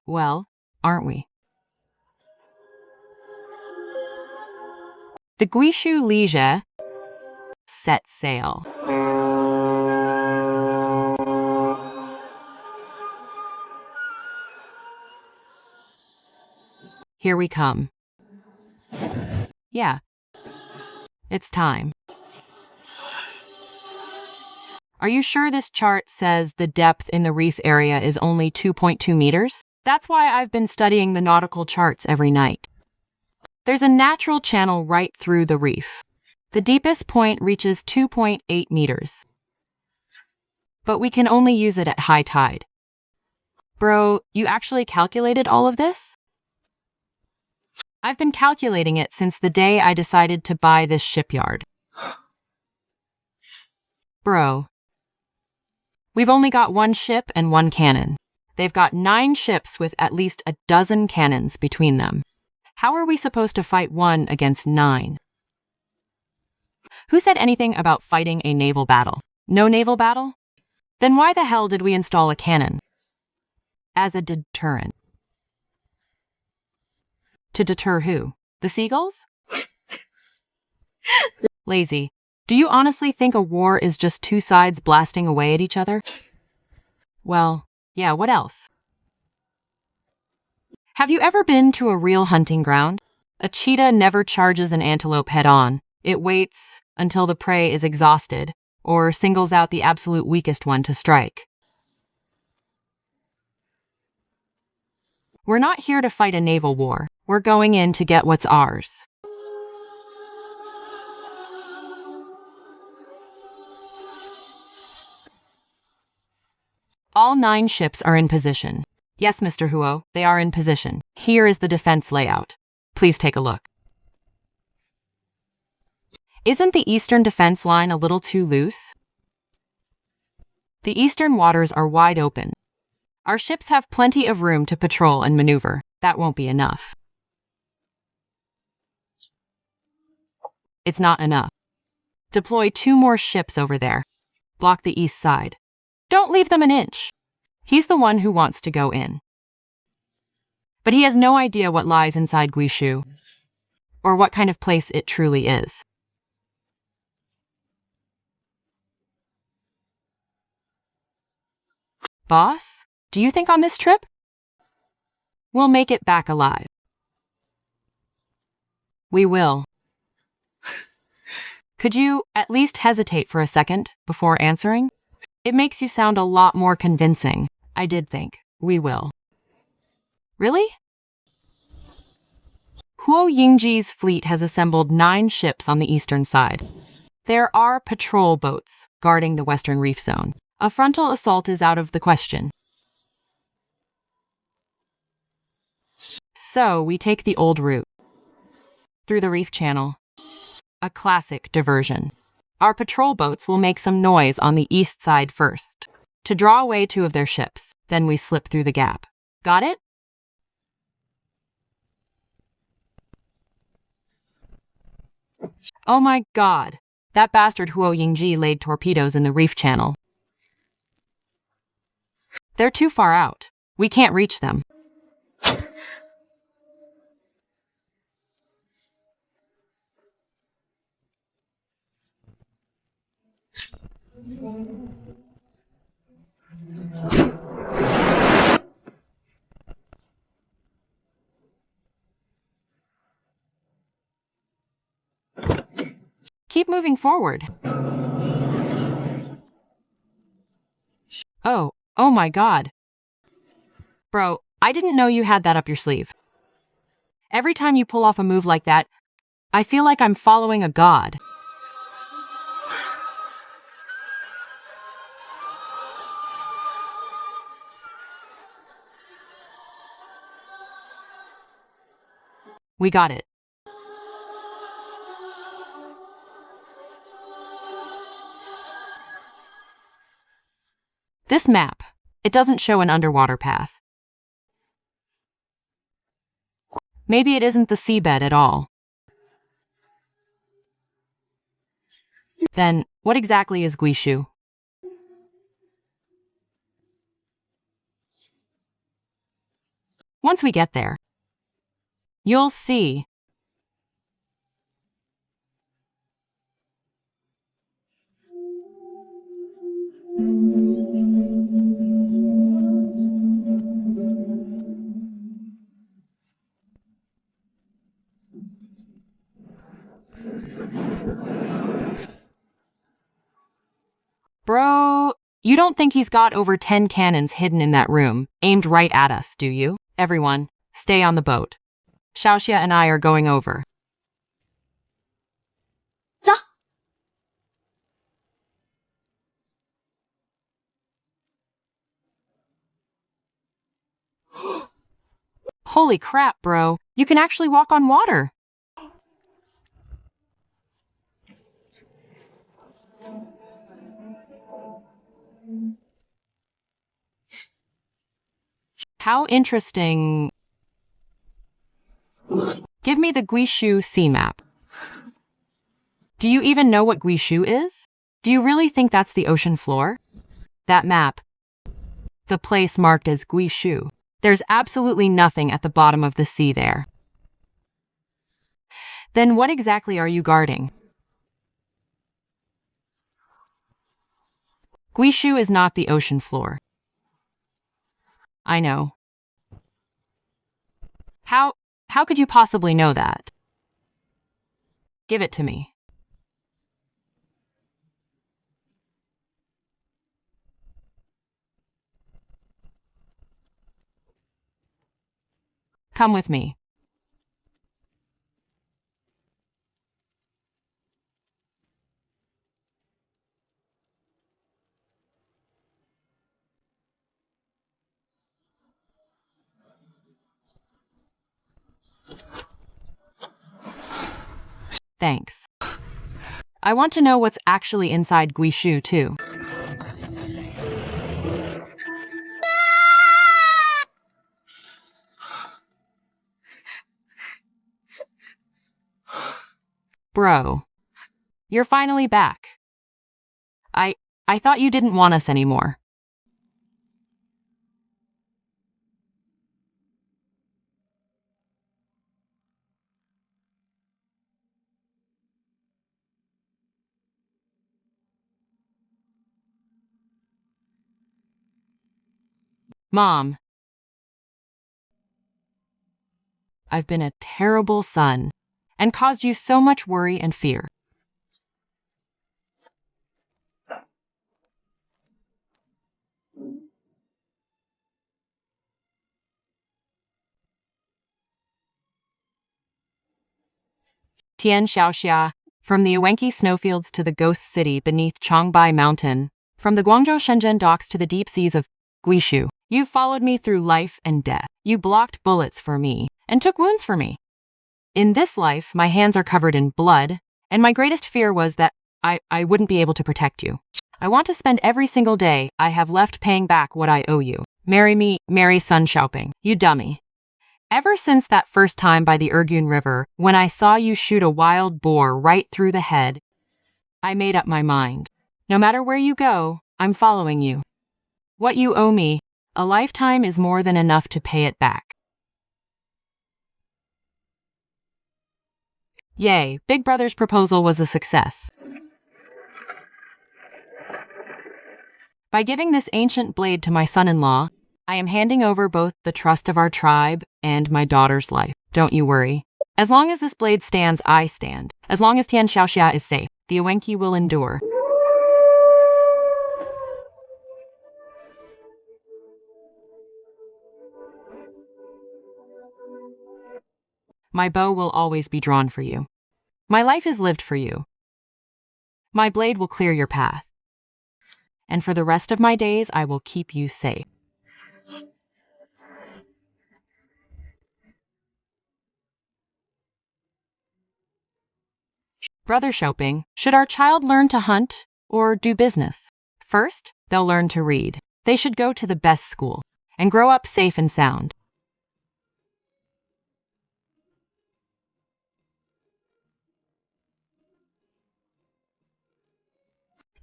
Well, aren't we? The Guishu Liege set sail. Here we come. Yeah, it's time. Are you sure this chart says the depth in the reef area is only 2.2 meters? That's why I've been studying the nautical charts every night. There's a natural channel right through the reef. The deepest point reaches 2.8 meters. But we can only use it at high tide. Bro, you actually calculated all of this? I've been calculating it since the day I decided to buy this shipyard. Bro, we've only got 1 ship and 1 cannon. They've got 9 ships with at least a dozen cannons between them. How are we supposed to fight 1 against 9? Who said anything about fighting a naval battle? No naval battle? Then why the hell did we install a cannon? As a deterrent. To deter who? The seagulls? Lazy. Do you honestly think a war is just 2 sides blasting away at each other? Well, yeah, what else? Have you ever been to a real hunting ground? A cheetah never charges an antelope head-on. It waits until the prey is exhausted, or singles out the absolute weakest one to strike. We're not here to fight a naval war. We're going in to get what's ours. All 9 ships are in position. Yes, Mr. Huo, they are in position. Here is the defense layout. Please take a look. Isn't the eastern defense line a little too loose? The eastern waters are wide open. Our ships have plenty of room to patrol and maneuver. That won't be enough. It's not enough. Deploy 2 more ships over there. Block the east side. Don't leave them an inch. He's the one who wants to go in. But he has no idea what lies inside Guishu, or what kind of place it truly is. Boss, do you think on this trip we'll make it back alive? We will. Could you at least hesitate for a second before answering? It makes you sound a lot more convincing. I did think. We will. Really? Huo Yingji's fleet has assembled 9 ships on the eastern side. There are patrol boats guarding the western reef zone. A frontal assault is out of the question. So we take the old route through the reef channel. A classic diversion. Our patrol boats will make some noise on the east side first, to draw away 2 of their ships. Then we slip through the gap. Got it? Oh my god. That bastard Huo Yingji laid torpedoes in the reef channel. They're too far out. We can't reach them. Keep moving forward. Oh my god. Bro, I didn't know you had that up your sleeve. Every time you pull off a move like that, I feel like I'm following a god. We got it. This map, it doesn't show an underwater path. Maybe it isn't the seabed at all. Then, what exactly is Guishu? Once we get there, you'll see. Bro, you don't think he's got over 10 cannons hidden in that room, aimed right at us, do you? Everyone, stay on the boat. Xiaoxia and I are going over. Holy crap, bro. You can actually walk on water. How interesting. Give me the Guishu sea map. Do you even know what Guishu is? Do you really think that's the ocean floor? That map. The place marked as Guishu. There's absolutely nothing at the bottom of the sea there. Then what exactly are you guarding? Guishu is not the ocean floor. I know. How could you possibly know that? Give it to me. Come with me. Thanks. I want to know what's actually inside Guishu, too. Bro, you're finally back. I thought you didn't want us anymore. Mom, I've been a terrible son and caused you so much worry and fear. Tian Xiaoxia, from the Awenki snowfields to the ghost city beneath Changbai Mountain, from the Guangzhou Shenzhen docks to the deep seas of Guishu, you followed me through life and death. You blocked bullets for me and took wounds for me. In this life, my hands are covered in blood, and my greatest fear was that I wouldn't be able to protect you. I want to spend every single day I have left paying back what I owe you. Marry me, marry Sun Xiaoping, you dummy. Ever since that first time by the Ergun River, when I saw you shoot a wild boar right through the head, I made up my mind. No matter where you go, I'm following you. What you owe me, a lifetime is more than enough to pay it back. Yay, Big Brother's proposal was a success. By giving this ancient blade to my son-in-law, I am handing over both the trust of our tribe and my daughter's life. Don't you worry. As long as this blade stands, I stand. As long as Tian Xiaoxia is safe, the Awenki will endure. My bow will always be drawn for you. My life is lived for you. My blade will clear your path. And for the rest of my days, I will keep you safe. Brother Xiaoping, should our child learn to hunt or do business? First, they'll learn to read. They should go to the best school and grow up safe and sound.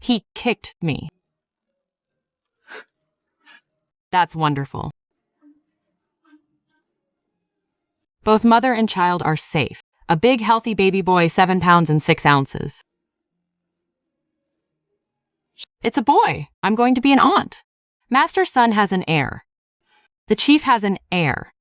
He kicked me. That's wonderful. Both mother and child are safe. A big, healthy baby boy, 7 pounds and 6 ounces. It's a boy. I'm going to be an aunt. Master's son has an heir. The chief has an heir.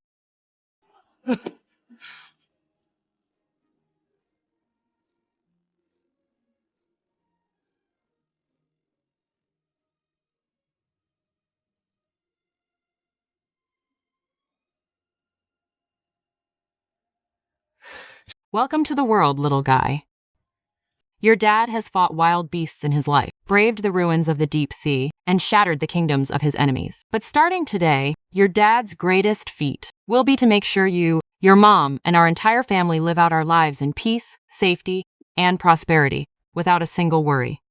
Welcome to the world, little guy. Your dad has fought wild beasts in his life, braved the ruins of the deep sea, and shattered the kingdoms of his enemies. But starting today, your dad's greatest feat will be to make sure you, your mom, and our entire family live out our lives in peace, safety, and prosperity, without a single worry.